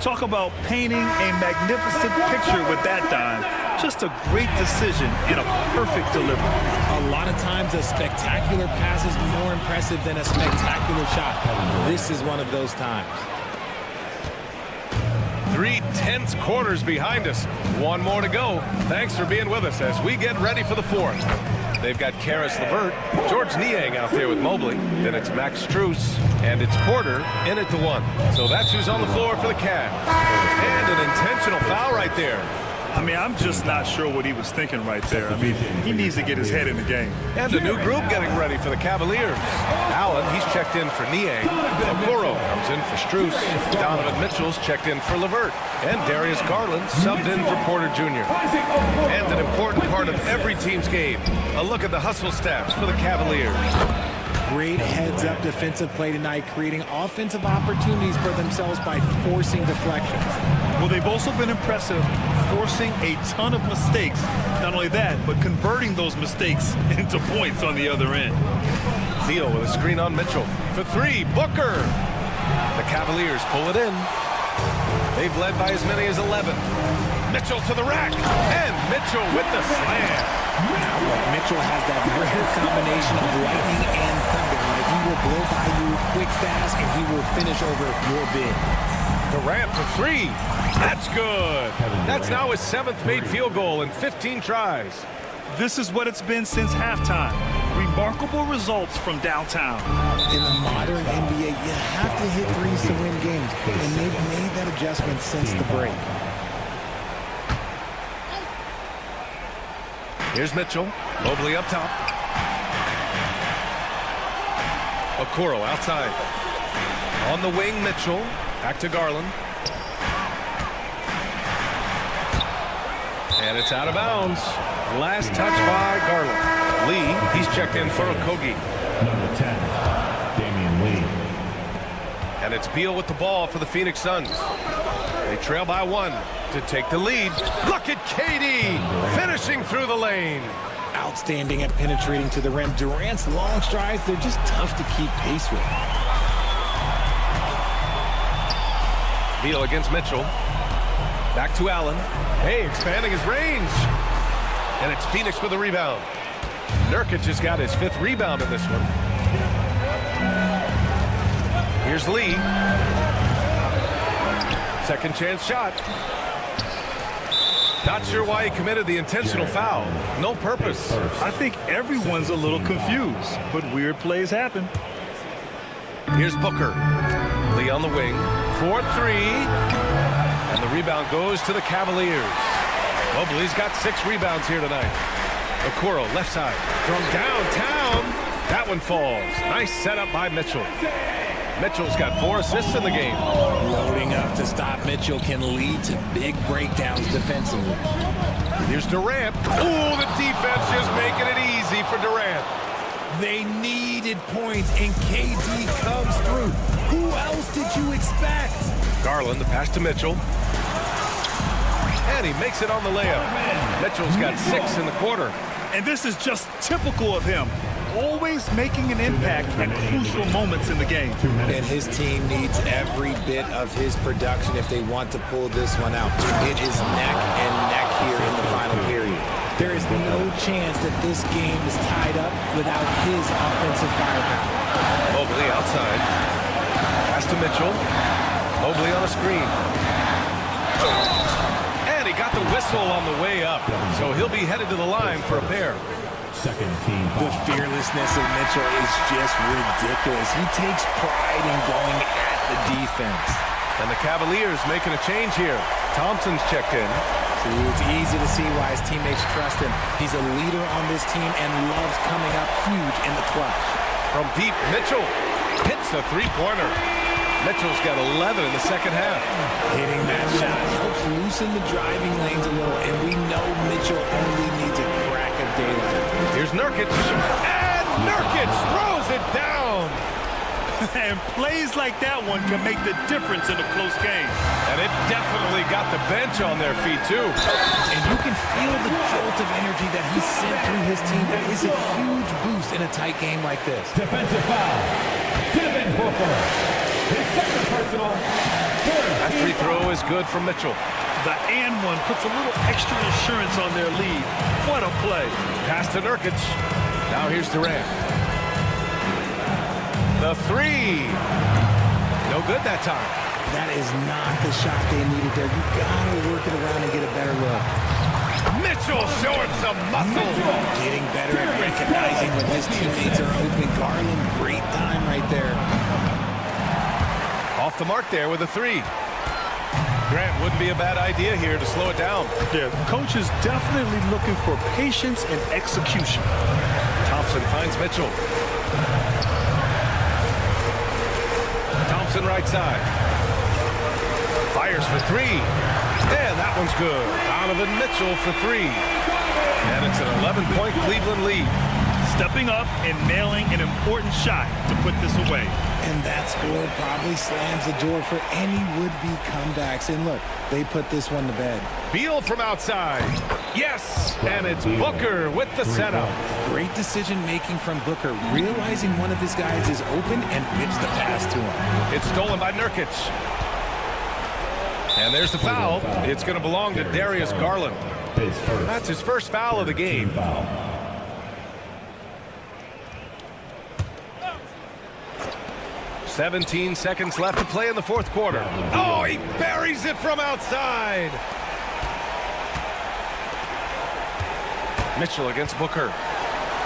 Talk about painting a magnificent picture with that dime. Just a great decision and a perfect delivery. A lot of times a spectacular pass is more impressive than a spectacular shot. This is one of those times. 3 tense quarters behind us. 1 more to go. Thanks for being with us as we get ready for the 4th. They've got Karis LeVert, George Niang out there with Mobley. Then it's Max Strus, and it's Porter in at the 1. So that's who's on the floor for the Cavs. And an intentional foul right there. I mean, I'm just not sure what he was thinking right there. I mean, he needs to get his head in the game. And a new group getting ready for the Cavaliers. Allen, he's checked in for Niang. Okoro comes in for Strus. Donovan Mitchell's checked in for LeVert. And Darius Garland subbed in for Porter Jr. And an important part of every team's game, a look at the hustle stats for the Cavaliers. Great heads-up defensive play tonight, creating offensive opportunities for themselves by forcing deflections. Well, they've also been impressive, forcing a ton of mistakes. Not only that, but converting those mistakes into points on the other end. Beal with a screen on Mitchell. For 3, Booker. The Cavaliers pull it in. They've led by as many as 11. Mitchell to the rack, and Mitchell with the slam. Now, look, Mitchell has that rare combination of lightning and thunder. Like, he will blow by you quick, fast, and he will finish over your bid. Durant for three. That's good. That's now his 7th made field goal in 15 tries. This is what it's been since halftime. Remarkable results from downtown. In the modern NBA, you have to hit threes to win games, and they've made that adjustment since the break. Here's Mitchell. Mobley up top. Okoro outside. On the wing, Mitchell. Back to Garland. And it's out of bounds. Last touch by Garland. Lee, he's checked in for Okogie. Number 10, Damian Lee. And it's Beal with the ball for the Phoenix Suns. They trail by 1 to take the lead. Look at KD finishing through the lane. Outstanding at penetrating to the rim. Durant's long strides, they're just tough to keep pace with. Beal against Mitchell. Back to Allen. Hey, expanding his range. And it's Phoenix with a rebound. Nurkic just got his 5th rebound in this one. Here's Lee. Second chance shot. Not sure why he committed the intentional foul. No purpose. I think everyone's a little confused, but weird plays happen. Here's Booker. Lee on the wing. 4-3. And the rebound goes to the Cavaliers. Mobley's got 6 rebounds here tonight. Okoro left side. From downtown. That one falls. Nice setup by Mitchell. Mitchell's got 4 assists in the game. Loading up to stop Mitchell can lead to big breakdowns defensively. Here's Durant. Oh, the defense just making it easy for Durant. They needed points, and KD comes through. Who else did you expect? Garland, the pass to Mitchell. And he makes it on the layup. Mitchell's got 6 in the quarter. And this is just typical of him. Always making an impact at crucial moments in the game. And his team needs every bit of his production if they want to pull this one out. It is neck and neck here in the final period. There is no chance that this game is tied up without his offensive firepower. Mobley outside. Pass to Mitchell. Mobley on a screen. And he got the whistle on the way up. So he'll be headed to the line for a pair. Second team foul. The fearlessness of Mitchell is just ridiculous. He takes pride in going at the defense. And the Cavaliers making a change here. Thompson's checked in. See, it's easy to see why his teammates trust him. He's a leader on this team and loves coming up huge in the clutch. From deep, Mitchell hits a 3-pointer. Mitchell's got 11 in the second half. Hitting that shot helps loosen the driving lanes a little, and we know Mitchell only needs a crack of daylight. Here's Nurkic. And Nurkic throws it down. And plays like that one can make the difference in a close game. And it definitely got the bench on their feet, too. And you can feel the jolt of energy that he sent through his team. That is a huge boost in a tight game like this. Defensive foul. Devin Booker. His second personal. That free throw is good from Mitchell. The and one puts a little extra insurance on their lead. What a play. Pass to Nurkic. Now here's Durant. The 3. No good that time. That is not the shot they needed there. You gotta work it around and get a better look. Mitchell showing some muscle. Getting better at recognizing when his teammates are open. Garland, great time right there. Off the mark there with a 3. Grant, wouldn't be a bad idea here to slow it down. Yeah, coach is definitely looking for patience and execution. Thompson finds Mitchell. Thompson right side. Fires for 3. And that one's good. Donovan Mitchell for 3. And it's an 11-point Cleveland lead. Stepping up and nailing an important shot to put this away. And that score probably slams the door for any would-be comebacks. And look, they put this one to bed. Beal from outside. Yes! And it's Booker with the setup. Great decision-making from Booker, realizing one of his guys is open and whips the pass to him. It's stolen by Nurkic. And there's the foul. It's going to belong to Darius Garland. That's his first foul of the game. 17 seconds left to play in the fourth quarter. Oh, he buries it from outside. Mitchell against Booker.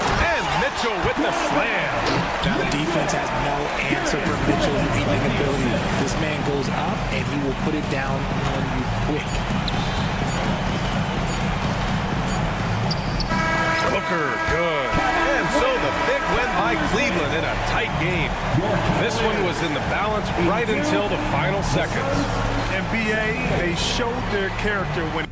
And Mitchell with the slam. Now the defense has no answer for Mitchell's rebounding ability. This man goes up and he will put it down on you quick. Booker, good. And so the big win by Cleveland in a tight game. This one was in the balance right until the final seconds. NBA, they showed their character when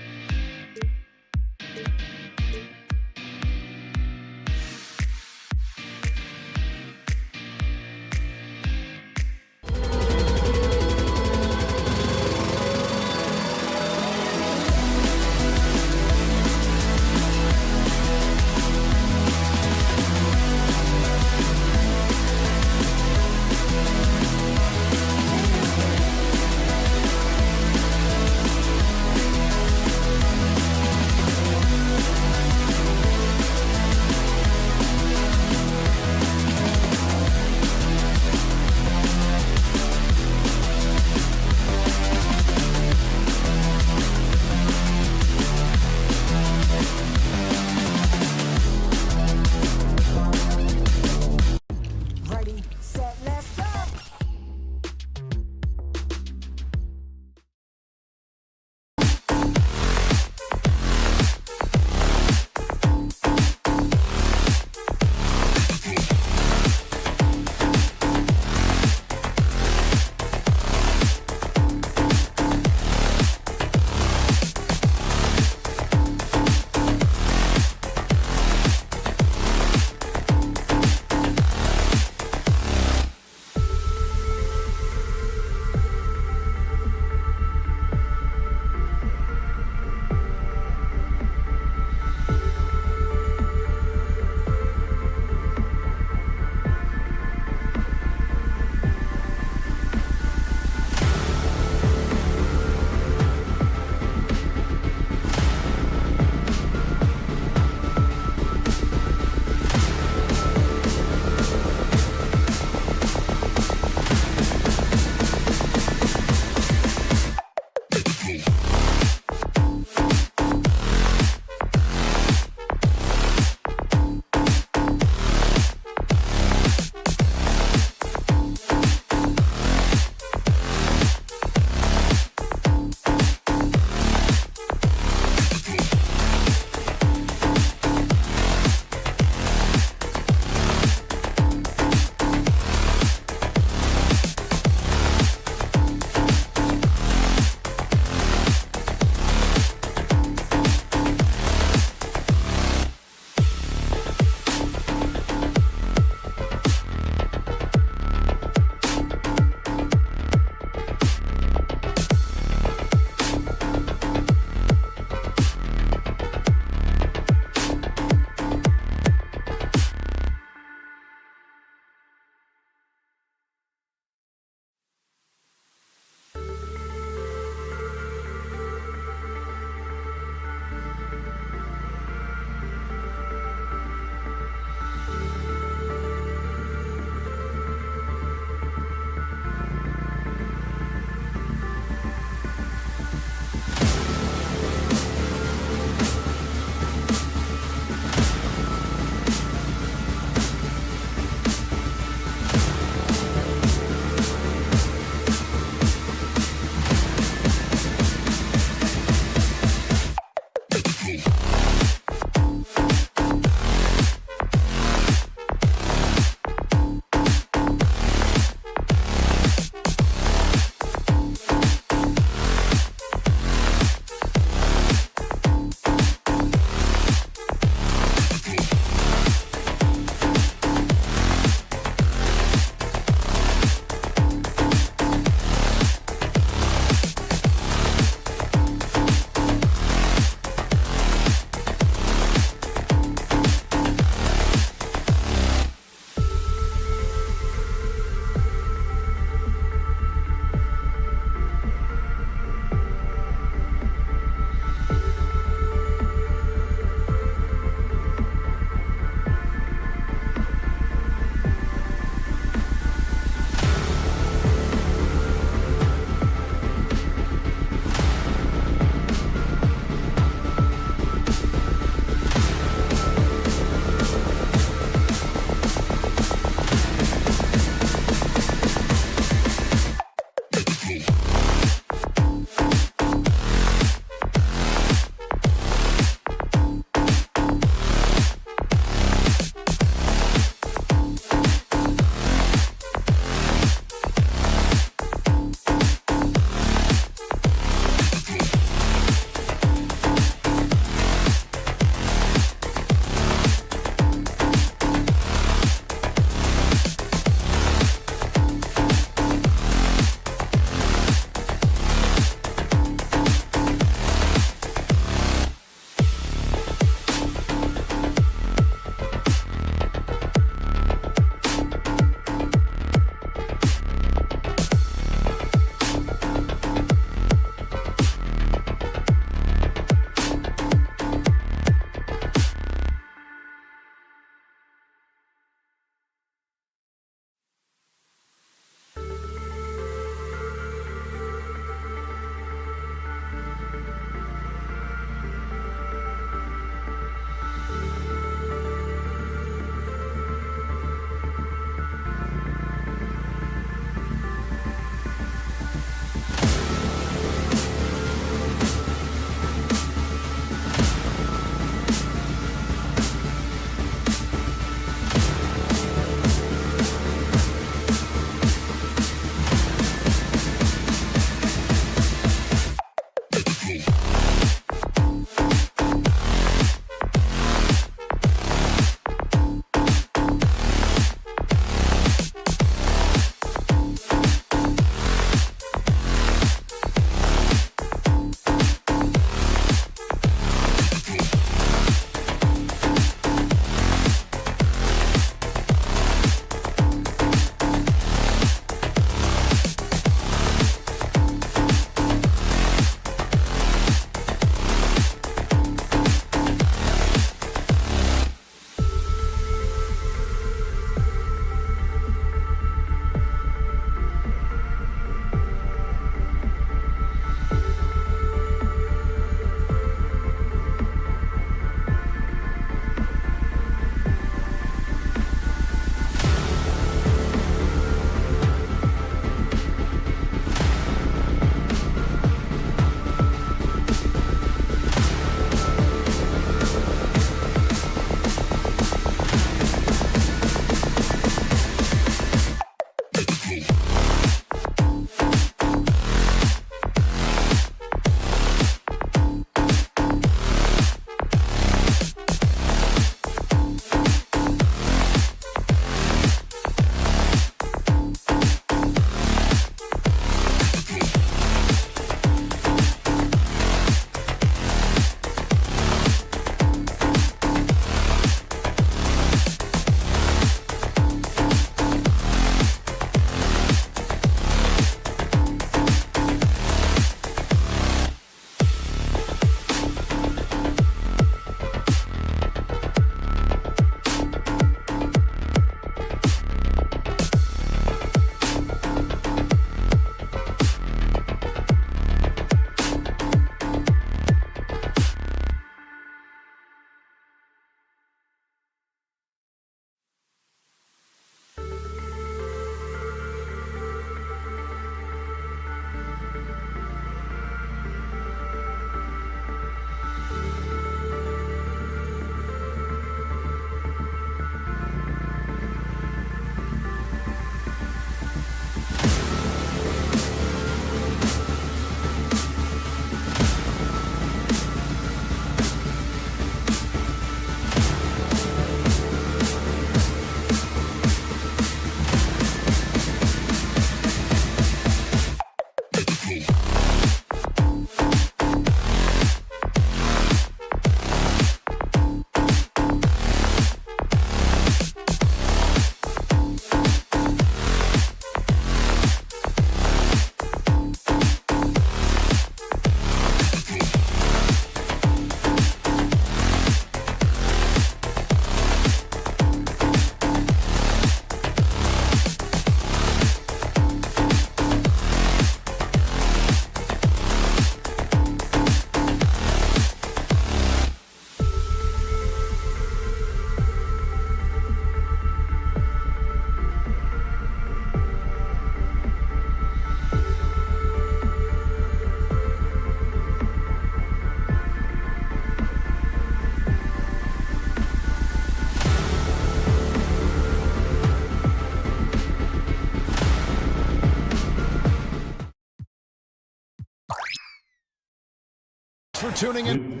for tuning in.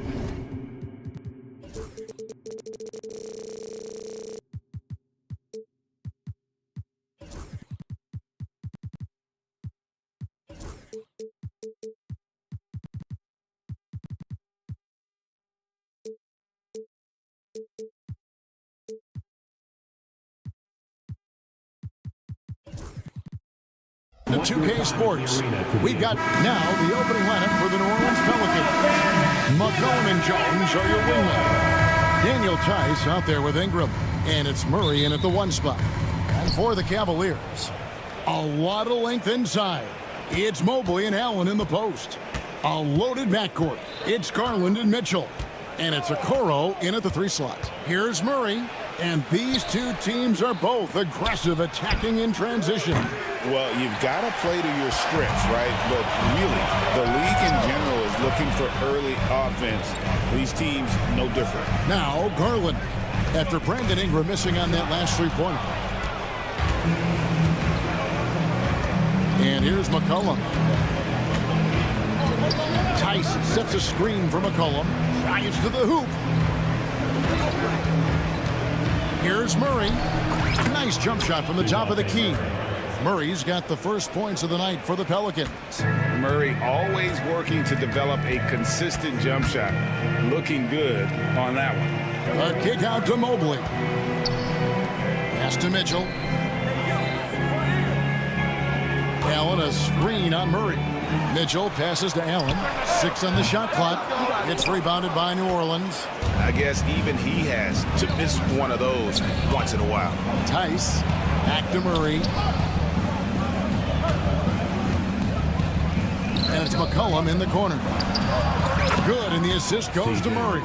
The 2K Sports. We've got now the opening lineup for the New Orleans Pelicans. McCollum and Jones are your wingmen. Daniel Tice out there with Ingram. And it's Murray in at the 1 spot. And for the Cavaliers, a lot of length inside. It's Mobley and Allen in the post. A loaded backcourt. It's Garland and Mitchell. And it's Okoro in at the 3 slot. Here's Murray. And these two teams are both aggressive, attacking in transition. Well, you've got to play to your strengths, right? But really, the league in general is looking for early offense. These teams, no different. Now, Garland, after Brandon Ingram missing on that last 3-pointer. And here's McCollum. Tice sets a screen for McCollum. Drives to the hoop. Here's Murray. Nice jump shot from the top of the key. Murray's got the first points of the night for the Pelicans. Murray always working to develop a consistent jump shot. Looking good on that one. A kick out to Mobley. Pass to Mitchell. Allen, a screen on Murray. Mitchell passes to Allen. 6 on the shot clock. It's rebounded by New Orleans. I guess even he has to miss one of those once in a while. Tice. Back to Murray. And it's McCollum in the corner. Good, and the assist goes to Murray.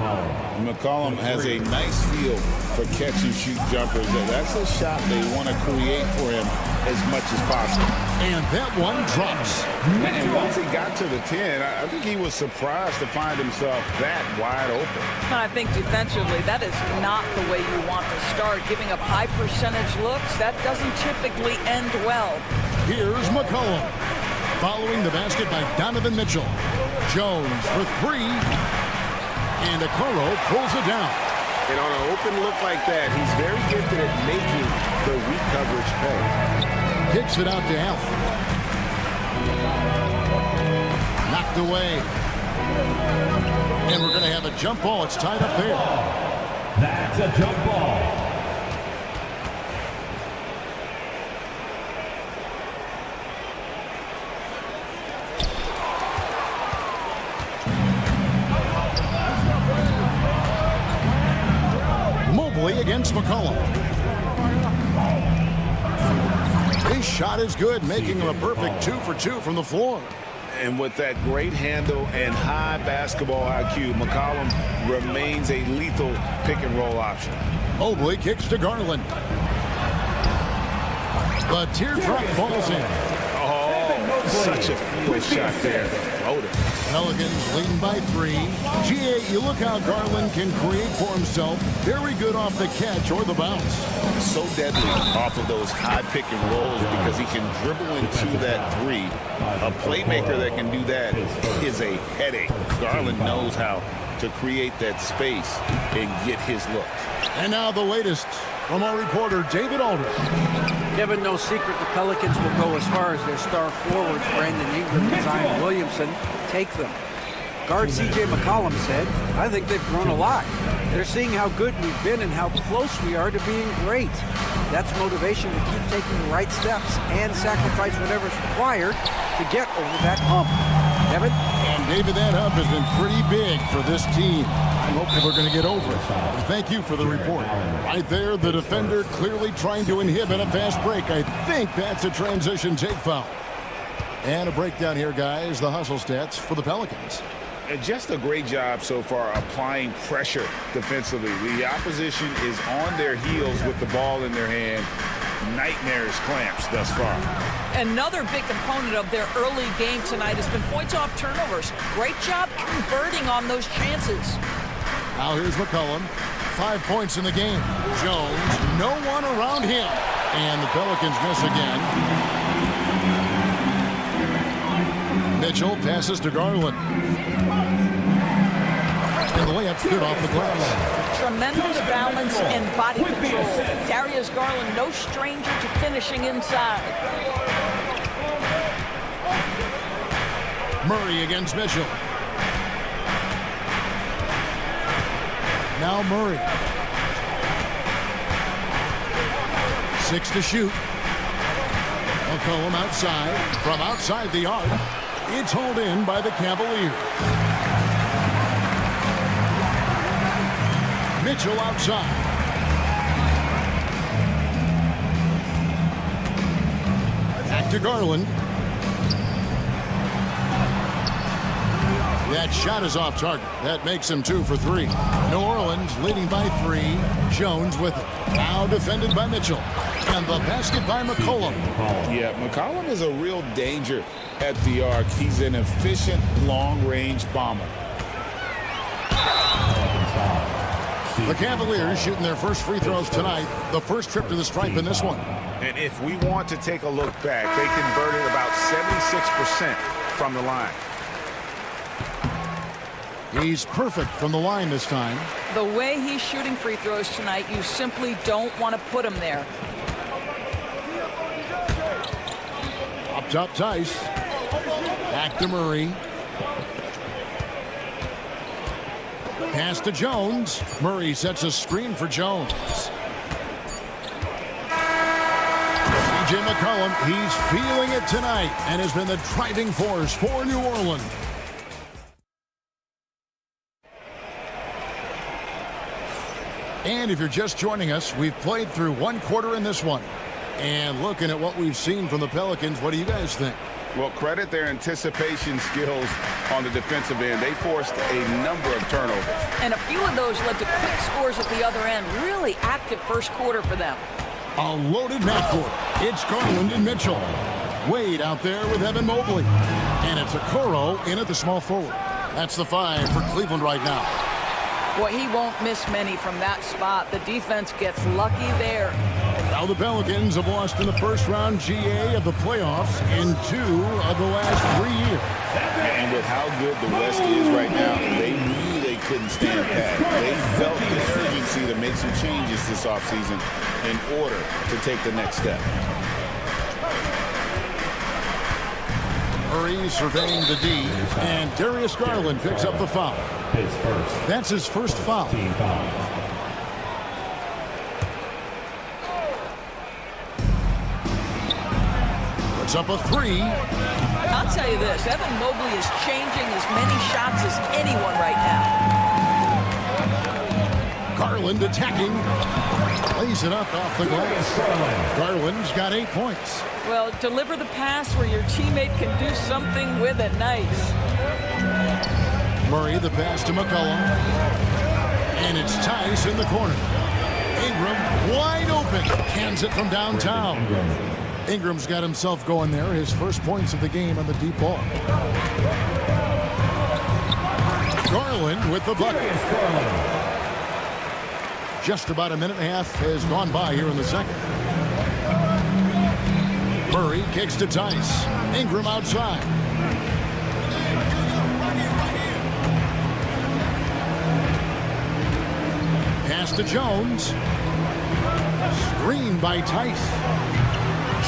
McCollum has a nice feel for catch-and-shoot jumpers. That's a shot they want to create for him as much as possible. And that one drops. And once he got to the 10, I think he was surprised to find himself that wide open. I think defensively, that is not the way you want to start. Giving up high percentage looks, that doesn't typically end well. Here's McCollum. Following the basket by Donovan Mitchell. Jones for 3. And Okoro pulls it down. And on an open look like that, he's very gifted at making the weak coverage pay. Kicks it out to Allen. Knocked away. And we're going to have a jump ball. It's tied up there. That's a jump ball. Mobley against McCollum. His shot is good, making him a perfect 2 for 2 from the floor. And with that great handle and high basketball IQ, McCollum remains a lethal pick-and-roll option. Mobley kicks to Garland. The teardrop falls in. Oh, such a field shot there. Floater. Pelicans leading by 3. GA, you look how Garland can create for himself. Very good off the catch or the bounce. So deadly off of those high pick and rolls because he can dribble into that 3. A playmaker that can do that is a headache. Garland knows how to create that space and get his look. And now the latest from our reporter, David Aldridge. Kevin, no secret the Pelicans will go as far as their star forwards, Brandon Ingram and Zion Williamson, take them. Guard C.J. McCollum said, I think they've grown a lot. They're seeing how good we've been and how close we are to being great. That's motivation to keep taking the right steps and sacrifice whatever's required to get over that hump. Kevin? And David, that hump has been pretty big for this team. I'm hoping we're going to get over it. Thank you for the report. Right there, the defender clearly trying to inhibit a fast break. I think that's a transition take foul. And a breakdown here, guys. The hustle stats for the Pelicans. And just a great job so far applying pressure defensively. The opposition is on their heels with the ball in their hand. Nightmares clamps thus far. Another big component of their early game tonight has been points off turnovers. Great job converting on those chances. Now here's McCollum. 5 points in the game. Jones, no one around him. And the Pelicans miss again. Mitchell passes to Garland. and the layup's good off the glass. Tremendous balance and body control. Darius Garland, no stranger to finishing inside. Murray against Mitchell. Now Murray. 6 to shoot. McCollum outside. From outside the arc. It's hauled in by the Cavaliers. Mitchell outside. Back to Garland. That shot is off target. That makes him 2 for 3. New Orleans leading by 3. Jones with it. Now defended by Mitchell. And the basket by McCollum. Yeah, McCollum is a real danger at the arc. He's an efficient long-range bomber. The Cavaliers shooting their first free throws tonight. The first trip to the stripe in this one. And if we want to take a look back, they converted about 76% from the line. He's perfect from the line this time. The way he's shooting free throws tonight, you simply don't want to put him there. Up top, Tice. Back to Murray. Pass to Jones. Murray sets a screen for Jones. C.J. McCollum, he's feeling it tonight and has been the driving force for New Orleans. And if you're just joining us, we've played through one quarter in this one. And looking at what we've seen from the Pelicans, what do you guys think? Well, credit their anticipation skills on the defensive end. They forced a number of turnovers. And a few of those led to quick scores at the other end. Really active first quarter for them. A loaded backcourt. It's Garland and Mitchell. Wade out there with Evan Mobley. And it's Okoro in at the small forward. That's the 5 for Cleveland right now. Boy, he won't miss many from that spot. The defense gets lucky there. Now the Pelicans have lost in the first round GA of the playoffs in 2 of the last 3 years. And with how good the West is right now, they knew they couldn't stand pat. They felt the urgency to make some changes this offseason in order to take the next step. Murray surveying the D, and Darius Garland picks up the foul. That's his first foul. Puts up a 3. I'll tell you this, Evan Mobley is changing as many shots as anyone right now. Garland attacking. Lays it up off the glass. Garland's got 8 points. Well, deliver the pass where your teammate can do something with it. Nice. Murray, the pass to McCollum. And it's Tice in the corner. Ingram wide open. Cans it from downtown. Ingram's got himself going there. His first points of the game on the deep ball. Garland with the bucket. Just about a minute and a half has gone by here in the second. Murray kicks to Tice. Ingram outside. Pass to Jones. Screen by Tice.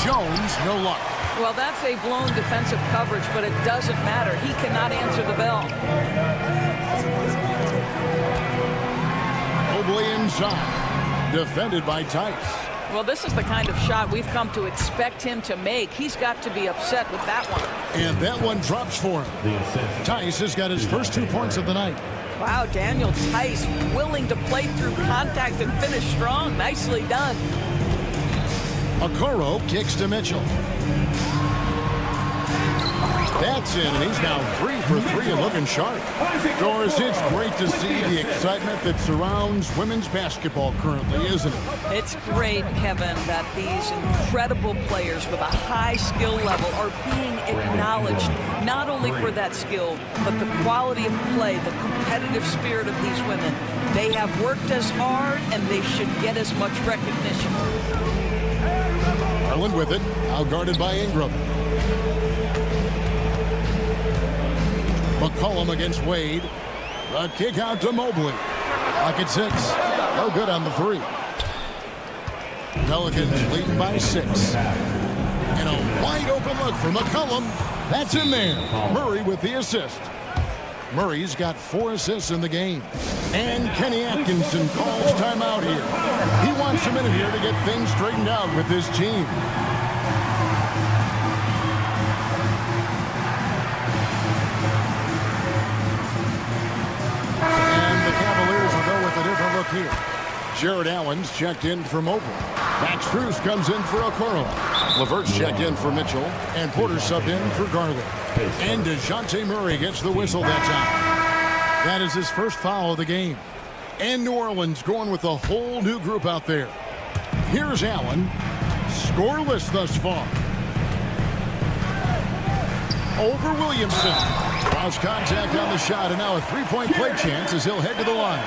Jones, no luck. Well, that's a blown defensive coverage, but it doesn't matter. He cannot answer the bell. Mobley inside. Defended by Tice. Well, this is the kind of shot we've come to expect him to make. He's got to be upset with that one. And that one drops for him. Tice has got his first 2 points of the night. Wow, Daniel Tice willing to play through contact and finish strong. Nicely done. Okoro kicks to Mitchell. That's in, and he's now 3 for 3 and looking sharp. Doris, it's great to see the excitement that surrounds women's basketball currently, isn't it? It's great, Kevin, that these incredible players with a high skill level are being acknowledged, not only for that skill, but the quality of play, the competitive spirit of these women. They have worked as hard, and they should get as much recognition. Garland with it, out guarded by Ingram. McCollum against Wade. The kick out to Mobley. Clock at 6. No good on the 3. Pelicans leading by 6. And a wide open look for McCollum. That's in there. Murray with the assist. Murray's got 4 assists in the game. And Kenny Atkinson calls timeout here. He wants a minute here to get things straightened out with his team. And the Cavaliers will go with a different look here. Jared Allen's checked in for Mobley. Max Strus comes in for Okoro. LeVert's checked in for Mitchell. And Porter subbed in for Garland. And DeJounte Murray gets the whistle that time. That is his first foul of the game. And New Orleans going with a whole new group out there. Here's Allen. Scoreless thus far. Over Williamson. Lost contact on the shot, and now a three-point play chance as he'll head to the line.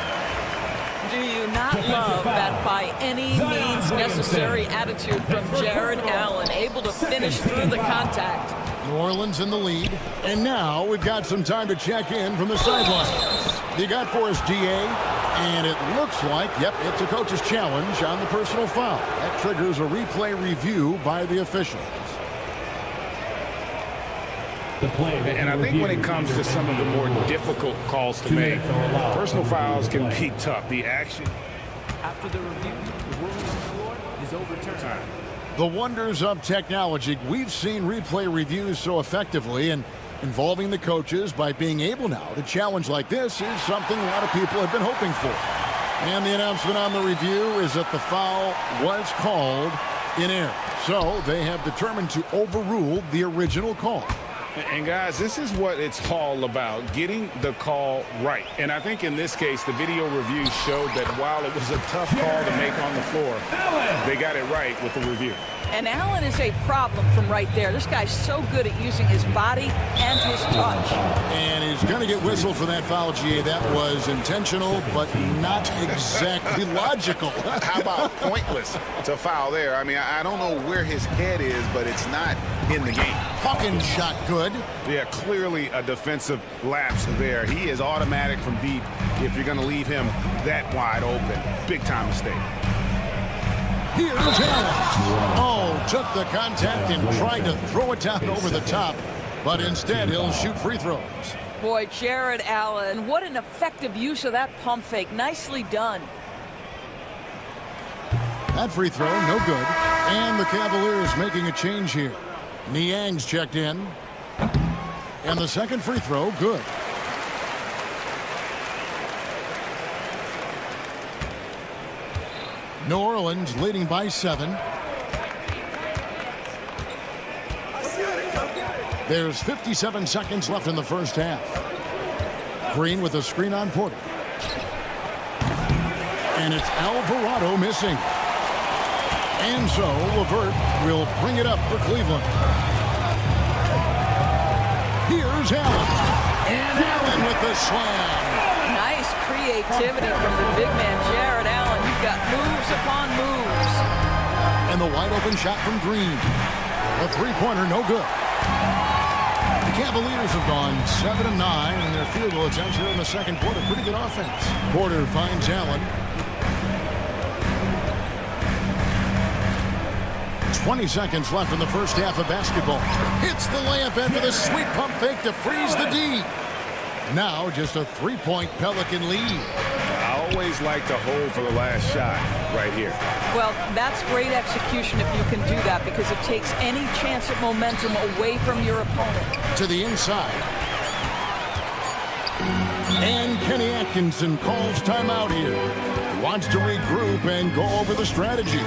Do you not love that by any means necessary attitude from Jared Allen, able to finish through the contact? New Orleans in the lead, and now we've got some time to check in from the sidelines. You got for us, DA, and it looks like, yep, it's a coach's challenge on the personal foul. That triggers a replay review by the officials. And I think when it comes to some of the more difficult calls to make, personal fouls can be tough. The action. After the review, the ruling on the floor is overturned. The wonders of technology. We've seen replay reviews so effectively, and involving the coaches by being able now to challenge like this is something a lot of people have been hoping for. And the announcement on the review is that the foul was called in error. So they have determined to overrule the original call. And guys, this is what it's all about, getting the call right. And I think in this case, the video review showed that while it was a tough call to make on the floor, they got it right with the review. And Allen is a problem from right there. This guy's so good at using his body and his touch. And he's going to get whistled for that foul, GA. That was intentional, but not exactly logical. How about pointless to foul there? I mean, I don't know where his head is, but it's not in the game. Hawkins shot good. Yeah, clearly a defensive lapse there. He is automatic from deep if you're going to leave him that wide open. Big time mistake. Here's Allen. Oh, took the contact and tried to throw it down over the top, but instead he'll shoot free throws. Boy, Jared Allen, what an effective use of that pump fake. Nicely done. That free throw, no good. And the Cavaliers making a change here. Niang's checked in. And the second free throw, good. New Orleans leading by 7. There's 57 seconds left in the first half. Green with a screen on Porter. And it's Alvarado missing. And so LeVert will bring it up for Cleveland. Here's Allen. And Allen with the slam. Nice creativity from the big man, Jared Allen. You've got moves upon moves. And the wide open shot from Green. A three-pointer, no good. The Cavaliers have gone 7 of 9 in their field goal attempts here in the second quarter. Pretty good offense. Porter finds Allen. 20 seconds left in the first half of basketball. Hits the layup after the sweet pump fake to freeze the D. Now just a 3-point Pelican lead. I always like to hold for the last shot right here. Well, that's great execution if you can do that, because it takes any chance at momentum away from your opponent. To the inside. And Kenny Atkinson calls timeout here. He wants to regroup and go over the strategy.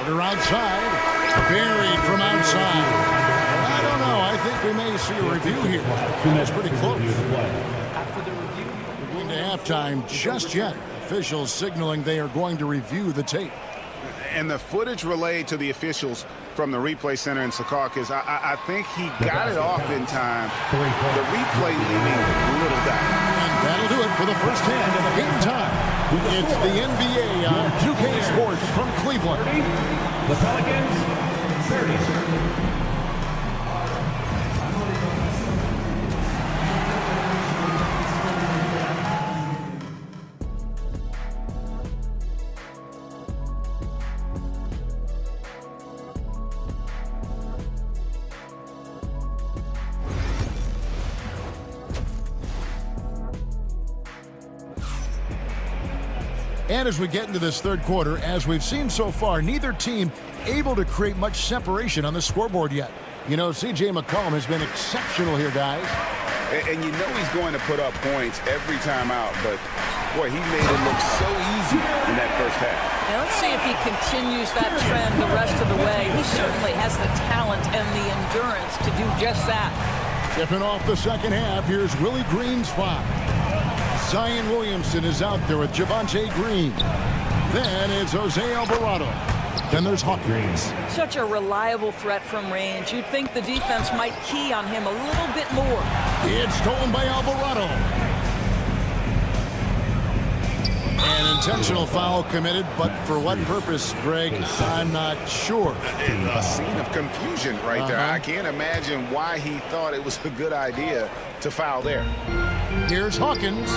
Porter outside. Buried from outside. I don't know. I think we may see a review here. That's pretty close. We're going to halftime just yet. Officials signaling they are going to review the tape. And the footage relayed to the officials from the replay center in Secaucus, I think he got it off in time. The replay leaving little doubt. And that'll do it for the first hand of the game time. It's the NBA on 2K Sports from Cleveland. The Pelicans, 30. And as we get into this third quarter, as we've seen so far, neither team able to create much separation on the scoreboard yet. You know, C.J. McCollum has been exceptional here, guys. And you know he's going to put up points every time out, but, boy, he made it look so easy in that first half. Now let's see if he continues that trend the rest of the way. He certainly has the talent and the endurance to do just that. Tipping off the second half, here's Willie Green's foul. Zion Williamson is out there with Javonte Green. Then it's Jose Alvarado. Then there's Hawkins. Such a reliable threat from range. You'd think the defense might key on him a little bit more. It's stolen by Alvarado. An intentional foul committed, but for what purpose, Greg, I'm not sure. A scene of confusion right there. I can't imagine why he thought it was a good idea to foul there. Here's Hawkins.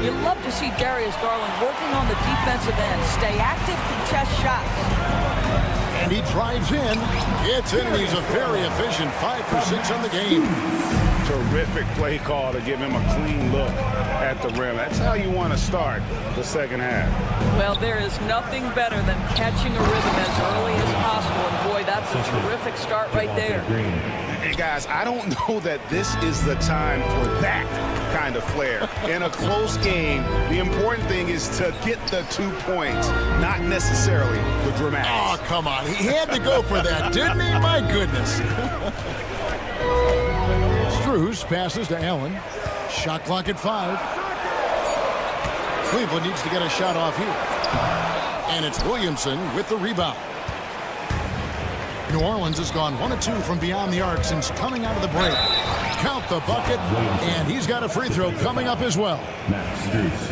You love to see Darius Garland working on the defensive end. Stay active, contest shots. And he drives in. It's in, and he's a very efficient 5 for 6 on the game. Terrific play call to give him a clean look at the rim. That's how you want to start the second half. Well, there is nothing better than catching a rhythm as early as possible. And boy, that's a terrific start right there. Hey, guys, I don't know that this is the time for that kind of flair. In a close game, the important thing is to get the 2 points, not necessarily the dramatics. Oh, come on. He had to go for that, didn't he? My goodness. Strus passes to Allen. Shot clock at 5. Cleveland needs to get a shot off here. And it's Williamson with the rebound. New Orleans has gone 1 of 2 from beyond the arc since coming out of the break. Count the bucket, and he's got a free throw coming up as well.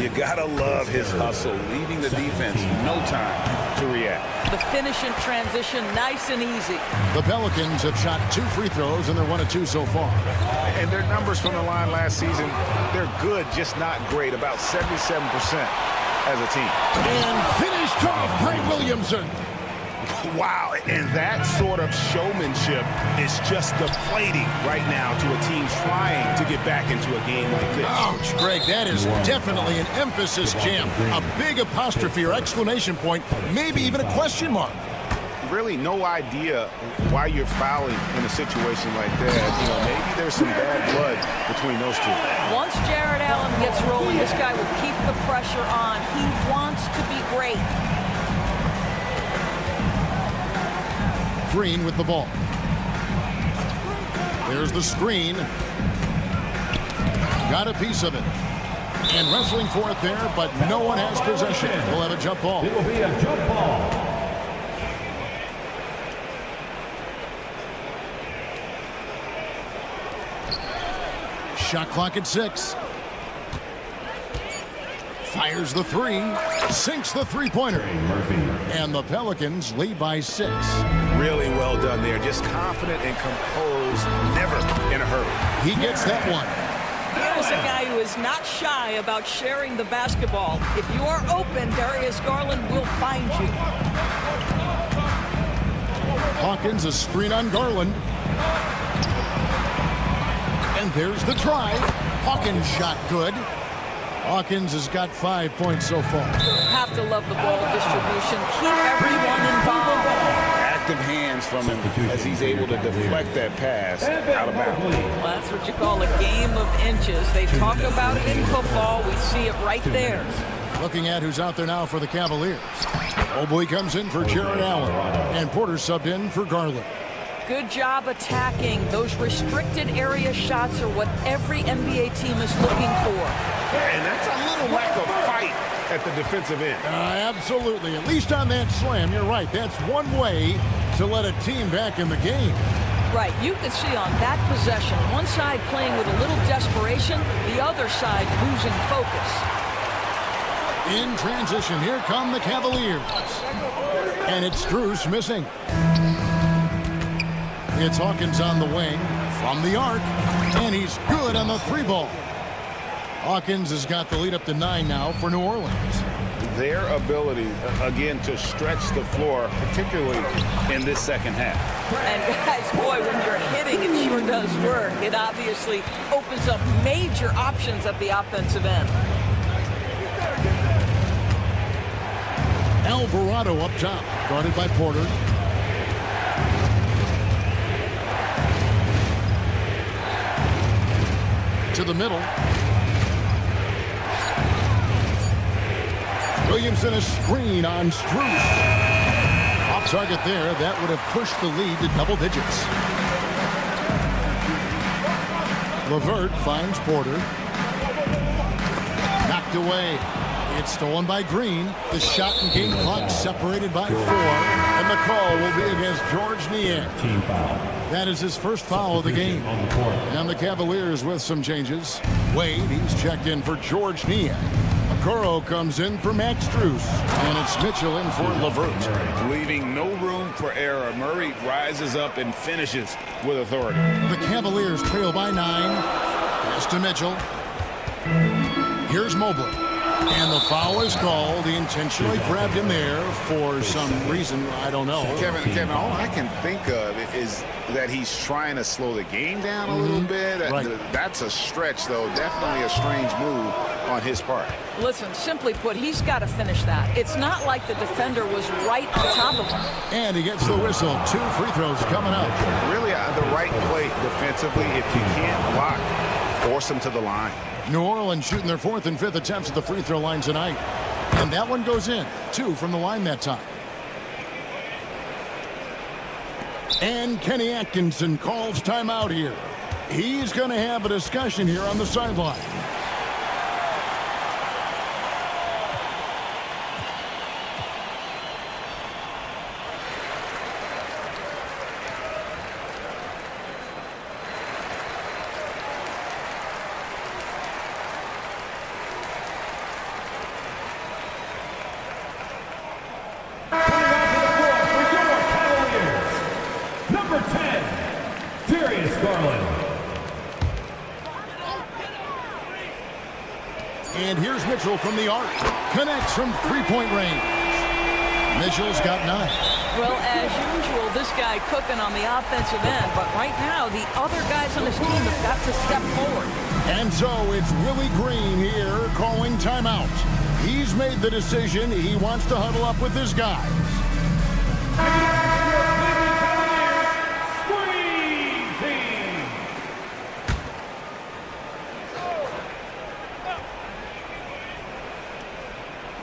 You gotta love his hustle, leaving the defense no time to react. The finish in transition, nice and easy. The Pelicans have shot 2 free throws, and they're 1 of 2 so far. And their numbers from the line last season, they're good, just not great, about 77% as a team. And finished off Greg Williamson. Wow, and that sort of showmanship is just deflating right now to a team trying to get back into a game like this. Ouch, Greg, that is definitely an emphasis jam. A big apostrophe or exclamation point, maybe even a question mark. Really no idea why you're fouling in a situation like that. You know, maybe there's some bad blood between those two. Once Jared Allen gets rolling, this guy will keep the pressure on. He wants to be great. Green with the ball. There's the screen. Got a piece of it. And wrestling for it there, but no one has possession. We'll have a jump ball. It will be a jump ball. Shot clock at 6. Fires the 3. Sinks the three-pointer. And the Pelicans lead by 6. Really well done there. Just confident and composed, never in a hurry. He gets that one. Here's a guy who is not shy about sharing the basketball. If you are open, Darius Garland will find you. Hawkins, a screen on Garland. And there's the drive. Hawkins shot good. Hawkins has got 5 points so far. Have to love the ball distribution. Keep everyone involved. Active hands from him as he's able to deflect that pass out of bounds. Well, that's what you call a game of inches. They talk about it in football. We see it right there. Looking at who's out there now for the Cavaliers. Mobley comes in for Jared Allen. And Porter subbed in for Garland. Good job attacking. Those restricted area shots are what every NBA team is looking for. And that's a little lack of fight at the defensive end. Absolutely. At least on that slam, you're right. That's one way to let a team back in the game. Right. You can see on that possession, one side playing with a little desperation, the other side losing focus. In transition, here come the Cavaliers. And it's Strus missing. It's Hawkins on the wing from the arc. And he's good on the 3-ball. Hawkins has got the lead up to 9 now for New Orleans. Their ability, again, to stretch the floor, particularly in this second half. And guys, boy, when you're hitting, it sure does work. It obviously opens up major options at the offensive end. Alvarado up top, guarded by Porter. To the middle. Williamson a screen on Strus. Off target there. That would have pushed the lead to double digits. LeVert finds Porter. Knocked away. It's stolen by Green. The shot and game clock separated by 4. And the call will be against George Niang. Team foul. That is his first foul of the game. And the Cavaliers with some changes. Wade, he's checked in for George Niang. Okoro comes in for Max Strus. And it's Mitchell in for LeVert. Leaving no room for error. Murray rises up and finishes with authority. The Cavaliers trail by 9. Pass to Mitchell. Here's Mobley. And the foul is called. He intentionally grabbed him there for some reason. I don't know. Kevin, all I can think of is that he's trying to slow the game down a little bit. Right. That's a stretch, though. Definitely a strange move on his part. Listen, simply put, he's got to finish that. It's not like the defender was right on top of him. And he gets the whistle. 2 free throws coming up. Really the right play defensively. If you can't block, force him to the line. New Orleans shooting their 4th and 5th attempts at the free throw line tonight. And that one goes in. 2 from the line that time. And Kenny Atkinson calls timeout here. He's going to have a discussion here on the sideline. And here's Mitchell from the arc. Connects from 3-point range. Mitchell's got 9. Well, as usual, this guy cooking on the offensive end. But right now, the other guys on his team have got to step forward. And so it's Willie Green here calling timeout. He's made the decision. He wants to huddle up with his guys.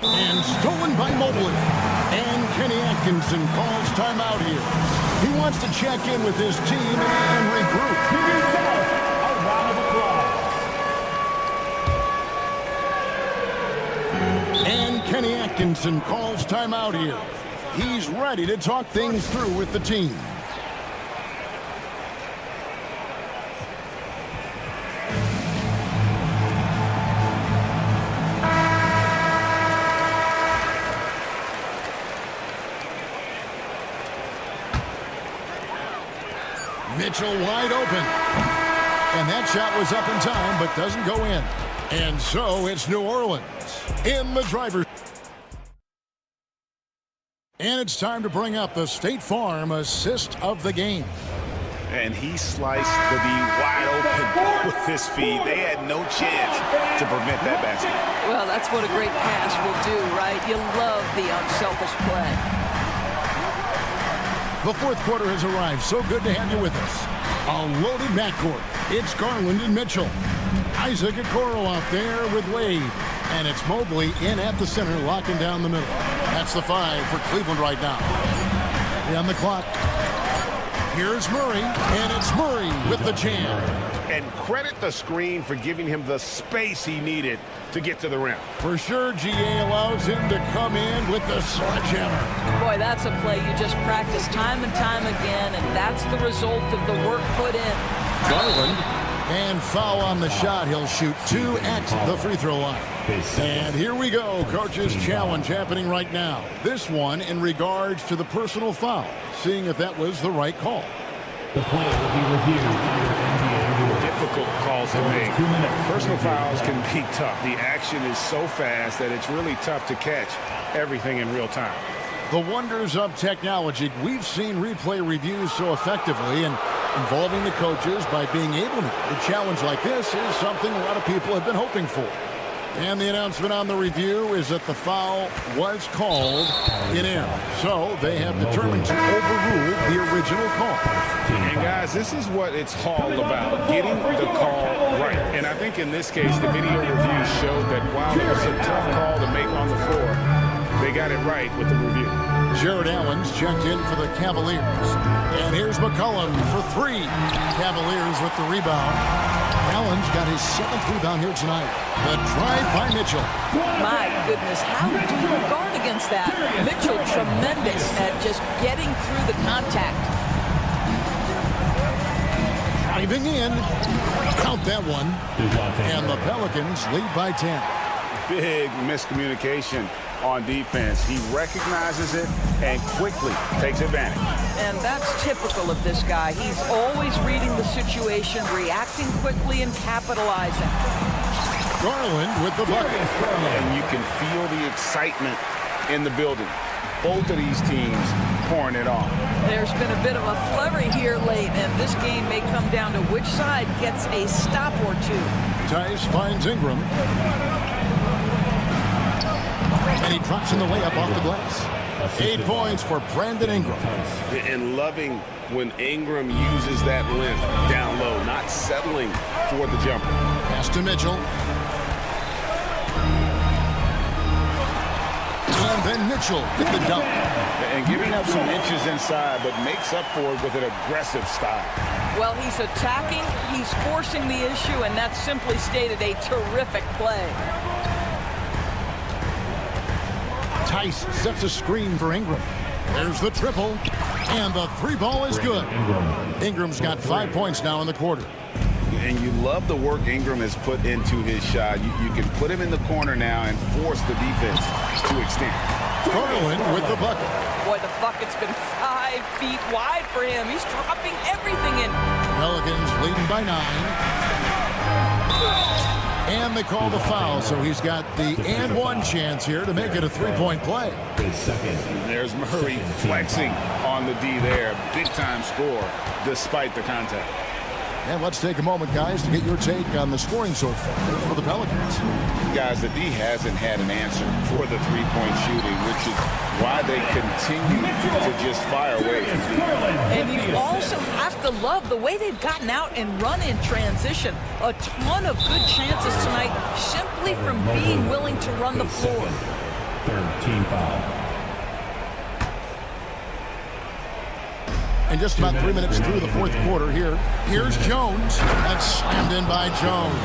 And stolen by Mobley. And Kenny Atkinson calls timeout here. He wants to check in with his team and regroup. Give yourself a round of applause. And Kenny Atkinson calls timeout here. He's ready to talk things through with the team. Mitchell wide open. And that shot was up in time, but doesn't go in. And so it's New Orleans in the driver's. And it's time to bring up the State Farm assist of the game. And he sliced the D wide open with his feet. They had no chance to prevent that basket. Well, that's what a great pass will do, right? You love the unselfish play. The 4th quarter has arrived. So good to have you with us. A loaded backcourt. It's Garland and Mitchell. Isaac Okoro out there with Wade. And it's Mobley in at the center, locking down the middle. That's the 5 for Cleveland right now. On the clock. Here's Murray, and it's Murray with the jam. And credit the screen for giving him the space he needed to get to the rim. For sure, GA allows him to come in with the sledgehammer. Boy, that's a play you just practice time and time again, and that's the result of the work put in. Garland. And foul on the shot. He'll shoot 2 at the free throw line. And here we go. Coach's challenge happening right now. This one in regards to the personal foul. Seeing if that was the right call. The play will be reviewed under NBA rules. Difficult calls to make. Personal fouls can be tough. The action is so fast that it's really tough to catch everything in real time. The wonders of technology. We've seen replay reviews so effectively, and involving the coaches by being able to. A challenge like this is something a lot of people have been hoping for. And the announcement on the review is that the foul was called in error. So they have determined to overrule the original call. And guys, this is what it's all about, getting the call right. And I think in this case, the video review showed that while it was a tough call to make on the floor, they got it right with the review. Jared Allen's checked in for the Cavaliers. And here's McCollum for three. Cavaliers with the rebound. Allen's got his 7th rebound here tonight. The drive by Mitchell. My goodness, how do you guard against that? Mitchell, tremendous at just getting through the contact. Driving in. Count that one. And the Pelicans lead by 10. Big miscommunication on defense. He recognizes it and quickly takes advantage. And that's typical of this guy. He's always reading the situation, reacting quickly, and capitalizing. Garland with the bucket. And you can feel the excitement in the building. Both of these teams pouring it on. There's been a bit of a flurry here late, and this game may come down to which side gets a stop or two. Tice finds Ingram. And he drops in the layup off the glass. 8 points for Brandon Ingram. And loving when Ingram uses that length down low, not settling for the jumper. Pass to Mitchell. And then Mitchell with the dunk. And giving up some inches inside, but makes up for it with an aggressive style. Well, he's attacking, he's forcing the issue, and that's simply stated a terrific play. Tice sets a screen for Ingram. There's the triple, and the 3-ball is good. Ingram's got 5 points now in the quarter. And you love the work Ingram has put into his shot. You can put him in the corner now and force the defense to extend. Garland with the bucket. Boy, the bucket's been 5 feet wide for him. He's dropping everything in. Pelicans leading by 9. And they call the foul, so he's got the and one chance here to make it a 3-point play. There's Murray flexing on the D there. Big-time score despite the contact. And let's take a moment, guys, to get your take on the scoring so far for the Pelicans. Guys, the D hasn't had an answer for the three-point shooting, which is why they continue to just fire away from D. And you also have to love the way they've gotten out and run in transition. A ton of good chances tonight simply from being willing to run the floor. Third team foul. And just about 3 minutes through the fourth quarter here. Here's Jones. That's slammed in by Jones.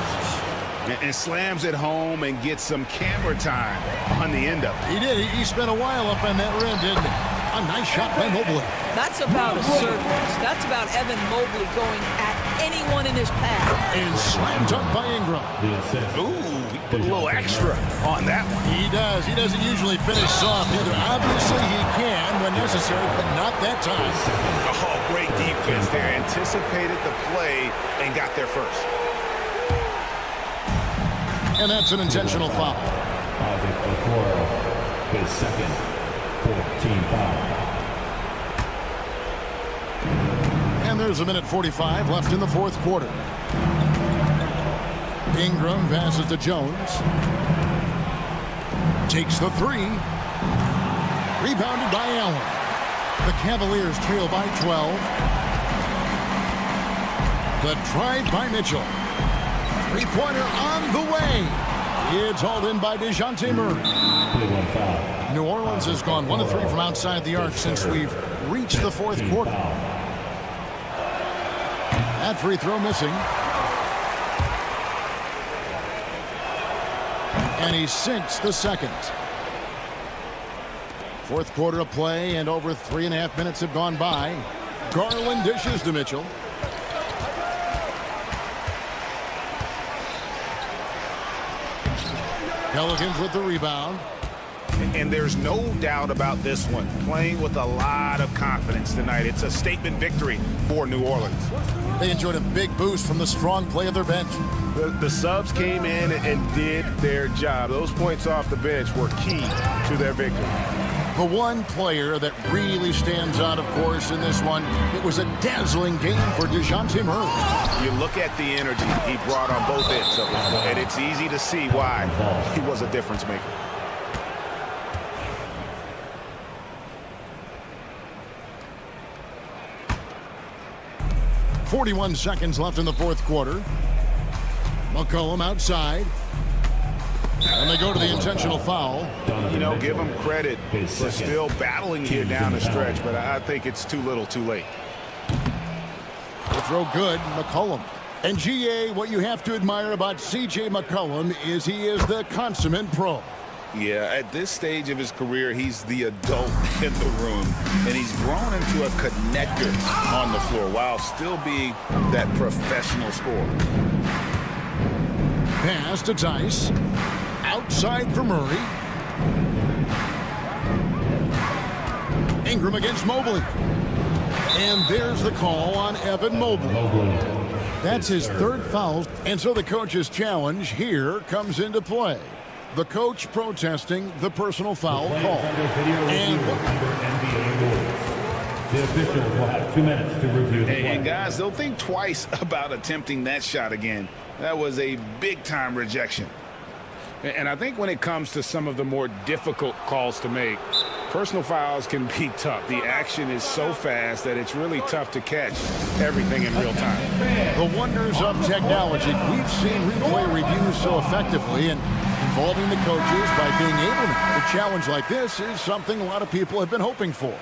And slams it home and gets some camera time on the end of it. He did. He spent a while up on that rim, didn't he? A nice shot by Mobley. That's about assertiveness. That's about Evan Mobley going at anyone in his path. And slammed up by Ingram. Ooh, he put a little extra on that one. He does. He doesn't usually finish soft either. Obviously, he can when necessary, but not that time. Oh, great defense there. Anticipated the play and got there first. And that's an intentional foul. His second 14 foul. And there's a minute 45 left in the fourth quarter. Ingram passes to Jones. Takes the three. Rebounded by Allen. The Cavaliers trail by 12. The drive by Mitchell. Three-pointer on the way. It's hauled in by DeJounte Murray. New Orleans has gone 1 of 3 from outside the arc since we've reached the fourth quarter. That free throw missing. And he sinks the second. Fourth quarter of play, and over 3.5 minutes have gone by. Garland dishes to Mitchell. Pelicans with the rebound. And there's no doubt about this one. Playing with a lot of confidence tonight. It's a statement victory for New Orleans. They enjoyed a big boost from the strong play of their bench. The subs came in and did their job. Those points off the bench were key to their victory. The one player that really stands out, of course, in this one, it was a dazzling game for DeJounte Murray. You look at the energy he brought on both ends of it, and it's easy to see why he was a difference maker. .41 seconds left in the fourth quarter. McCollum outside. And they go to the intentional foul. You know, give him credit for still battling here down the stretch, but I think it's too little too late. The throw good, McCollum. And GA, what you have to admire about CJ McCollum is he is the consummate pro. Yeah, at this stage of his career, he's the adult in the room, and he's grown into a connector on the floor while still being that professional scorer. Pass to Tice. Outside for Murray. Ingram against Mobley. And there's the call on Evan Mobley. That's his third foul. And so the coach's challenge here comes into play. The coach protesting the personal foul call. And the officials will have 2 minutes to review the play. And guys, they'll think twice about attempting that shot again. That was a big-time rejection. And I think when it comes to some of the more difficult calls to make, personal fouls can be tough. The action is so fast that it's really tough to catch everything in real time. The wonders of technology. We've seen replay reviews so effectively, and involving the coaches by being able to. A challenge like this is something a lot of people have been hoping for.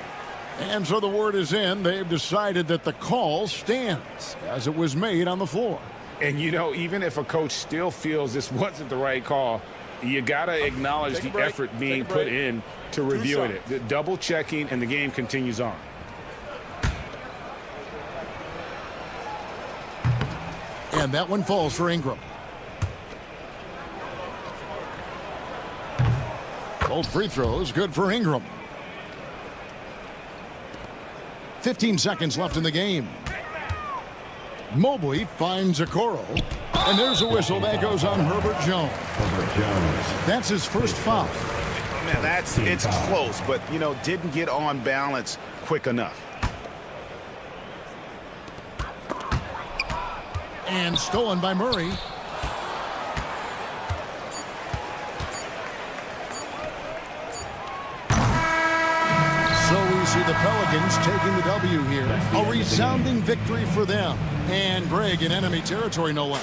And so the word is in. They've decided that the call stands as it was made on the floor. And, you know, even if a coach still feels this wasn't the right call, you got to acknowledge the effort being put in to reviewing it. The double checking, and the game continues on. And that one falls for Ingram. Both free throws good for Ingram. 15 seconds left in the game. Mobley finds Okoro. And there's a whistle that goes on Herbert Jones. That's his first foul. Man, it's close, but, you know, didn't get on balance quick enough. And stolen by Murray. So we see the Pelicans taking the W here. A resounding victory for them. And Greg in enemy territory, no less.